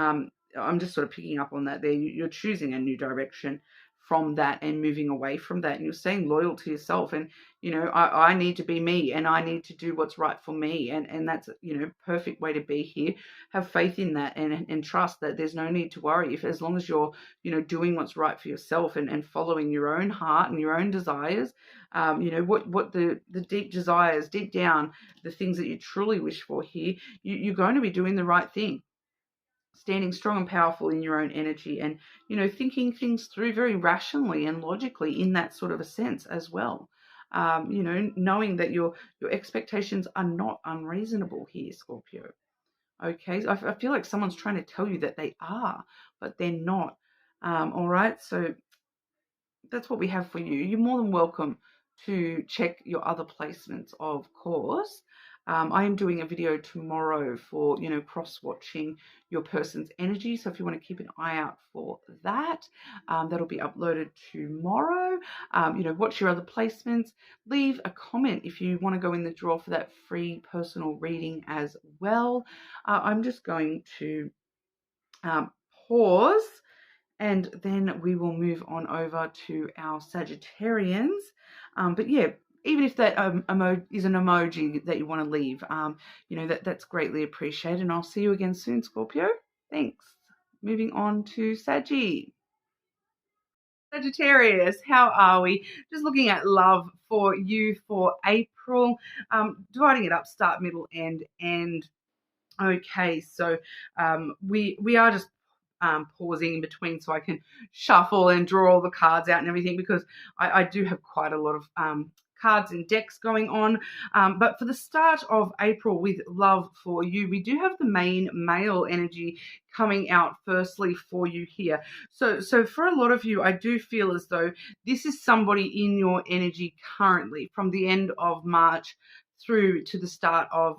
I'm just sort of picking up on that there. You're choosing a new direction from that and moving away from that. And you're staying loyal to yourself. And, you know, I need to be me, and I need to do what's right for me. And that's, you know, perfect way to be here. Have faith in that, and trust that there's no need to worry, if as long as you're, you know, doing what's right for yourself, and following your own heart and your own desires. You know, what the deep desires, deep down, the things that you truly wish for here, you're going to be doing the right thing. Standing strong and powerful in your own energy, and, you know, thinking things through very rationally and logically in that sort of a sense as well. You know, knowing that your expectations are not unreasonable here, Scorpio. Okay, so I feel like someone's trying to tell you that they are, but they're not. All right, so that's what we have for you. You're more than welcome to check your other placements, of course. I am doing a video tomorrow for, you know, cross-watching your person's energy. So if you want to keep an eye out for that, that'll be uploaded tomorrow. You know, watch your other placements. Leave a comment if you want to go in the draw for that free personal reading as well. I'm just going to pause, and then we will move on over to our Sagittarians. But yeah, even if that is an emoji that you want to leave, you know, that's greatly appreciated. And I'll see you again soon, Scorpio. Thanks. Moving on to Sagittarius, how are we? Just looking at love for you for April, dividing it up, start, middle, end. Okay, so we are just pausing in between so I can shuffle and draw all the cards out and everything, because I do have quite a lot of cards and decks going on. But for the start of April with love for you, we do have the main male energy coming out firstly for you here. So for a lot of you, I do feel as though this is somebody in your energy currently from the end of March through to the start of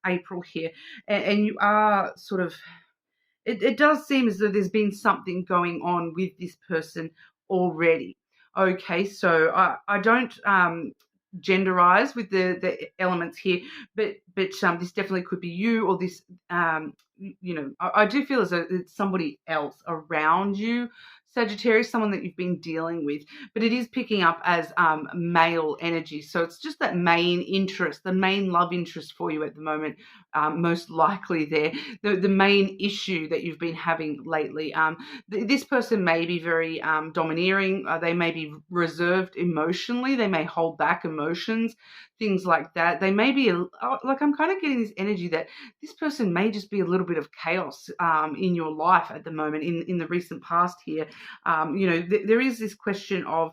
April here. And you are sort of, it does seem as though there's been something going on with this person already. Okay, so I don't genderize with the elements here, but this definitely could be you, or this, you know, I do feel as though it's somebody else around you, Sagittarius, someone that you've been dealing with, but it is picking up as male energy. So it's just that main interest, the main love interest for you at the moment, most likely there, the main issue that you've been having lately. This person may be very domineering. They may be reserved emotionally. They may hold back emotions, things like that. They may be, like, I'm kind of getting this energy that this person may just be a little bit of chaos in your life at the moment, in the recent past here. You know, there is this question of,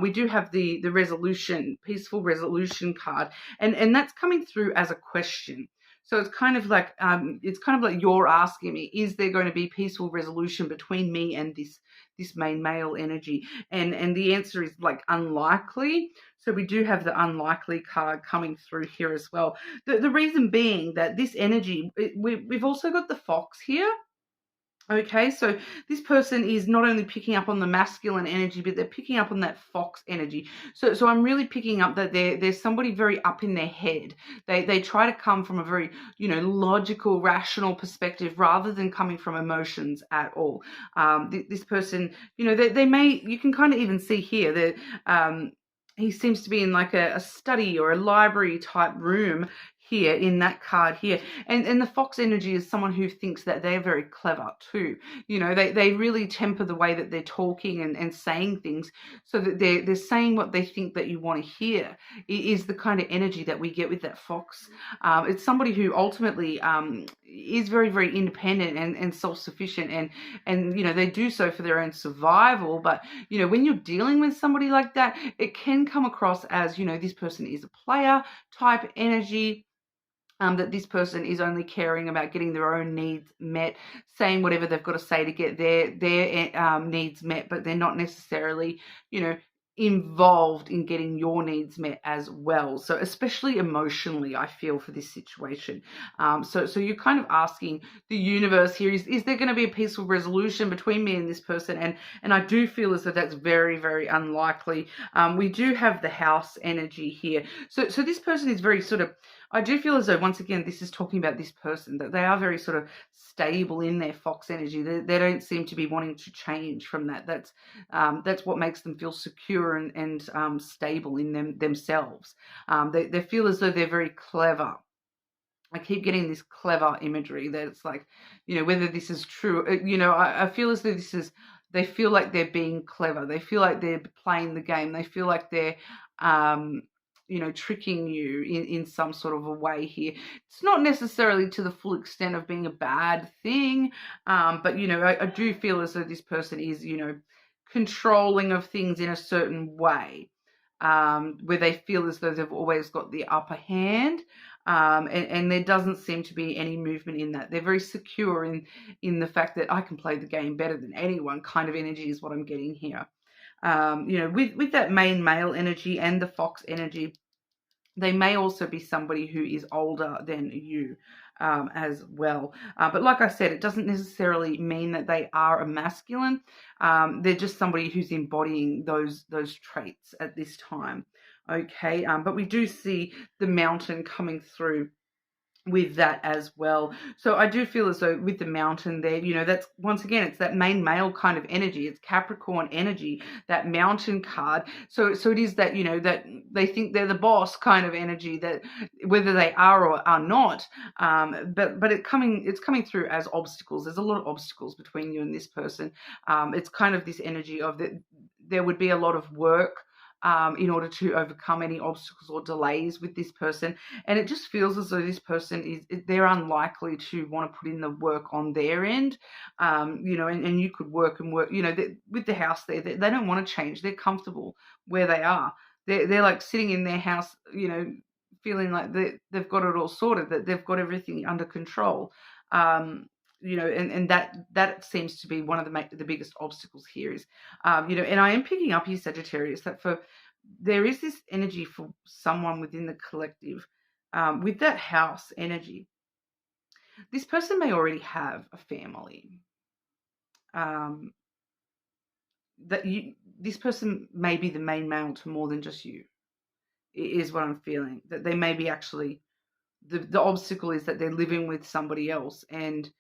we do have the resolution, peaceful resolution card, and that's coming through as a question. So it's kind of like you're asking me, is there going to be peaceful resolution between me and this main male energy? And the answer is like unlikely. So we do have the unlikely card coming through here as well. The reason being that this energy, we've also got the fox here. Okay, so this person is not only picking up on the masculine energy, but they're picking up on that fox energy. So I'm really picking up that there's somebody very up in their head. They try to come from a very, you know, logical, rational perspective rather than coming from emotions at all. This person, you know, they may, you can kind of even see here that he seems to be in like a study or a library type room here in that card here. And the fox energy is someone who thinks that they're very clever too. You know, they really temper the way that they're talking and saying things so that they're saying what they think that you want to hear. It is the kind of energy that we get with that fox. It's somebody who ultimately is very, very independent and self-sufficient, and they do so for their own survival. But when you're dealing with somebody like that, it can come across as this person is a player type energy. That this person is only caring about getting their own needs met, saying whatever they've got to say to get their needs met, but they're not necessarily, involved in getting your needs met as well. So especially emotionally, I feel for this situation. So you're kind of asking the universe here, is there going to be a peaceful resolution between me and this person? And I do feel as though that's very, very unlikely. We do have the house energy here. So this person is very sort of, I do feel as though, once again, this is talking about this person, that they are very sort of stable in their fox energy. They don't seem to be wanting to change from that. That's what makes them feel secure and stable in themselves. They feel as though they're very clever. I keep getting this clever imagery that it's like, whether this is true, I feel as though they feel like they're being clever. They feel like they're playing the game. They feel like they're, tricking you in some sort of a way here. It's not necessarily to the full extent of being a bad thing, but, I do feel as though this person is, controlling of things in a certain way, where they feel as though they've always got the upper hand, and there doesn't seem to be any movement in that. They're very secure in the fact that I can play the game better than anyone kind of energy is what I'm getting here. With that main male energy and the fox energy, they may also be somebody who is older than you as well. But like I said, it doesn't necessarily mean that they are a masculine. They're just somebody who's embodying those traits at this time. Okay, but we do see the mountain coming through with that as well. So I do feel as though with the mountain there, that's, once again, it's that main male kind of energy. It's Capricorn energy, that mountain card. So it is that, that they think they're the boss kind of energy, that whether they are or are not, but it's coming through as obstacles. There's a lot of obstacles between you and this person. It's kind of this energy of that there would be a lot of work in order to overcome any obstacles or delays with this person. And it just feels as though this person they're unlikely to want to put in the work on their end, and you could work and work, with the house there, they don't want to change. They're comfortable where they are. They're like sitting in their house, feeling like they've got it all sorted, that they've got everything under control. And that seems to be one of the biggest obstacles here is, and I am picking up here, Sagittarius, that there is this energy for someone within the collective, with that house energy. This person may already have a family. This person may be the main male to more than just you, is what I'm feeling. That they may be actually, the obstacle is that they're living with somebody else, and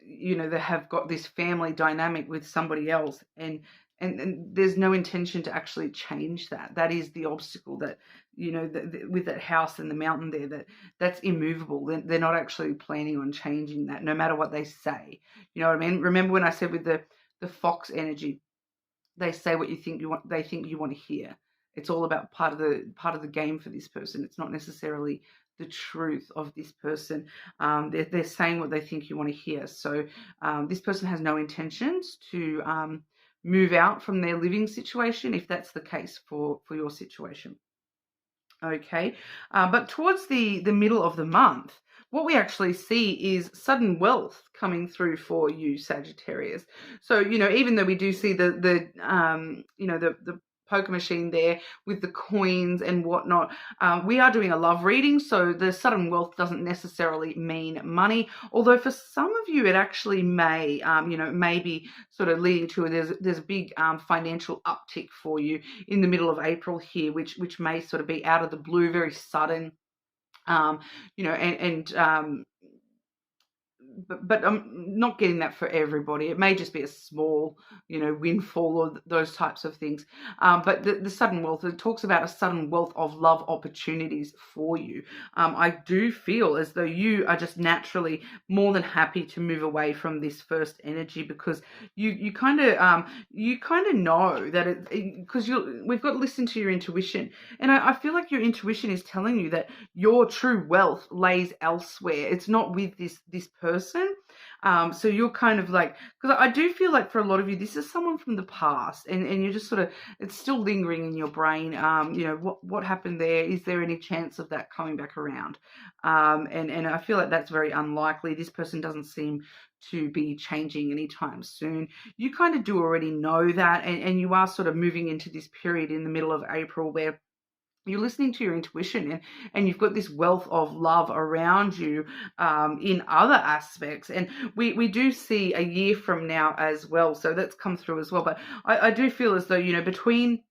they have got this family dynamic with somebody else, and there's no intention to actually change that. That is the obstacle, that with that house and the mountain there, that's immovable. They're not actually planning on changing that, no matter what they say. You know what I mean? Remember when I said with the fox energy, they say what they think you want to hear. It's all about part of the game for this person. It's not necessarily the truth of this person. They're saying what they think you want to hear. So this person has no intentions to move out from their living situation, if that's the case for your situation. Okay, but towards the middle of the month, what we actually see is sudden wealth coming through for you, Sagittarius. So, even though we do see the poker machine there with the coins and whatnot, we are doing a love reading, so the sudden wealth doesn't necessarily mean money, although for some of you it actually may, maybe sort of leading to there's a big financial uptick for you in the middle of April here, which may sort of be out of the blue, very sudden, but I'm not getting that for everybody. It may just be a small, windfall or those types of things. But the sudden wealth, it talks about a sudden wealth of love opportunities for you. I do feel as though you are just naturally more than happy to move away from this first energy, because you kind of know that because we've got to listen to your intuition, and I feel like your intuition is telling you that your true wealth lays elsewhere. It's not with this person. So you're kind of like, because I do feel like for a lot of you, this is someone from the past, and you're just sort of, it's still lingering in your brain. What happened there? Is there any chance of that coming back around? And I feel like that's very unlikely. This person doesn't seem to be changing anytime soon. You kind of do already know that, and you are sort of moving into this period in the middle of April where you're listening to your intuition, and you've got this wealth of love around you in other aspects. And we do see a year from now as well. So that's come through as well. But I do feel as though, between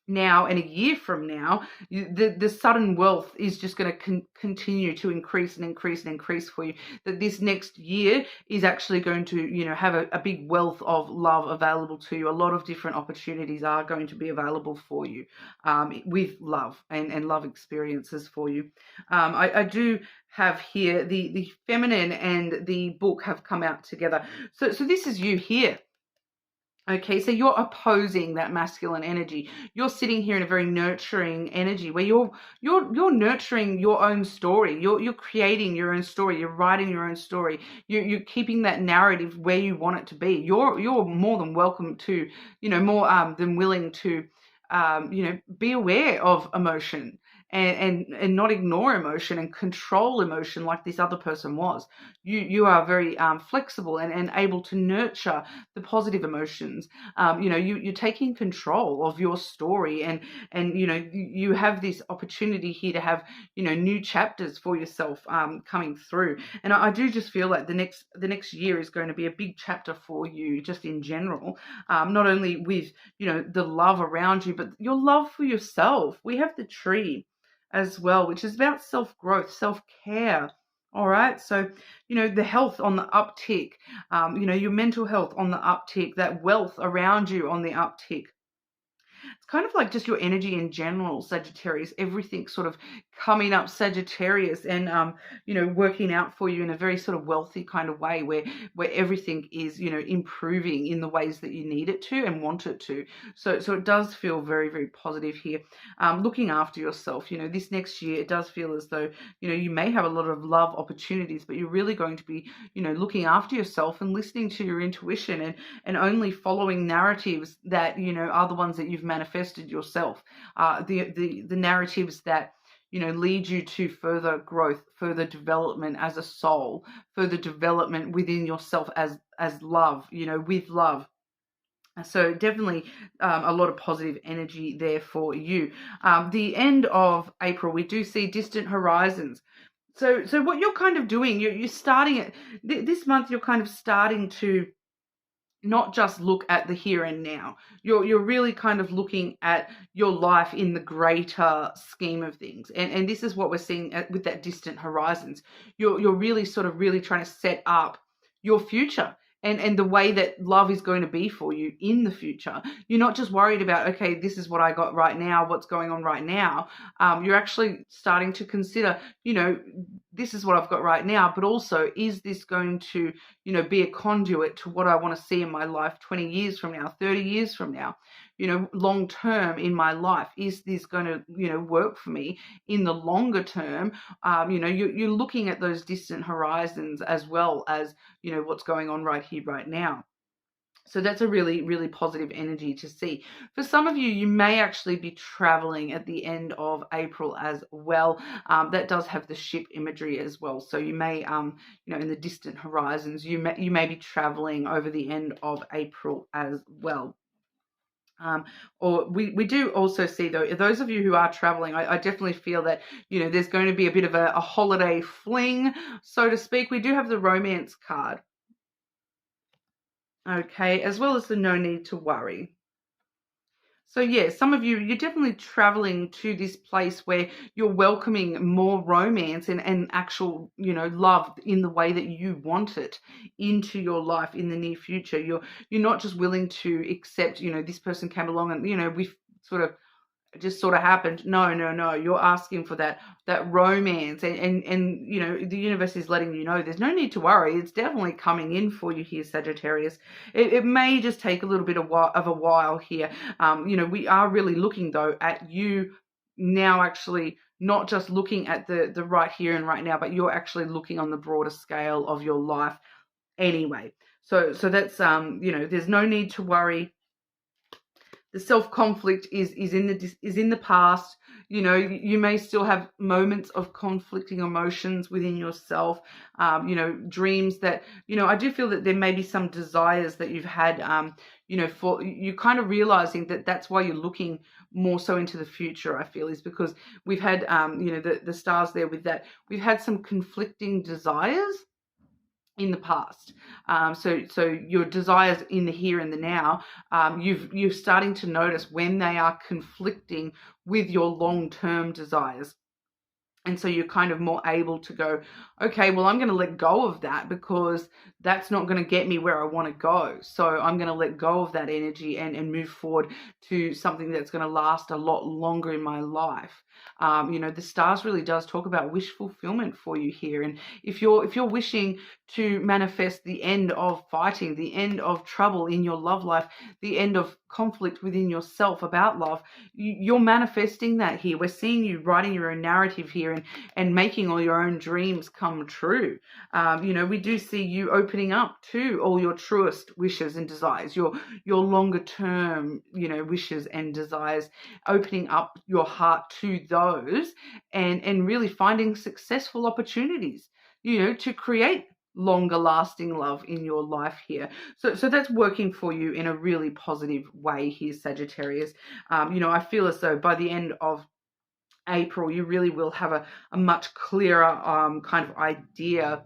now and a year from now, the sudden wealth is just going to continue to increase and increase and increase for you. That this next year is actually going to, have a big wealth of love available to you. A lot of different opportunities are going to be available for you with love and love experiences for you. I do have here the feminine and the book have come out together. So this is you here. Okay, so you're opposing that masculine energy. You're sitting here in a very nurturing energy where you're nurturing your own story. You're creating your own story. You're writing your own story. You're keeping that narrative where you want it to be. You're more than welcome to, more than willing to, be aware of emotion. And not ignore emotion and control emotion like this other person was. You are very flexible and able to nurture the positive emotions. You're taking control of your story, and you have this opportunity here to have new chapters for yourself coming through. And I do just feel like the next year is going to be a big chapter for you, just in general. Not only with the love around you, but your love for yourself. We have the tree as well, which is about self-growth, self-care. All right. So, the health on the uptick, your mental health on the uptick, that wealth around you on the uptick. It's kind of like just your energy in general, Sagittarius, everything sort of coming up, Sagittarius, and, working out for you in a very sort of wealthy kind of way where everything is, improving in the ways that you need it to and want it to. So it does feel very, very positive here. Looking after yourself, this next year, it does feel as though, you may have a lot of love opportunities, but you're really going to be, looking after yourself and listening to your intuition and only following narratives that, are the ones that you've manifested yourself. The narratives that lead you to further growth, further development as a soul, further development within yourself as love, with love. So definitely a lot of positive energy there for you. The end of April, we do see distant horizons. So what you're kind of doing, you're starting at this month. You're kind of starting to not just look at the here and now. You're really kind of looking at your life in the greater scheme of things. And this is what we're seeing with that distant horizons. You're really sort of really trying to set up your future and the way that love is going to be for you in the future. You're not just worried about, okay, this is what I got right now, what's going on right now. You're actually starting to consider, this is what I've got right now, but also, is this going to, be a conduit to what I want to see in my life 20 years from now, 30 years from now, long term in my life? Is this going to, work for me in the longer term? You're looking at those distant horizons as well as, what's going on right here, right now. So that's a really, really positive energy to see. For some of you, you may actually be traveling at the end of April as well. That does have the ship imagery as well. So you may, in the distant horizons, you may be traveling over the end of April as well. Or we do also see, though, those of you who are traveling, I definitely feel that, there's going to be a bit of a holiday fling, so to speak. We do have the romance card. Okay, as well as the no need to worry. So yeah, some of you, you're definitely traveling to this place where you're welcoming more romance and actual, love in the way that you want it into your life in the near future. You're not just willing to accept, this person came along and, we sort of it just sort of happened. No, no, no. You're asking for that romance, and the universe is letting you know there's no need to worry. It's definitely coming in for you here, Sagittarius. It may just take a little bit of a while here. We are really looking though at you now, actually not just looking at the right here and right now, but you're actually looking on the broader scale of your life anyway. So that's there's no need to worry. The self-conflict is in the past. You may still have moments of conflicting emotions within yourself, dreams that, I do feel that there may be some desires that you've had, for you kind of realizing that that's why you're looking more so into the future. I feel is because we've had, the stars there with that. We've had some conflicting desires in the past. So your desires in the here and the now, you're starting to notice when they are conflicting with your long-term desires. And so you're kind of more able to go, okay, well, I'm going to let go of that because that's not going to get me where I want to go. So I'm going to let go of that energy and move forward to something that's going to last a lot longer in my life. The stars really does talk about wish fulfillment for you here. And if you're wishing to manifest the end of fighting, the end of trouble in your love life, the end of conflict within yourself about love, you're manifesting that here. We're seeing you writing your own narrative here and making all your own dreams come true. We do see you opening up to all your truest wishes and desires, your longer term, wishes and desires, opening up your heart to those and really finding successful opportunities, to create longer lasting love in your life here. So that's working for you in a really positive way here, Sagittarius. I feel as though by the end of April, you really will have a much clearer kind of idea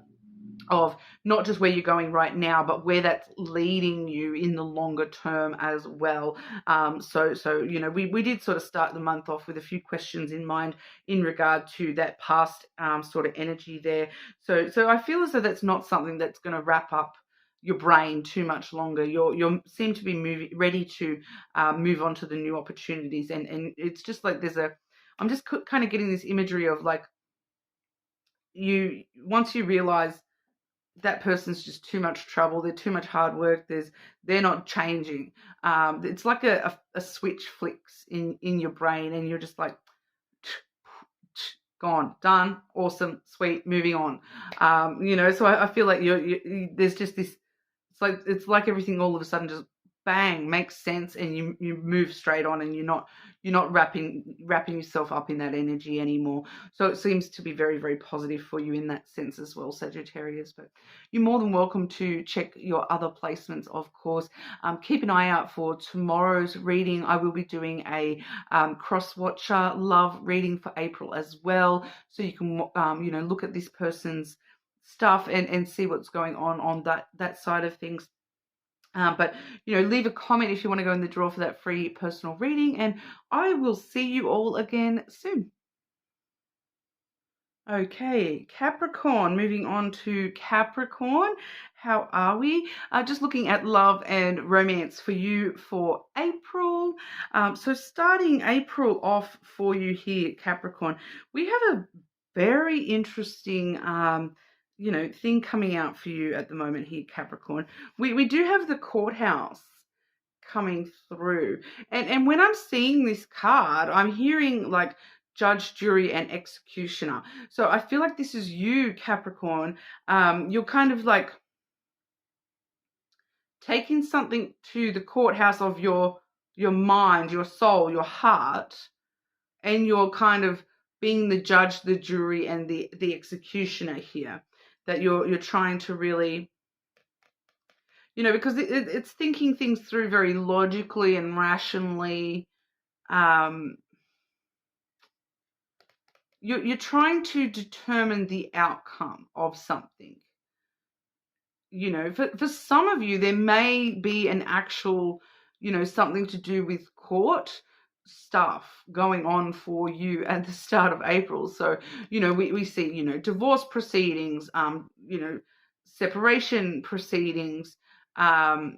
of not just where you're going right now, but where that's leading you in the longer term as well. We did sort of start the month off with a few questions in mind in regard to that past sort of energy there. So I feel as though that's not something that's going to wrap up your brain too much longer. You seem to be ready to move on to the new opportunities, and it's just like I'm just kind of getting this imagery of like once you realize that person's just too much trouble, they're too much hard work, they're not changing. It's like a switch flicks in your brain and you're just like, gone, done, awesome, sweet, moving on. So I feel like there's just this, it's like everything all of a sudden just bang makes sense and you move straight on and you're not wrapping yourself up in that energy anymore. So it seems to be very, very positive for you in that sense as well, Sagittarius. But you're more than welcome to check your other placements, of course. Keep an eye out for tomorrow's reading. I will be doing a cross-watcher love reading for April as well, so you can look at this person's stuff and see what's going on that side of things. But leave a comment if you want to go in the draw for that free personal reading, and I will see you all again soon. Okay, Capricorn, moving on to Capricorn. How are we? Just looking at love and romance for you for April. So starting April off for you here, Capricorn, we have a very interesting thing coming out for you at the moment here, Capricorn. We do have the courthouse coming through. And when I'm seeing this card, I'm hearing like judge, jury, and executioner. So I feel like this is you, Capricorn. You're kind of like taking something to the courthouse of your mind, your soul, your heart, and you're kind of being the judge, the jury, and the executioner here. That you're trying to really, because it's thinking things through very logically and rationally. You're trying to determine the outcome of something. For some of you, there may be an actual, something to do with court stuff going on for you at the start of April. So, we see, divorce proceedings, separation proceedings, out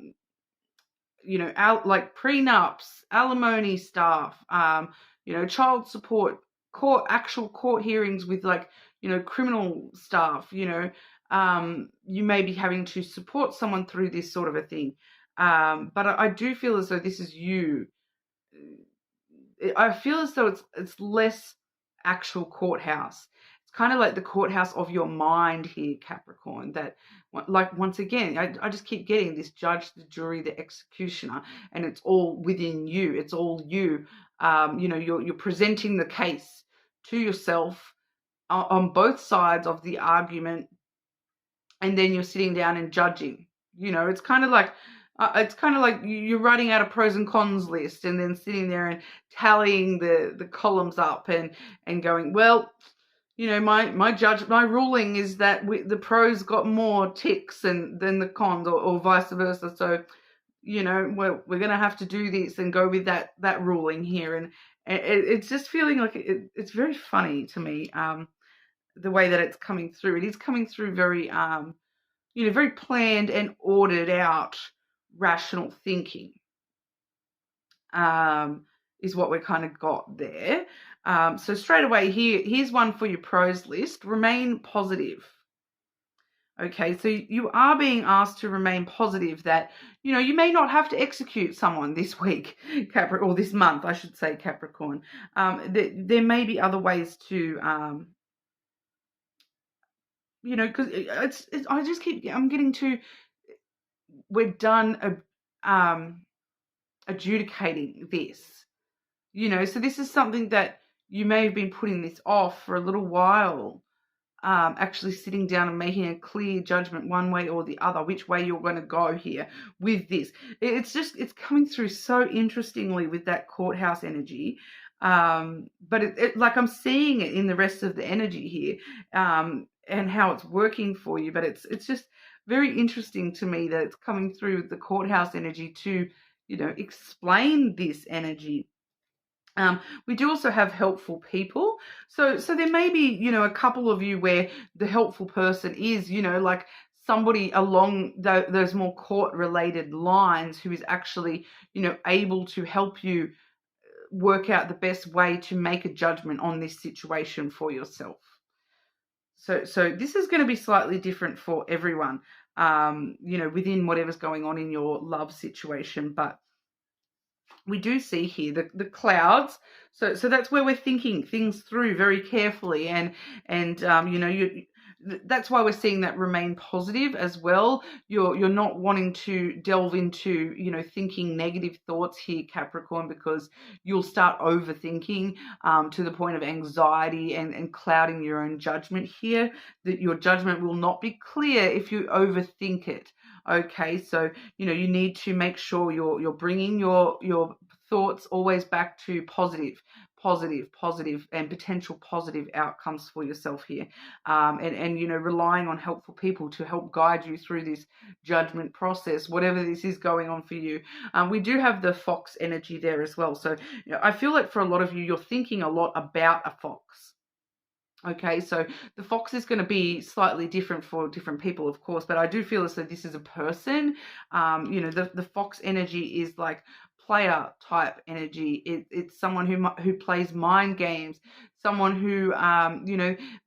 like prenups, alimony stuff, child support, actual court hearings with like, criminal stuff, you may be having to support someone through this sort of a thing. But I do feel as though this is you. I feel as though it's less actual courthouse. It's kind of like the courthouse of your mind here, Capricorn, that like once again, I just keep getting this judge, the jury, the executioner, and it's all within you. It's all you. You're presenting the case to yourself on both sides of the argument, and then you're sitting down and judging. It's kind of like you're writing out a pros and cons list and then sitting there and tallying the columns up and going, well, my ruling is that the pros got more ticks than the cons, or vice versa. So, we're going to have to do this and go with that ruling here. And it's just feeling like it's very funny to me, the way that it's coming through. It is coming through very, very planned and ordered out, rational thinking, is what we kind of got there. So straight away here's one for your pros list. Remain positive. Okay, so you are being asked to remain positive, that, you may not have to execute someone this week, or this month, I should say, Capricorn. There may be other ways to, because I'm getting to, we're done adjudicating this, so this is something that you may have been putting this off for a little while, actually sitting down and making a clear judgment one way or the other, which way you're going to go here with this. It's coming through so interestingly with that courthouse energy. But it like I'm seeing it in the rest of the energy here, and how it's working for you. But it's just very interesting to me that it's coming through with the courthouse energy to, explain this energy. We do also have helpful people. So there may be, a couple of you where the helpful person is, like somebody along those more court-related lines who is actually, able to help you work out the best way to make a judgment on this situation for yourself. So this is going to be slightly different for everyone, within whatever's going on in your love situation. But we do see here the clouds. So that's where we're thinking things through very carefully, and that's why we're seeing that remain positive as well. You're not wanting to delve into, thinking negative thoughts here, Capricorn, because you'll start overthinking to the point of anxiety and clouding your own judgment here. That your judgment will not be clear if you overthink it. Okay, so you need to make sure you're bringing your thoughts always back to positive and potential positive outcomes for yourself here, and relying on helpful people to help guide you through this judgment process, whatever this is going on for you. We do have the fox energy there as well, so I feel like for a lot of you, you're thinking a lot about a fox. Okay, so the fox is going to be slightly different for different people, of course, but I do feel as though this is a person. The fox energy is like player type energy. It's someone who plays mind games, someone who,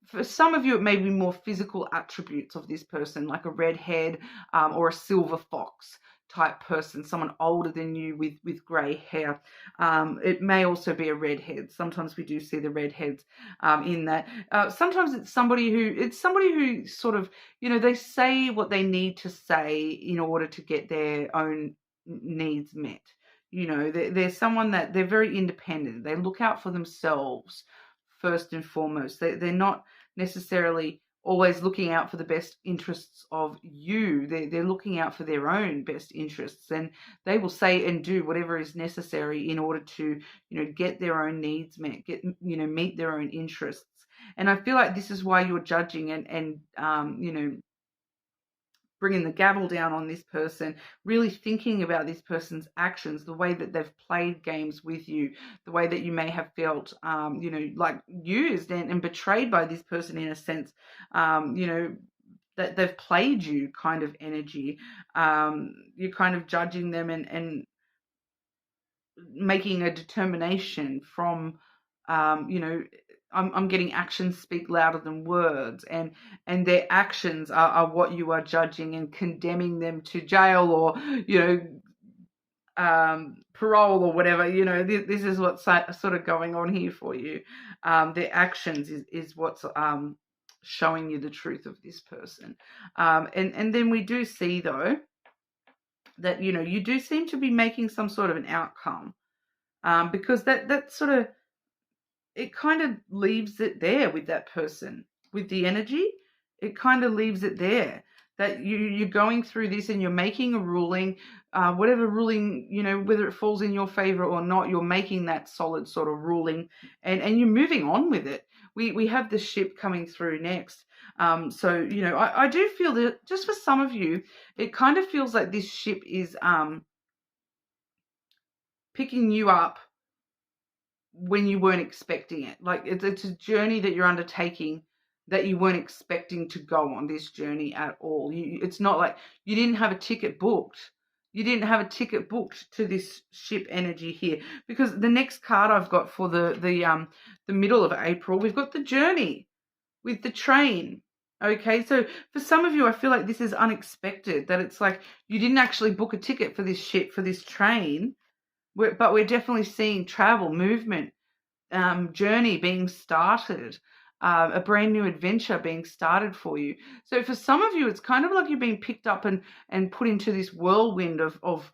for some of you, it may be more physical attributes of this person, like a red head or a silver fox type person, someone older than you with grey hair. It may also be a redhead. Sometimes we do see the redheads in that. Sometimes it's somebody who sort of, they say what they need to say in order to get their own needs met. They're someone that they're very independent. They look out for themselves first and foremost. They're not necessarily always looking out for the best interests of you. They're looking out for their own best interests, and they will say and do whatever is necessary in order to, get their own needs met, meet their own interests. And I feel like this is why you're judging and bringing the gavel down on this person, really thinking about this person's actions, the way that they've played games with you, the way that you may have felt, like used and betrayed by this person in a sense, that they've played you kind of energy. You're kind of judging them and making a determination from, I'm getting actions speak louder than words, and their actions are what you are judging and condemning them to jail or, parole or whatever. This is what's sort of going on here for you. Their actions is what's showing you the truth of this person. And then we do see, though, that, you do seem to be making some sort of an outcome, because that sort of, it kind of leaves it there with that person, with the energy. It kind of leaves it there, that you're going through this and you're making a ruling, whatever ruling, whether it falls in your favor or not, you're making that solid sort of ruling, and you're moving on with it. We have the ship coming through next. So, I do feel that just for some of you, it kind of feels like this ship is picking you up when you weren't expecting it. Like it's a journey that you're undertaking that you weren't expecting to go on this journey at all. It's not like you didn't have a ticket booked. You didn't have a ticket booked to this ship energy here, because the next card I've got for the middle of April, we've got the journey with the train. Okay, so for some of you, I feel like this is unexpected, that it's like you didn't actually book a ticket for this ship, for this train, but we're definitely seeing travel, movement, journey being started, a brand new adventure being started for you. So for some of you, it's kind of like you're being picked up and put into this whirlwind of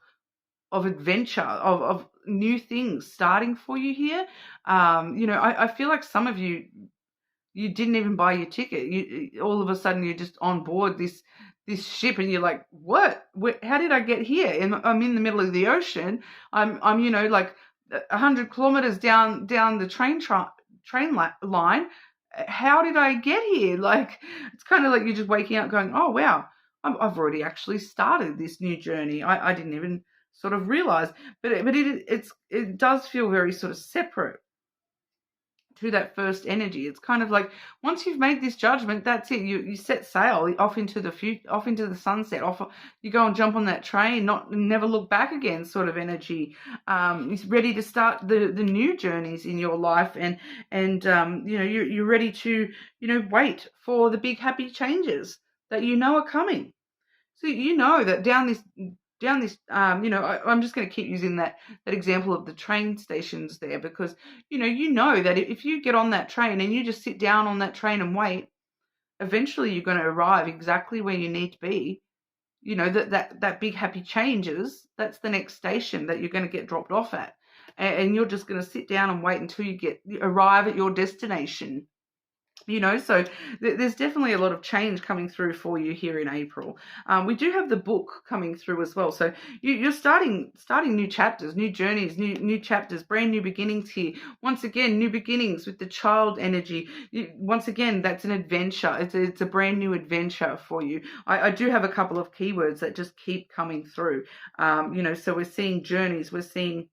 adventure, of new things starting for you here. I feel like some of you didn't even buy your ticket. You all of a sudden you're just on board this ship, and you're like, what? How did I get here? And I'm in the middle of the ocean. I'm like 100 kilometers down the train line. How did I get here? Like, it's kind of like you're just waking up going, oh wow, I've already actually started this new journey. I didn't even sort of realize, but it does feel very sort of separate to that first energy. It's kind of like once you've made this judgment, that's it. You set sail off into the sunset. You go and jump on that train, never look back again, sort of energy. It's ready to start the new journeys in your life, and you're ready to wait for the big happy changes that are coming. So that down this I'm just going to keep using that example of the train stations there, because that if you get on that train and you just sit down on that train and wait, eventually you're going to arrive exactly where you need to be. That big happy changes, that's the next station that you're going to get dropped off at, and you're just going to sit down and wait until you arrive at your destination. So there's definitely a lot of change coming through for you here in April. We do have the book coming through as well. So you're starting new chapters, new journeys, new chapters, brand new beginnings here. Once again, new beginnings with the child energy. Once again, that's an adventure. It's a brand new adventure for you. I do have a couple of keywords that just keep coming through. So we're seeing journeys, we're seeing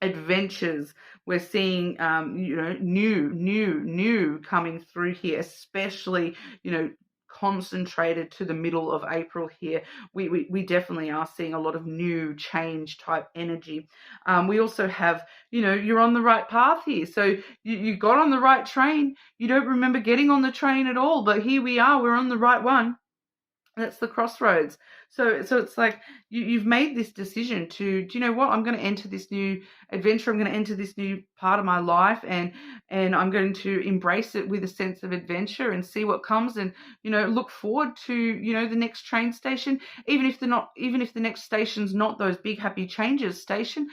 adventures, we're seeing new coming through here, especially concentrated to the middle of April here. We definitely are seeing a lot of new change type energy. We also have you're on the right path here, so you got on the right train. You don't remember getting on the train at all, but here we are, we're on the right one. That's the crossroads. So it's like you've made this decision to, do you know what? I'm going to enter this new adventure. I'm going to enter this new part of my life, and I'm going to embrace it with a sense of adventure and see what comes, and look forward to the next train station, even if the next station's not those big happy changes station.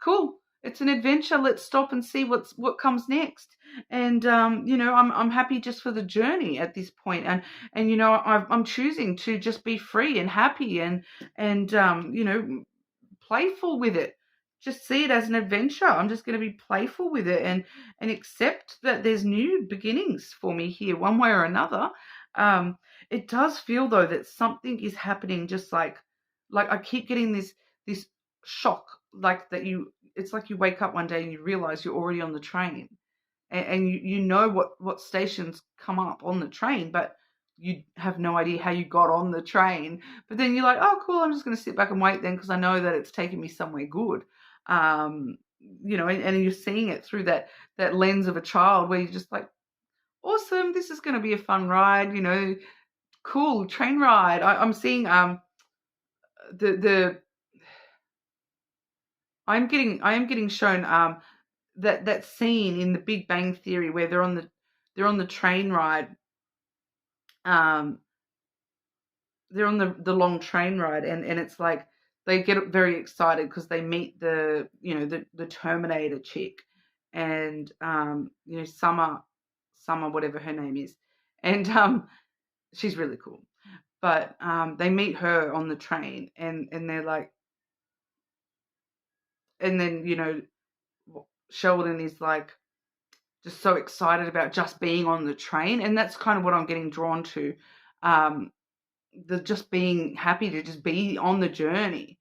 Cool. It's an adventure. Let's stop and see what comes next. And I'm happy just for the journey at this point. And I'm choosing to just be free and happy and playful with it. Just see it as an adventure. I'm just going to be playful with it and accept that there's new beginnings for me here, one way or another. It does feel though that something is happening, just like I keep getting this shock, like that it's like you wake up one day and you realize you're already on the train, and you know what stations come up on the train, but you have no idea how you got on the train. But then you're like, oh cool, I'm just going to sit back and wait then, because I know that it's taking me somewhere good. And you're seeing it through that lens of a child, where you're just like, awesome, this is going to be a fun ride, cool train ride. I'm seeing the I am getting shown that scene in The Big Bang Theory where they're on the train ride. They're on the long train ride, and it's like they get very excited because they meet the Terminator chick, and Summer, whatever her name is, and she's really cool. But they meet her on the train, and they're like, and then Sheldon is like just so excited about just being on the train, and that's kind of what I'm getting drawn to. The just being happy to just be on the journey.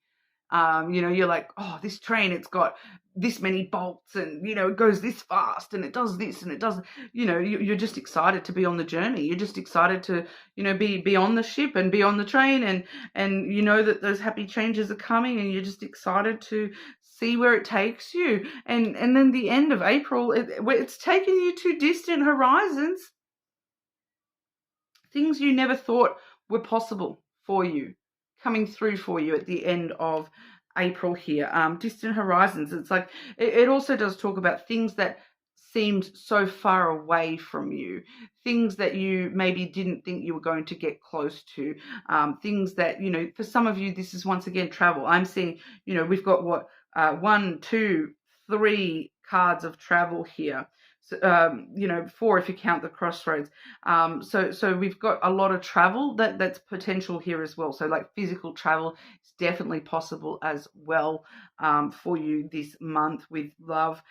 You're like, oh, this train, it's got this many bolts, and it goes this fast, and it does this, and it does. You're just excited to be on the journey. You're just excited to be on the ship and be on the train, and that those happy changes are coming, and you're just excited to see where it takes you. And then the end of April, it's taking you to distant horizons, things you never thought were possible for you, coming through for you at the end of April here. Distant horizons. It's like it also does talk about things that seemed so far away from you, things that you maybe didn't think you were going to get close to, things that, for some of you, this is once again travel. I'm seeing, we've got 1, 2, 3 cards of travel here. So, 4 if you count the crossroads. So we've got a lot of travel that's potential here as well. So like physical travel is definitely possible as well for you this month with love.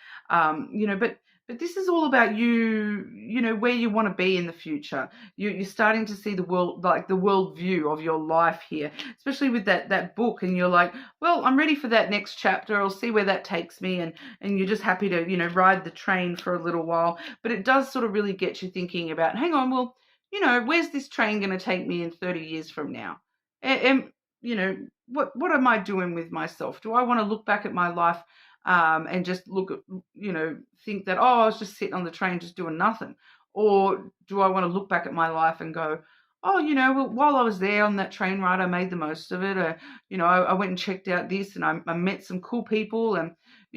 But this is all about you, where you want to be in the future. You're starting to see the world, like the world view of your life here, especially with that book. And you're like, well, I'm ready for that next chapter. I'll see where that takes me. And you're just happy to, ride the train for a little while. But it does sort of really get you thinking about, hang on, well, where's this train going to take me in 30 years from now? And what am I doing with myself? Do I want to look back at my life and just look at, think that, oh, I was just sitting on the train just doing nothing? Or do I want to look back at my life and go, oh, well, while I was there on that train ride, I made the most of it. I went and checked out this, and I met some cool people, and,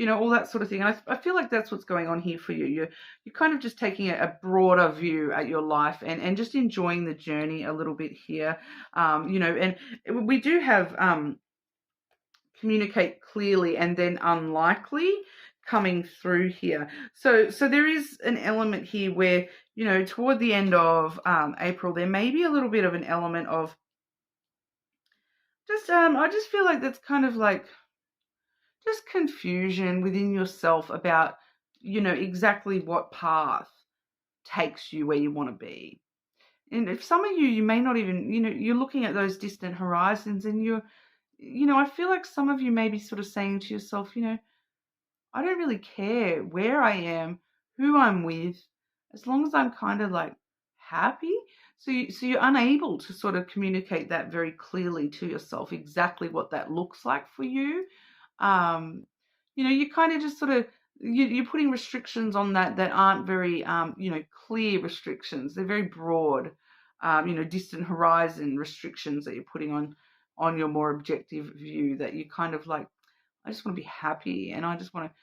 all that sort of thing. And I feel like that's what's going on here for you. You're kind of just taking a broader view at your life and just enjoying the journey a little bit here. And we do have communicate clearly and then unlikely coming through here. So there is an element here where, toward the end of April, there may be a little bit of an element of just, I just feel like that's kind of like just confusion within yourself about, exactly what path takes you where you want to be. And if some of you may not even, you're looking at those distant horizons, and I feel like some of you may be sort of saying to yourself, I don't really care where I am, who I'm with, as long as I'm kind of like happy. So you're unable to sort of communicate that very clearly to yourself, exactly what that looks like for you. You kind of just sort of, you're putting restrictions on that aren't very, clear restrictions. They're very broad, distant horizon restrictions that you're putting on your more objective view, that you kind of like, I just want to be happy, and I just want to,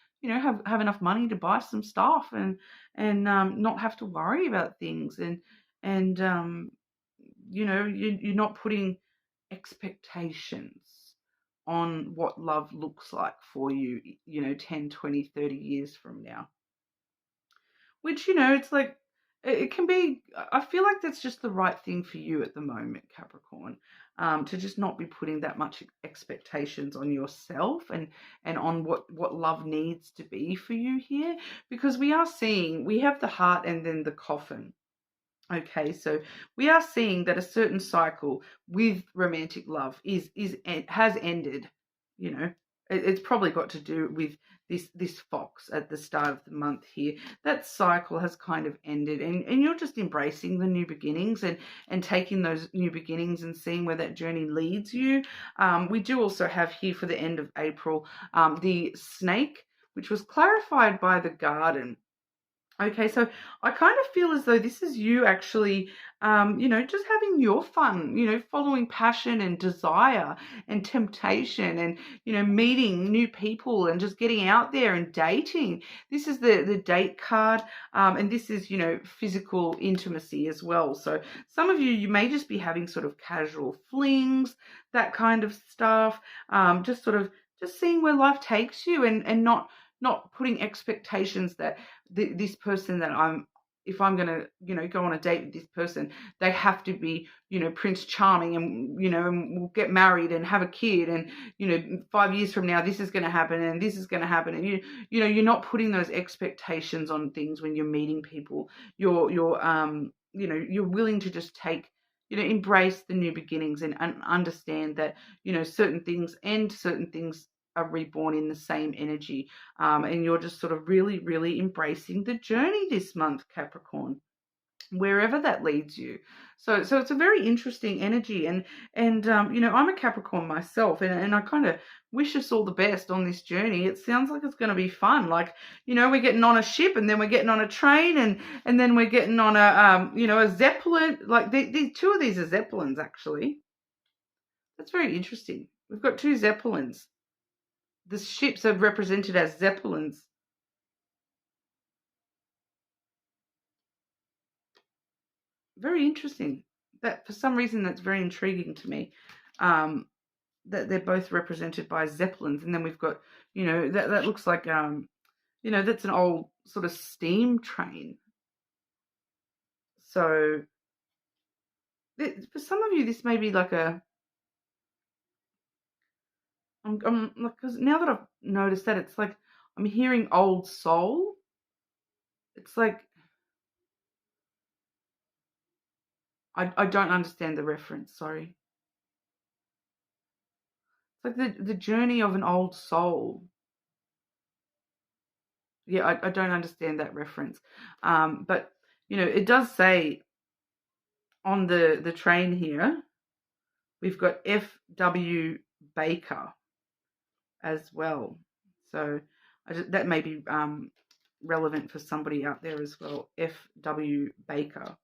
have enough money to buy some stuff, and not have to worry about things, and you're not putting expectations on what love looks like for you, 10, 20, 30 years from now. Which, it's like, it can be, I feel like that's just the right thing for you at the moment, Capricorn, to just not be putting that much expectations on yourself and on what love needs to be for you here. Because we have the heart and then the coffin. Okay, so we are seeing that a certain cycle with romantic love has ended. You know, it's probably got to do with this fox at the start of the month here. That cycle has kind of ended, and you're just embracing the new beginnings and taking those new beginnings and seeing where that journey leads you. We do also have here for the end of April the snake, which was clarified by the garden. Okay, so I kind of feel as though this is you actually, just having your fun, following passion and desire and temptation and, meeting new people and just getting out there and dating. This is the date card, and this is, physical intimacy as well. So some of you may just be having sort of casual flings, that kind of stuff, just sort of just seeing where life takes you and not putting expectations that this person that if I'm going to, go on a date with this person, they have to be, Prince Charming and we'll get married and have a kid and, 5 years from now, this is going to happen and this is going to happen. And, you're not putting those expectations on things when you're meeting people. You're willing to just take, embrace the new beginnings and understand that, certain things end, certain things are reborn in the same energy, and you're just sort of really, really embracing the journey this month, Capricorn, wherever that leads you. So it's a very interesting energy, and I'm a Capricorn myself, and I kind of wish us all the best on this journey. It sounds like it's going to be fun. Like, we're getting on a ship, and then we're getting on a train, and then we're getting on a Zeppelin. Like these two of these are Zeppelins, actually. That's very interesting. We've got two Zeppelins. The ships are represented as Zeppelins. Very interesting. That for some reason that's very intriguing to me. That they're both represented by Zeppelins, and then we've got, that looks like that's an old sort of steam train. So for some of you, this may be like I'm like, because now that I've noticed that, it's like I'm hearing old soul. It's like I don't understand the reference. Sorry. It's like the journey of an old soul. Yeah, I don't understand that reference. But it does say on the train here, we've got F.W. Baker as well. So that may be relevant for somebody out there as well. F.W. Baker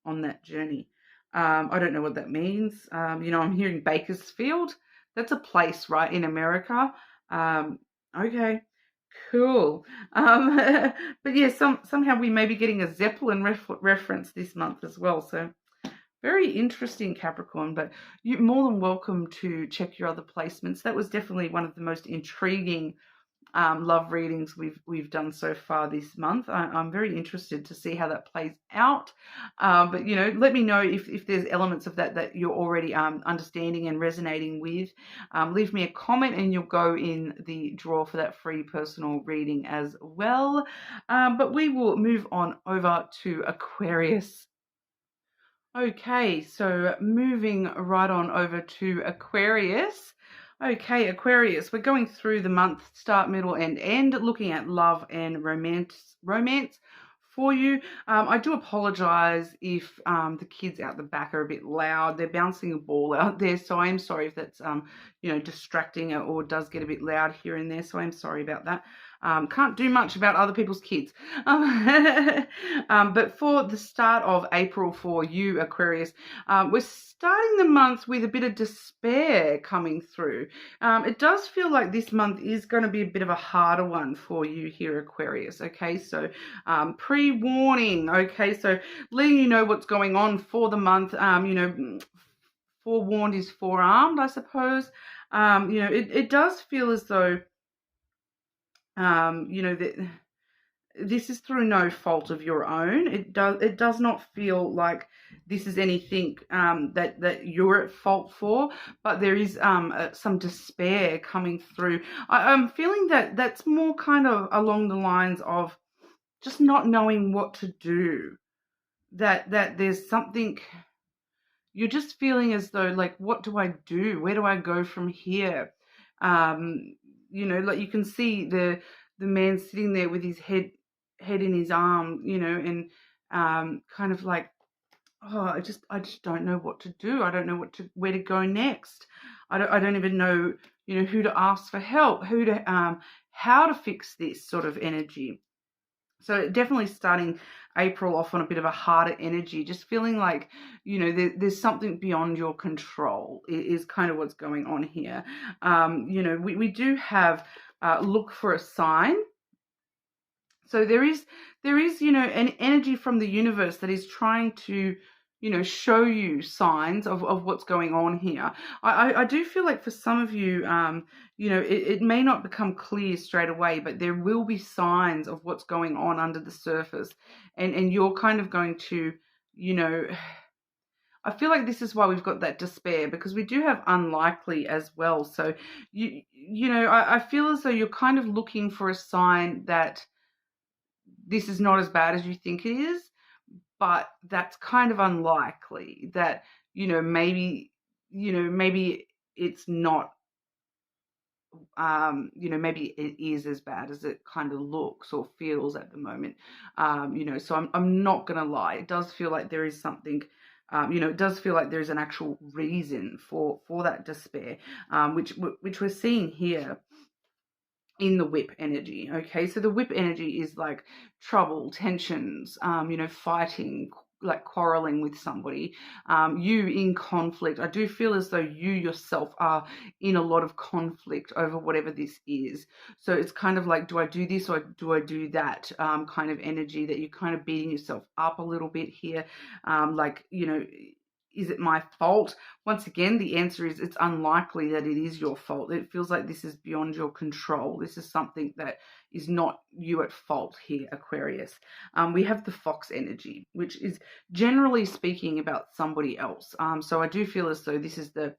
on that journey. I don't know what that means. I'm hearing Bakersfield. That's a place, right, in America. Okay, cool. But yeah, somehow we may be getting a Zeppelin reference this month as well. So very interesting, Capricorn, but you're more than welcome to check your other placements. That was definitely one of the most intriguing love readings we've done so far this month. I'm very interested to see how that plays out. But let me know if there's elements of that you're already understanding and resonating with. Leave me a comment and you'll go in the draw for that free personal reading as well. But we will move on over to Aquarius. Okay, so moving right on over to Aquarius. Okay, Aquarius, we're going through the month, start, middle, and end, looking at love and romance for you. I do apologize if the kids out the back are a bit loud. They're bouncing a ball out there, so I am sorry if that's distracting or does get a bit loud here and there. So I'm sorry about that. Can't do much about other people's kids. But for the start of April for you, Aquarius, we're starting the month with a bit of despair coming through. It does feel like this month is going to be a bit of a harder one for you here, Aquarius. Okay, so pre-warning. Okay, so letting you know what's going on for the month. Forewarned is forearmed, I suppose. It does feel as though that this is through no fault of your own. It does not feel like this is anything that you're at fault for, but there is some despair coming through. I'm feeling that's more kind of along the lines of just not knowing what to do. that there's something, you're just feeling as though, like, what do I do? Where do I go from here? Like you can see the man sitting there with his head in his arm, and kind of like, oh, I just don't know what to do. I don't know where to go next. I don't even know, who to ask for help, how to fix this sort of energy. So definitely starting April off on a bit of a harder energy, just feeling like, there's something beyond your control is kind of what's going on here. We do have look for a sign. So there is, an energy from the universe that is trying to, show you signs of what's going on here. I do feel like for some of you, it may not become clear straight away, but there will be signs of what's going on under the surface. And you're kind of going to, I feel like this is why we've got that despair, because we do have unlikely as well. So, I feel as though you're kind of looking for a sign that this is not as bad as you think it is, but that's kind of unlikely. That, maybe it's not, maybe it is as bad as it kind of looks or feels at the moment. So I'm not going to lie. It does feel like there is something, it does feel like there's an actual reason for that despair, which we're seeing here in the whip energy. Okay, so the whip energy is like trouble, tensions, fighting, like quarreling with somebody, you in conflict. I do feel as though you yourself are in a lot of conflict over whatever this is. So it's kind of like, do I do this or do I do that, kind of energy, that you're kind of beating yourself up a little bit here. Is it my fault? Once again, the answer is it's unlikely that it is your fault. It feels like this is beyond your control. This is something that is not you at fault here, Aquarius. We have the fox energy, which is generally speaking about somebody else. So I do feel as though this is the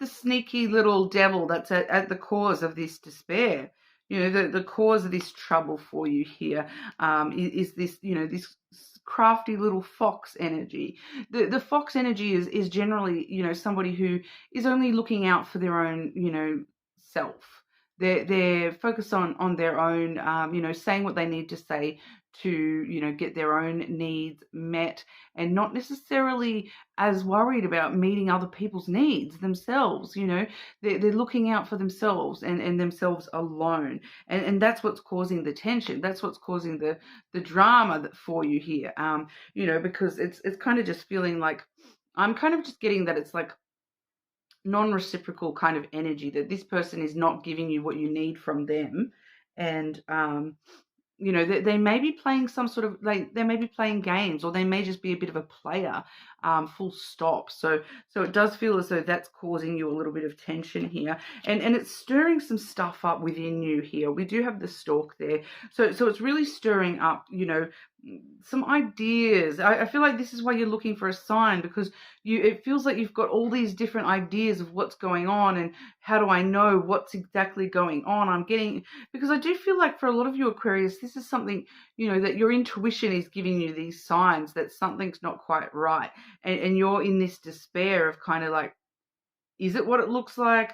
sneaky little devil that's at the cause of this despair. The cause of this trouble for you here, is this, this crafty little fox energy. The fox energy is generally, somebody who is only looking out for their own, self. They're focused on their own, saying what they need to say to, get their own needs met, and not necessarily as worried about meeting other people's needs themselves. They're looking out for themselves and themselves alone. And that's what's causing the tension. That's what's causing the drama for you here. Because it's kind of just feeling like, I'm kind of just getting that it's like non-reciprocal kind of energy, that this person is not giving you what you need from them. And they may be playing some sort of, they may be playing games, or they may just be a bit of a player, full stop. So it does feel as though that's causing you a little bit of tension here, and it's stirring some stuff up within you here. We do have the stork there, so it's really stirring up, some ideas. I feel like this is why you're looking for a sign, because it feels like you've got all these different ideas of what's going on, and how do I know what's exactly going on. Because I do feel like for a lot of you Aquarius, this is something, that your intuition is giving you these signs that something's not quite right, and you're in this despair of kind of like, is it what it looks like?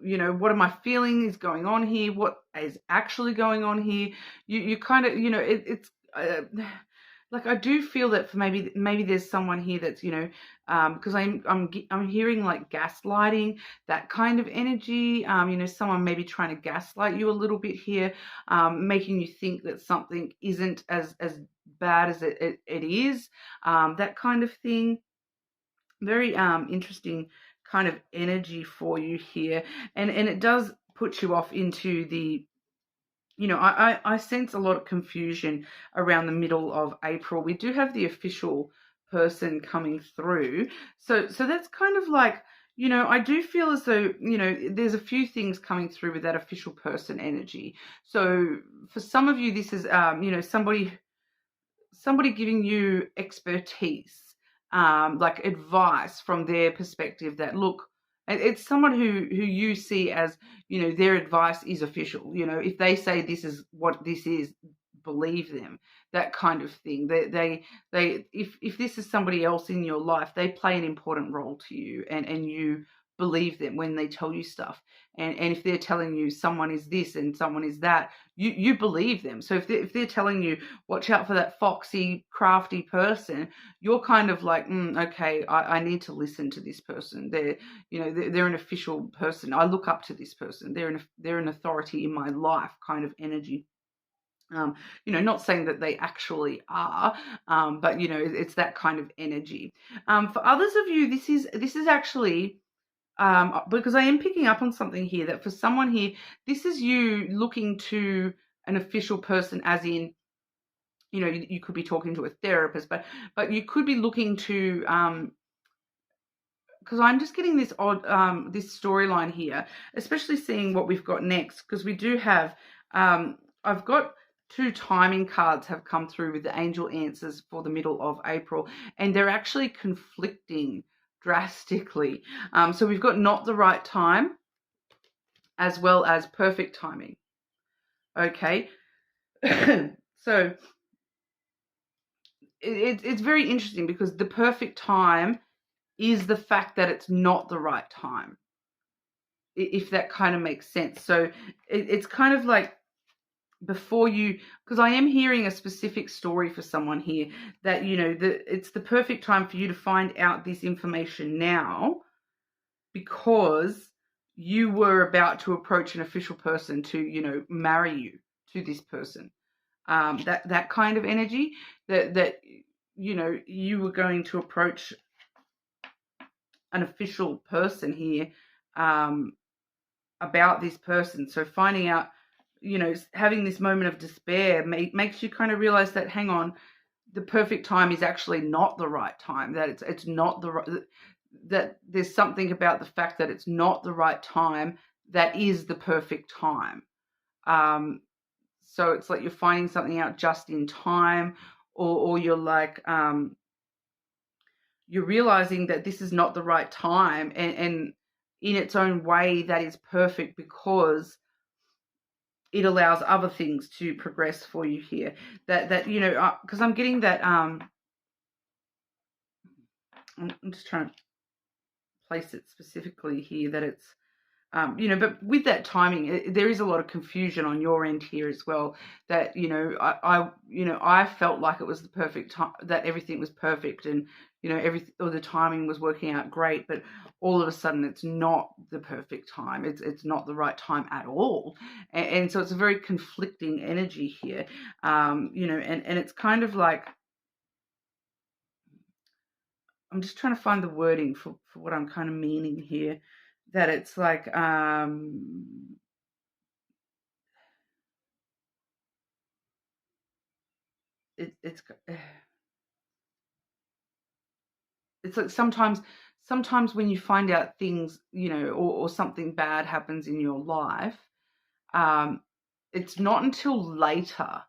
What am I feeling is going on here? What is actually going on here? You kind of, it's like, I do feel that for maybe there's someone here that's, because I'm hearing like gaslighting, that kind of energy. Someone maybe trying to gaslight you a little bit here, making you think that something isn't as bad as it is, that kind of thing. Very interesting kind of energy for you here, and it does put you off into the, I sense a lot of confusion around the middle of April. We do have the official person coming through, so that's kind of like, I do feel as though, there's a few things coming through with that official person energy. So for some of you, this is somebody giving you expertise, like advice from their perspective, that look, it's someone who you see as, their advice is official. If they say this is what this is, believe them, that kind of thing. If this is somebody else in your life, they play an important role to you, and you believe them when they tell you stuff. And if they're telling you someone is this and someone is that, you believe them. So if they're telling you, watch out for that foxy, crafty person, you're kind of like, okay, I need to listen to this person. They're an official person. I look up to this person. They're an authority in my life, kind of energy. Not saying that they actually are, but it's that kind of energy. For others of you, this is actually, because I am picking up on something here, that for someone here, this is you looking to an official person, as in, you could be talking to a therapist, but you could be looking to, because I'm just getting this odd, this storyline here, especially seeing what we've got next, because we do have, I've got 2 timing cards have come through with the angel answers for the middle of April, and they're actually conflicting drastically. So we've got not the right time as well as perfect timing. Okay. So it's very interesting, because the perfect time is the fact that it's not the right time, if that kind of makes sense. So it's kind of like, before you, because I am hearing a specific story for someone here, that it's the perfect time for you to find out this information now, because you were about to approach an official person to marry you to this person. That kind of energy, that you were going to approach an official person here, about this person. So finding out, having this moment of despair makes you kind of realize that, hang on, the perfect time is actually not the right time, that it's not the right, that there's something about the fact that it's not the right time that is the perfect time. So it's like you're finding something out just in time, or you're like, you're realizing that this is not the right time, and in its own way that is perfect, because it allows other things to progress for you here. That because I'm getting that, I'm just trying to place it specifically here, that it's, but with that timing, there is a lot of confusion on your end here as well. That I felt like it was the perfect time, that everything was perfect, and the timing was working out great. But all of a sudden, it's not the perfect time. It's not the right time at all, and so it's a very conflicting energy here. And it's kind of like, I'm just trying to find the wording for what I'm kind of meaning here. That it's like, it's like sometimes when you find out things, or something bad happens in your life, it's not until later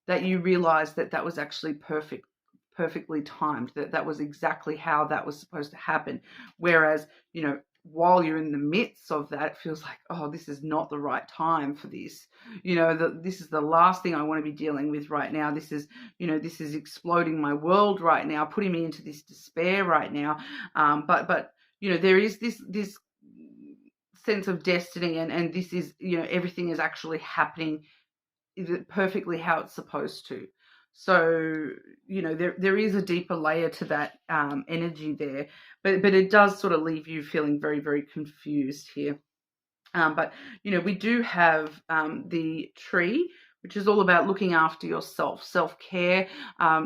that you realize that was actually perfectly timed, that was exactly how that was supposed to happen. Whereas, while you're in the midst of that, it feels like, oh, this is not the right time for this. This is the last thing I want to be dealing with right now. This is, this is exploding my world right now, putting me into this despair right now. But there is this sense of destiny, and this is, everything is actually happening perfectly how it's supposed to. So, there is a deeper layer to that energy there, but it does sort of leave you feeling very, very confused here. But, we do have the tree, which is all about looking after yourself, self-care,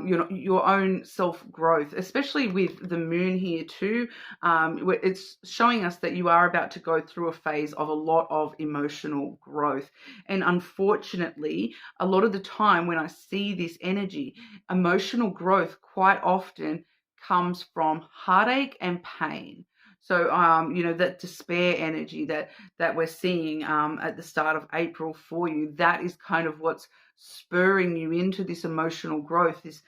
your own self-growth, especially with the moon here too. It's showing us that you are about to go through a phase of a lot of emotional growth. And unfortunately, a lot of the time when I see this energy, emotional growth quite often comes from heartache and pain. So, that despair energy that we're seeing at the start of April for you, that is kind of what's spurring you into this emotional growth, this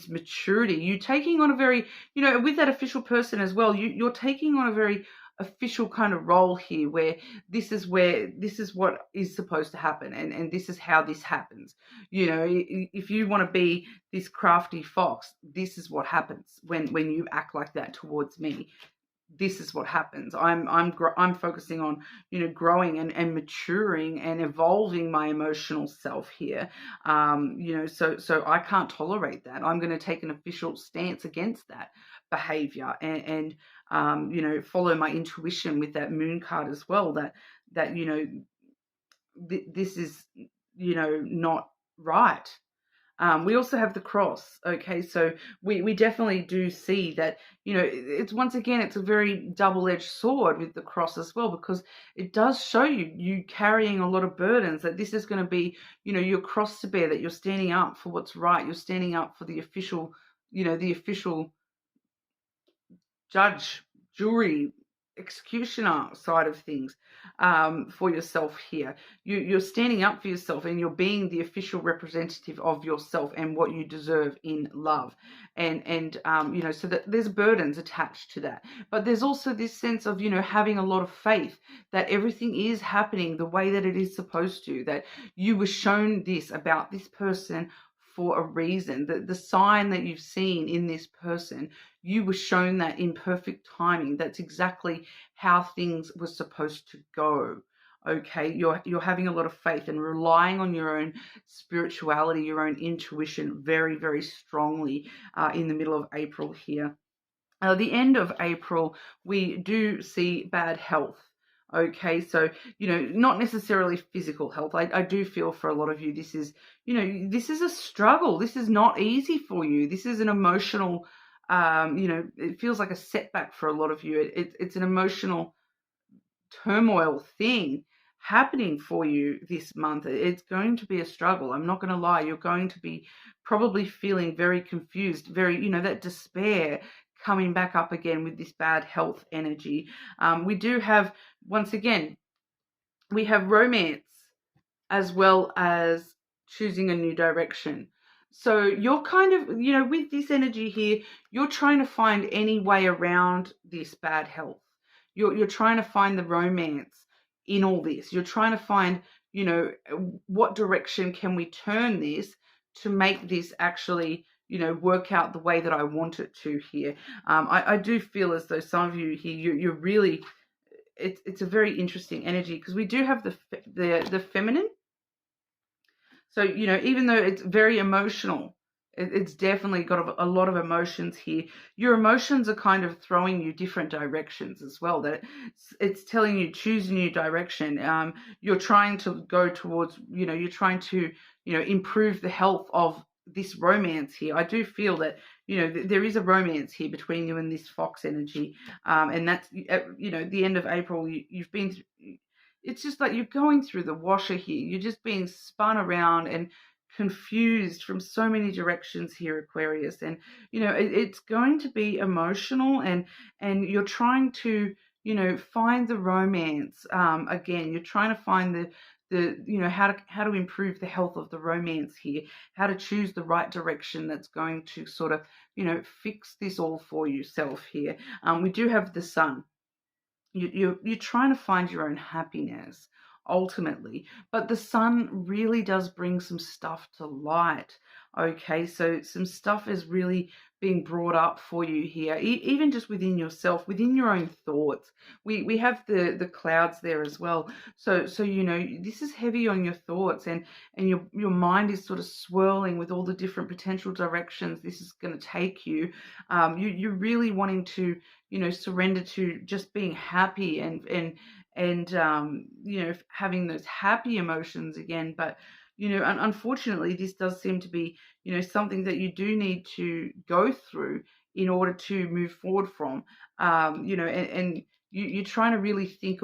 maturity. You taking on a very, with that official person as well, you're taking on a very official kind of role here where this is what is supposed to happen, and this is how this happens. You know, if you want to be this crafty fox, this is what happens when you act like that towards me. This is what happens. I'm focusing on, you know, growing and maturing and evolving my emotional self here. You know, so I can't tolerate that. I'm going to take an official stance against that behavior, and you know, follow my intuition with that moon card as well. That you know, this is, you know, not right. We also have the cross. Okay, so we definitely do see that, you know, it's once again, it's a very double-edged sword with the cross as well, because it does show you carrying a lot of burdens, that this is going to be, you know, your cross to bear, that you're standing up for what's right. You're standing up for the official, you know, the official judge, jury, executioner side of things, for yourself here. You're standing up for yourself, and you're being the official representative of yourself and what you deserve in love. And you know, so that there's burdens attached to that. But there's also this sense of, you know, having a lot of faith that everything is happening the way that it is supposed to, that you were shown this about this person for a reason. The sign that you've seen in this person, you were shown that in perfect timing. That's exactly how things were supposed to go. Okay, you're having a lot of faith and relying on your own spirituality, your own intuition very, very strongly in the middle of April here. The end of April, we do see bad health. Okay, so, you know, not necessarily physical health. I do feel for a lot of you, this is, you know, this is a struggle. This is not easy for you. This is an emotional, you know, it feels like a setback for a lot of you. It's an emotional turmoil thing happening for you this month. It's going to be a struggle. I'm not going to lie. You're going to be probably feeling very confused, very, you know, that despair coming back up again with this bad health energy. We do have, once again, we have romance as well as choosing a new direction. So you're kind of, you know, with this energy here, you're trying to find any way around this bad health. You're trying to find the romance in all this. You're trying to find, you know, what direction can we turn this to make this actually, you know, work out the way that I want it to here. I do feel as though some of you here, you're really, it's a very interesting energy, because we do have the feminine. So, you know, even though it's very emotional, it's definitely got a lot of emotions here. Your emotions are kind of throwing you different directions as well. That it's telling you choose a new direction. You're trying to go towards, you know, you're trying to, you know, improve the health of this romance here. I do feel that, you know, there is a romance here between you and this fox energy. And that's, you know, the end of April, you've been it's just like you're going through the washer here. You're just being spun around and confused from so many directions here, Aquarius. And, you know, it's going to be emotional, and you're trying to, you know, find the romance. Again, you're trying to find the you know, how to improve the health of the romance here, how to choose the right direction that's going to sort of, you know, fix this all for yourself here. We do have the sun. You're trying to find your own happiness ultimately, but the sun really does bring some stuff to light. Okay, so some stuff is really being brought up for you here, even just within yourself, within your own thoughts. We have the clouds there as well, so you know, this is heavy on your thoughts, and your mind is sort of swirling with all the different potential directions this is going to take you. You're really wanting to, you know, surrender to just being happy and you know, having those happy emotions again. But, you know, unfortunately, this does seem to be, you know, something that you do need to go through in order to move forward from. You know, and you're trying to really think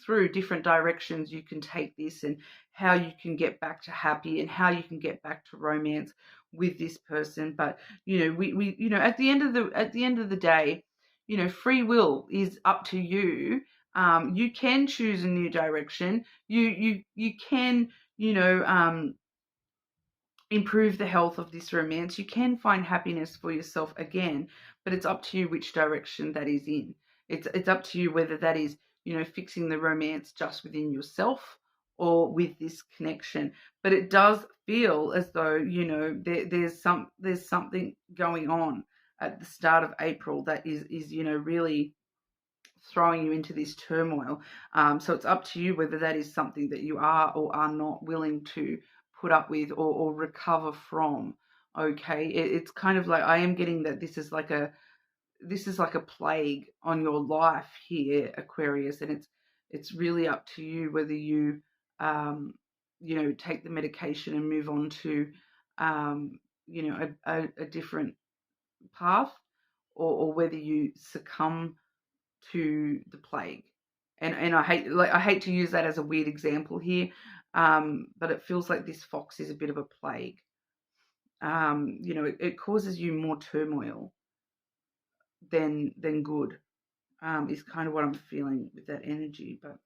through different directions you can take this, and how you can get back to happy, and how you can get back to romance with this person. But, you know, we you know, at the end of the day, you know, free will is up to you. You can choose a new direction. You can, you know, improve the health of this romance. You can find happiness for yourself again, but it's up to you which direction that is in. It's up to you whether that is, fixing the romance just within yourself or with this connection. But it does feel as though, there's something going on at the start of April that is really throwing you into this turmoil. So it's up to you whether that is something that you are or are not willing to put up with or recover from. Okay, it's kind of like I am getting that this is like a plague on your life here, Aquarius, and it's really up to you whether you take the medication and move on to a different path, or whether you succumb to the plague. And I hate to use that as a weird example here, but it feels like this fox is a bit of a plague. It causes you more turmoil than good, is kind of what I'm feeling with that energy. But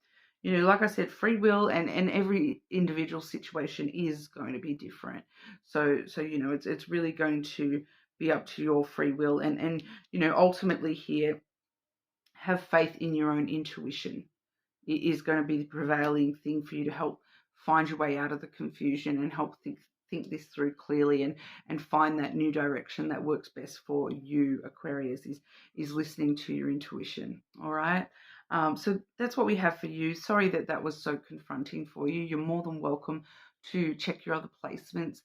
like I said, free will and every individual situation is going to be different. So it's really going to be up to your free will, and ultimately here, have faith in your own intuition. It is going to be the prevailing thing for you to help find your way out of the confusion and help think this through clearly, and find that new direction that works best for you, Aquarius, is listening to your intuition. All right. So that's what we have for you. Sorry that was so confronting for you. You're more than welcome to check your other placements.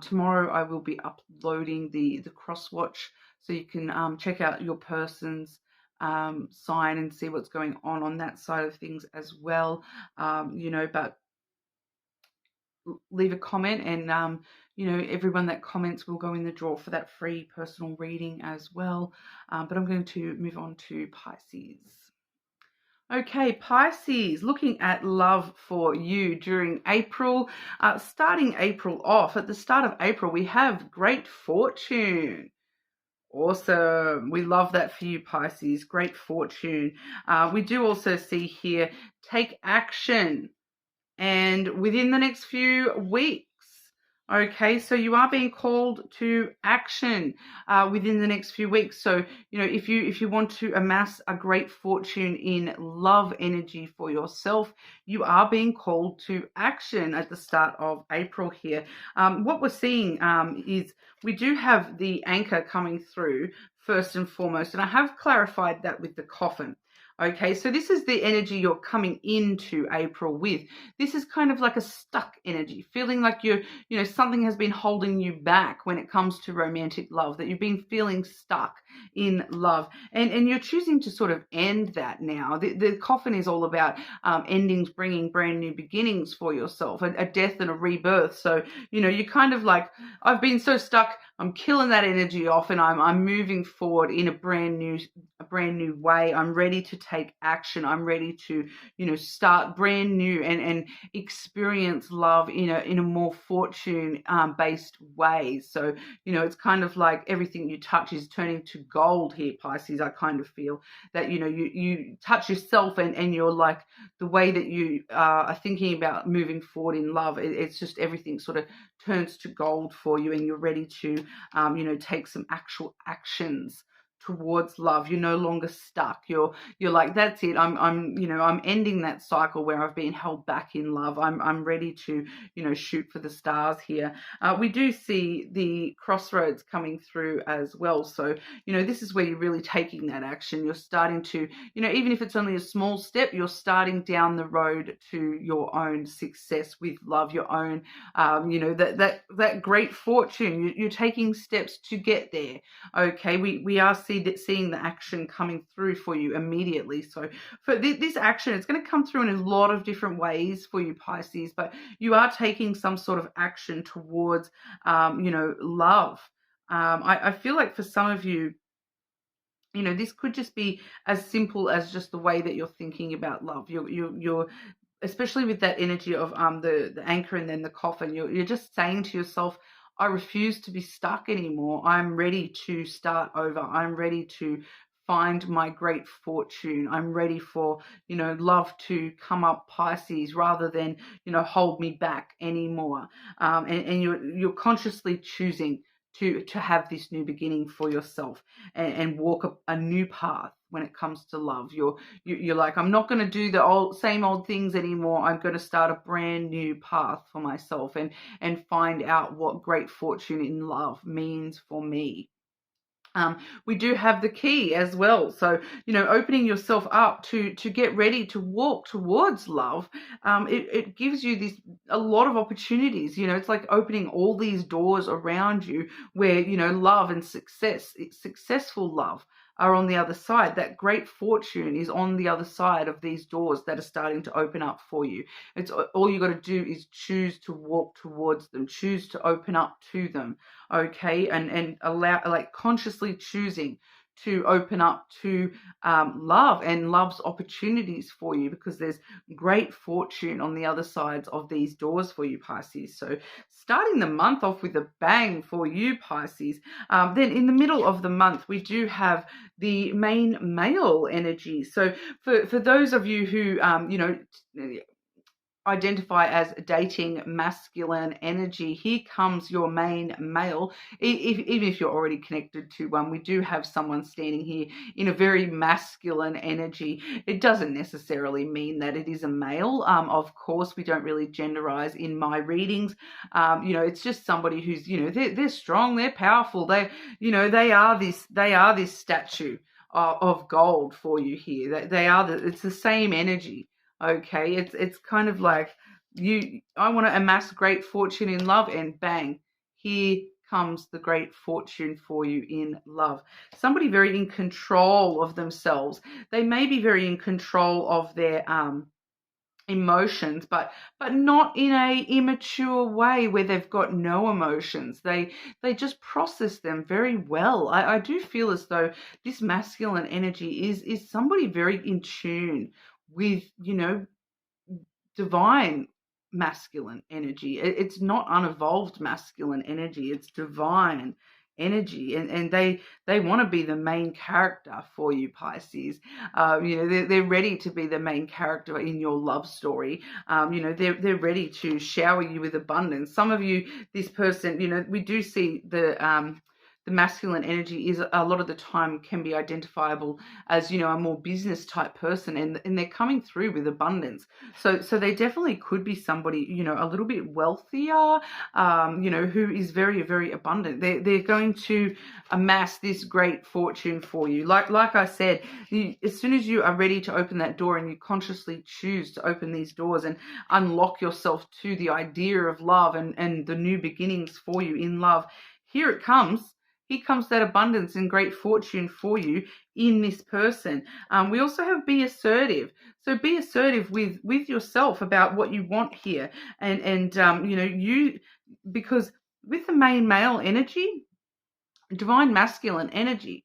Tomorrow I will be uploading the cross watch, so you can check out your person's sign and see what's going on that side of things as well. But leave a comment, and everyone that comments will go in the draw for that free personal reading as well. But I'm going to move on to Pisces. Okay, Pisces, looking at love for you during April. Starting April off, at the start of April, we have great fortune. Awesome. We love that for you, Pisces. Great fortune. We do also see here, take action, and within the next few weeks. Okay, so you are being called to action within the next few weeks. So, if you want to amass a great fortune in love energy for yourself, you are being called to action at the start of April here. What we're seeing is we do have the anchor coming through first and foremost, and I have clarified that with the coffin. Okay, so this is the energy you're coming into April with. This is kind of like a stuck energy, feeling like something has been holding you back when it comes to romantic love, that you've been feeling stuck in love, and you're choosing to sort of end that now. The coffin is all about endings, bringing brand new beginnings for yourself, a death and a rebirth. So, you're kind of like, I've been so stuck, I'm killing that energy off, and I'm moving forward in a brand new way. I'm ready to take action. I'm ready to, start brand new and experience love in a more fortune based way. So, it's kind of like everything you touch is turning to gold here, Pisces. I kind of feel that, you touch yourself, and you're like, the way that you are thinking about moving forward in love, it's just everything sort of turns to gold for you, and you're ready to, take some actual actions towards love. You're no longer stuck. You're like, that's it. I'm ending that cycle where I've been held back in love. I'm ready to, shoot for the stars here. We do see the crossroads coming through as well. So, this is where you're really taking that action. You're starting to, even if it's only a small step, you're starting down the road to your own success with love, your own, that great fortune. You're taking steps to get there. Okay, we are seeing the action coming through for you immediately. So for this action, it's going to come through in a lot of different ways for you, Pisces, but you are taking some sort of action towards, love. I feel like for some of you, this could just be as simple as just the way that you're thinking about love. You're especially with that energy of the anchor and then the coffin, you're just saying to yourself, I refuse to be stuck anymore. I'm ready to start over. I'm ready to find my great fortune. I'm ready for, love to come up, Pisces, rather than, hold me back anymore. And you're consciously choosing to have this new beginning for yourself and walk a new path when it comes to love. You're like, I'm not going to do the same old things anymore. I'm going to start a brand new path for myself and find out what great fortune in love means for me. We do have the key as well. So, opening yourself up to get ready to walk towards love, it gives you a lot of opportunities. It's like opening all these doors around you where, love and successful love are on the other side. That great fortune is on the other side of these doors that are starting to open up for you. It's all you got to do is choose to walk towards them, choose to open up to them. Okay, and allow, like, consciously choosing to open up to love and love's opportunities for you, because there's great fortune on the other sides of these doors for you, Pisces. So starting the month off with a bang for you, Pisces. Then in the middle of the month, we do have the main male energy. So for those of you who identify as dating masculine energy, here comes your main male. Even if you're already connected to one, we do have someone standing here in a very masculine energy. It doesn't necessarily mean that it is a male. Of course, we don't really genderize in my readings. It's just somebody who's, they're strong, they're powerful, they are this statue of gold for you here. It's the same energy. Okay, it's kind of like I want to amass great fortune in love, and bang, here comes the great fortune for you in love. Somebody very in control of themselves. They may be very in control of their emotions, but not in a immature way where they've got no emotions. They just process them very well. I do feel as though this masculine energy is somebody very in tune with, divine masculine energy. It's not unevolved masculine energy. It's divine energy, and they want to be the main character for you, Pisces. They're ready to be the main character in your love story. They're ready to shower you with abundance. Some of you, this person, we do see the masculine energy is a lot of the time can be identifiable as, a more business type person, and they're coming through with abundance. So they definitely could be somebody, a little bit wealthier, who is very, very abundant. They're going to amass this great fortune for you. Like I said, as soon as you are ready to open that door and you consciously choose to open these doors and unlock yourself to the idea of love and the new beginnings for you in love, here it comes. Here comes that abundance and great fortune for you in this person. We also have be assertive. So be assertive with yourself about what you want here. And because with the main male energy, divine masculine energy,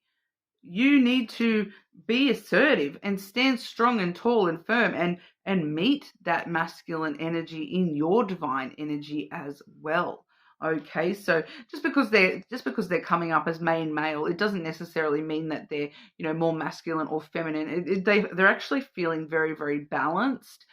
you need to be assertive and stand strong and tall and firm and meet that masculine energy in your divine energy as well. Okay, so just because they're coming up as main male, it doesn't necessarily mean that they're, more masculine or feminine. They're actually feeling very, very balanced.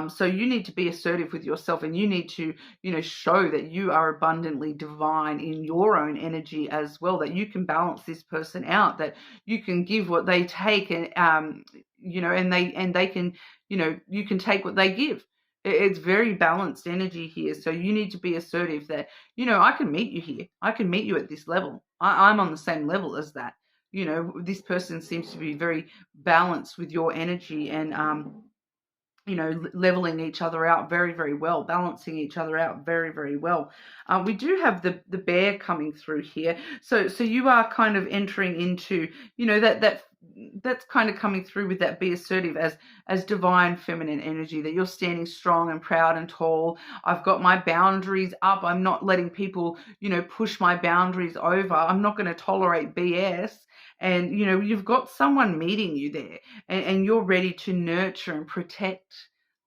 So you need to be assertive with yourself, and you need to, show that you are abundantly divine in your own energy as well, that you can balance this person out, that you can give what they take, and and they can, you can take what they give. It's very balanced energy here. So you need to be assertive that, I can meet you here. I can meet you at this level. I'm on the same level as that. This person seems to be very balanced with your energy and, leveling each other out very, very well, balancing each other out very, very well. We do have the bear coming through here. So you are kind of entering into, that's kind of coming through with that be assertive as divine feminine energy, that you're standing strong and proud and tall. I've got my boundaries up. I'm not letting people, push my boundaries over. I'm not going to tolerate BS. And, you've got someone meeting you there, and you're ready to nurture and protect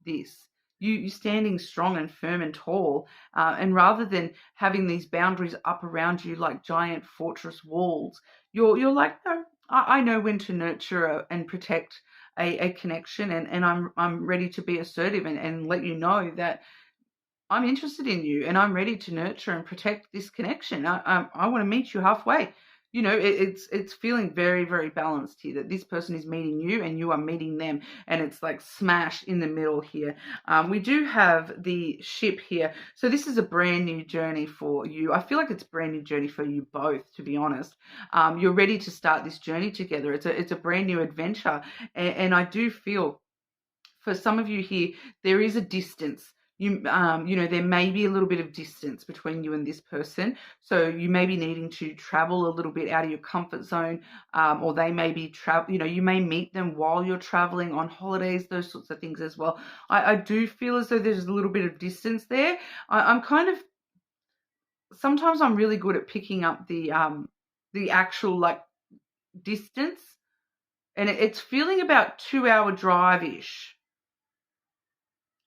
this. You standing strong and firm and tall, and rather than having these boundaries up around you like giant fortress walls, you're like, no, I know when to nurture and protect a connection, and I'm ready to be assertive and let you know that I'm interested in you and I'm ready to nurture and protect this connection. I want to meet you halfway. You know, it's feeling very, very balanced here, that this person is meeting you and you are meeting them, and it's like smash in the middle here. We do have the ship here. So this is a brand new journey for you. I feel like it's a brand new journey for you both, to be honest. You're ready to start this journey together. It's a brand new adventure. And I do feel for some of you here, there is a distance. You know, there may be a little bit of distance between you and this person. So you may be needing to travel a little bit out of your comfort zone, or they may be you know, you may meet them while you're traveling on holidays, those sorts of things as well. I do feel as though there's a little bit of distance there. I'm kind of, sometimes I'm really good at picking up the actual like distance, and it's feeling about 2 hour drive-ish,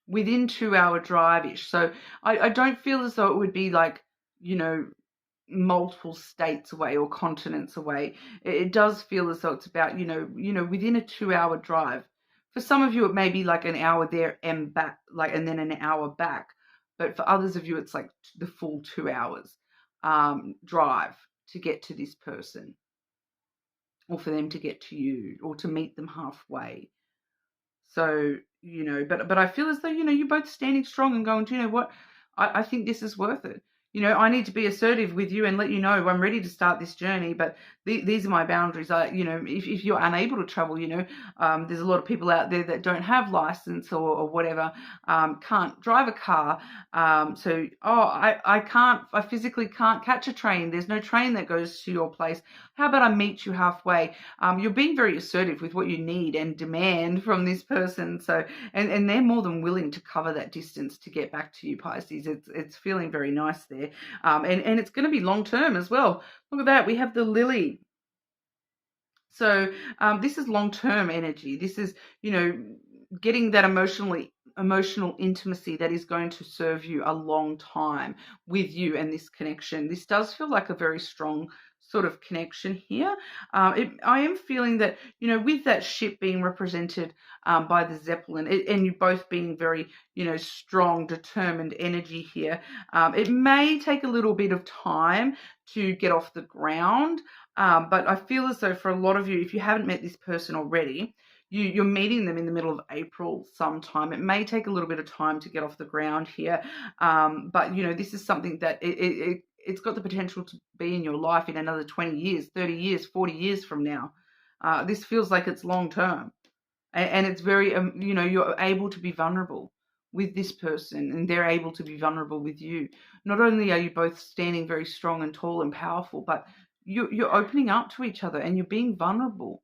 within 2 hour drive-ish. So I don't feel as though it would be like, you know, multiple states away or continents away. It does feel as though it's about, you know, within a 2 hour drive. For some of you, it may be like an hour there and back, like, and then an hour back. But for others of you, it's like the full 2 hours drive to get to this person, or for them to get to you, or to meet them halfway. So, you know, but I feel as though, you know, you're both standing strong and going, do you know what? I think this is worth it. You know, I need to be assertive with you and let you know I'm ready to start this journey, but these are my boundaries. You know, if you're unable to travel, you know, there's a lot of people out there that don't have license or whatever, can't drive a car. I physically can't catch a train. There's no train that goes to your place. How about I meet you halfway? You're being very assertive with what you need and demand from this person. So, and they're more than willing to cover that distance to get back to you, Pisces. It's feeling very nice there. And it's going to be long term as well. Look at that. We have the lily. So this is long term energy. This is, you know, getting that emotional intimacy that is going to serve you a long time with you and this connection. This does feel like a very strong sort of connection here. I am feeling that, you know, with that ship being represented by the Zeppelin, and you both being very, you know, strong, determined energy here, it may take a little bit of time to get off the ground. But I feel as though for a lot of you, if you haven't met this person already, you're meeting them in the middle of April sometime. It may take a little bit of time to get off the ground here. But, you know, this is something that it's got the potential to be in your life in another 20 years, 30 years, 40 years from now. This feels like it's long term. And it's very, you know, you're able to be vulnerable with this person and they're able to be vulnerable with you. Not only are you both standing very strong and tall and powerful, but you're opening up to each other and you're being vulnerable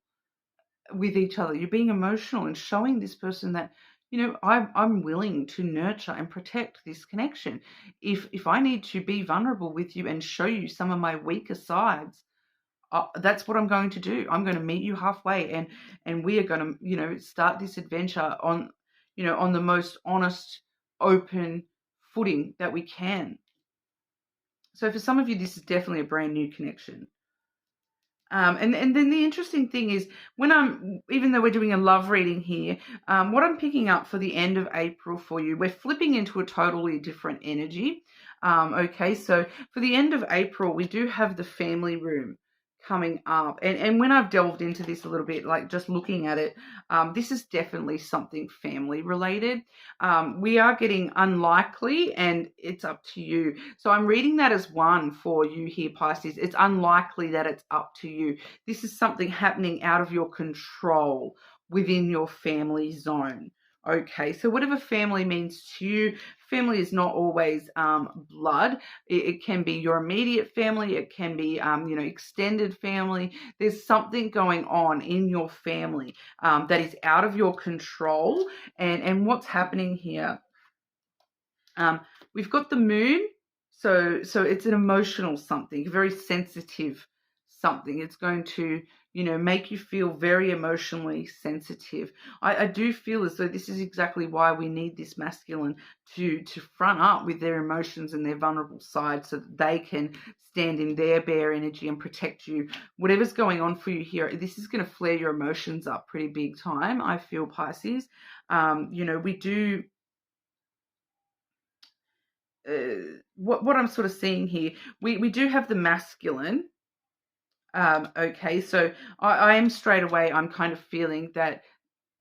with each other. You're being emotional and showing this person that, you know, I'm willing to nurture and protect this connection. If I need to be vulnerable with you and show you some of my weaker sides, that's what I'm going to do. I'm going to meet you halfway, and we are going to, you know, start this adventure on, you know, on the most honest, open footing that we can. So for some of you, this is definitely a brand new connection. And then the interesting thing is, even though we're doing a love reading here, what I'm picking up for the end of April for you, we're flipping into a totally different energy. Okay, so for the end of April, we do have the family room coming up. And when I've delved into this a little bit, like just looking at it, this is definitely something family related. We are getting unlikely, and it's up to you. So I'm reading that as one for you here, Pisces. It's unlikely that it's up to you. This is something happening out of your control within your family zone. Okay, so whatever family means to you, family is not always blood. It can be your immediate family. It can be, you know, extended family. There's something going on in your family that is out of your control. And what's happening here? We've got the moon. So it's an emotional something, very sensitive something. It's going to, you know, make you feel very emotionally sensitive. I do feel as though this is exactly why we need this masculine to front up with their emotions and their vulnerable side, so that they can stand in their bare energy and protect you. Whatever's going on for you here, this is going to flare your emotions up pretty big time, I feel, Pisces. You know, we do what I'm sort of seeing here, we do have the masculine. Okay, so I am straight away, I'm kind of feeling that,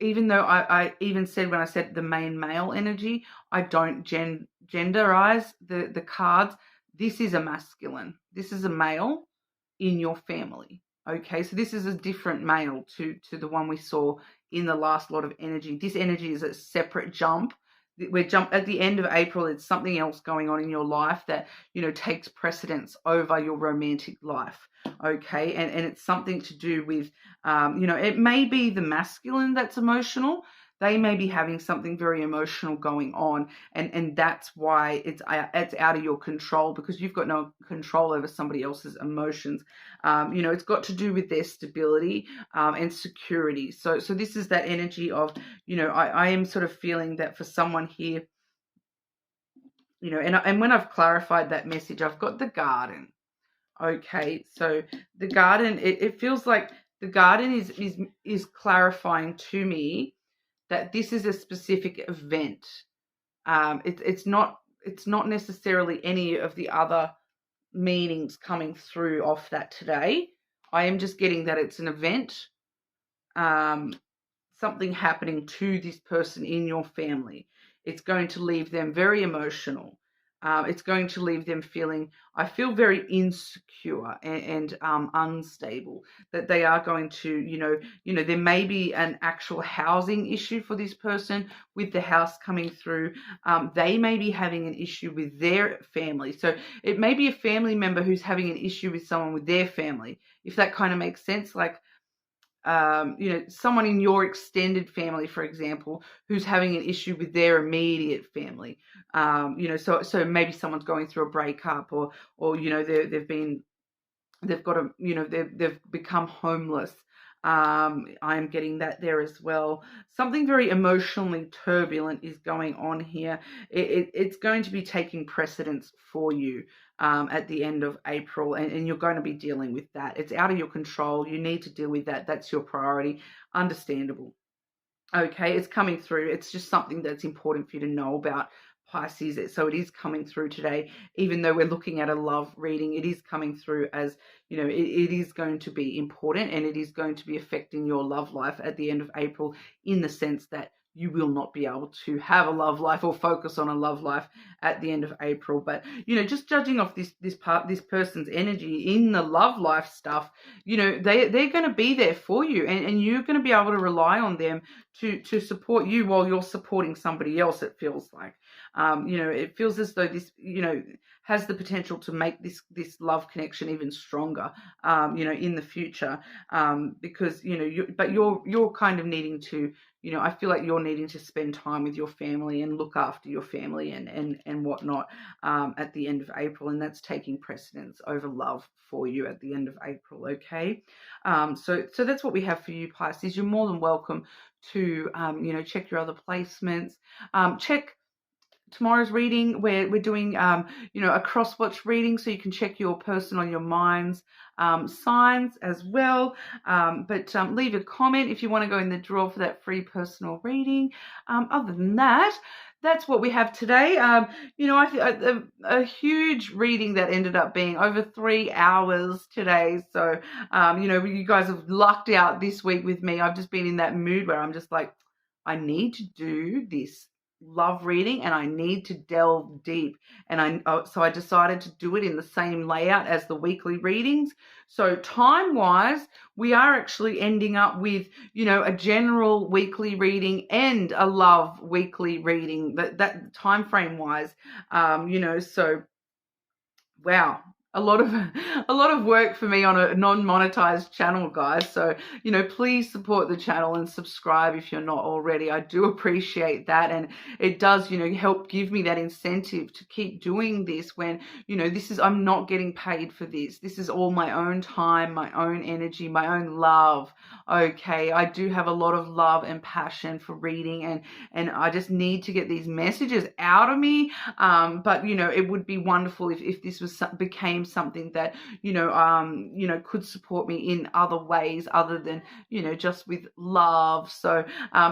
even though I even said, when I said the main male energy, I don't genderize the cards. This is a masculine. This is a male in your family. Okay, so this is a different male to the one we saw in the last lot of energy. This energy is a separate jump. We're at the end of April. It's something else going on in your life that, takes precedence over your romantic life. Okay, and it's something to do with, it may be the masculine that's emotional. They may be having something very emotional going on, and that's why it's out of your control, because you've got no control over somebody else's emotions. It's got to do with their stability and security. So this is that energy of, I am sort of feeling that for someone here, and when I've clarified that message, I've got the garden. Okay, so the garden, it feels like the garden is clarifying to me that this is a specific event. It's not necessarily any of the other meanings coming through off that today. I am just getting that it's an event, something happening to this person in your family. It's going to leave them very emotional. It's going to leave them feeling, I feel, very insecure and unstable, that they are going to, there may be an actual housing issue for this person with the house coming through. They may be having an issue with their family. So it may be a family member who's having an issue with someone with their family, if that kind of makes sense. Like, someone in your extended family, for example, who's having an issue with their immediate family. So maybe someone's going through a breakup, or they've become homeless. I'm getting that there as well. Something very emotionally turbulent is going on here. It's going to be taking precedence for you at the end of April, and you're going to be dealing with that. It's out of your control. You need to deal with that. That's your priority. Understandable. Okay, it's coming through. It's just something that's important for you to know about, Pisces. So it is coming through today. Even though we're looking at a love reading, it is coming through as, it is going to be important, and it is going to be affecting your love life at the end of April, in the sense that you will not be able to have a love life or focus on a love life at the end of April. But, just judging off this person's energy in the love life stuff, they're going to be there for you, and you're going to be able to rely on them to support you while you're supporting somebody else, it feels like. It feels as though this, has the potential to make this love connection even stronger, in the future, because, you're kind of needing to, I feel like you're needing to spend time with your family and look after your family and whatnot, at the end of April, and that's taking precedence over love for you at the end of April. Okay, so that's what we have for you, Pisces. You're more than welcome to, check your other placements, check tomorrow's reading. We're doing a cross-watch reading, so you can check your personal, your mind's signs as well. But leave a comment if you want to go in the draw for that free personal reading. Other than that, that's what we have today. A huge reading that ended up being over 3 hours today. So, you guys have lucked out this week with me. I've just been in that mood where I'm just like, I need to do this love reading, and I need to delve deep, and so I decided to do it in the same layout as the weekly readings. So time wise, we are actually ending up with a general weekly reading and a love weekly reading, that time frame wise, so wow, a lot of work for me on a non-monetized channel, guys. So, please support the channel and subscribe if you're not already. I do appreciate that. And it does, help give me that incentive to keep doing this when, I'm not getting paid for this. This is all my own time, my own energy, my own love. Okay. I do have a lot of love and passion for reading, and I just need to get these messages out of me. But, it would be wonderful if this became name something that, could support me in other ways other than, just with love. So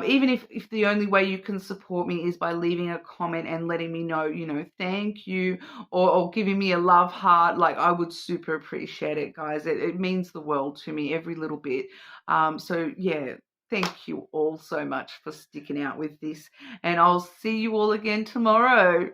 even if the only way you can support me is by leaving a comment and letting me know, thank you, or giving me a love heart, like, I would super appreciate it, guys. It means the world to me, every little bit. So yeah, thank you all so much for sticking out with this, and I'll see you all again tomorrow.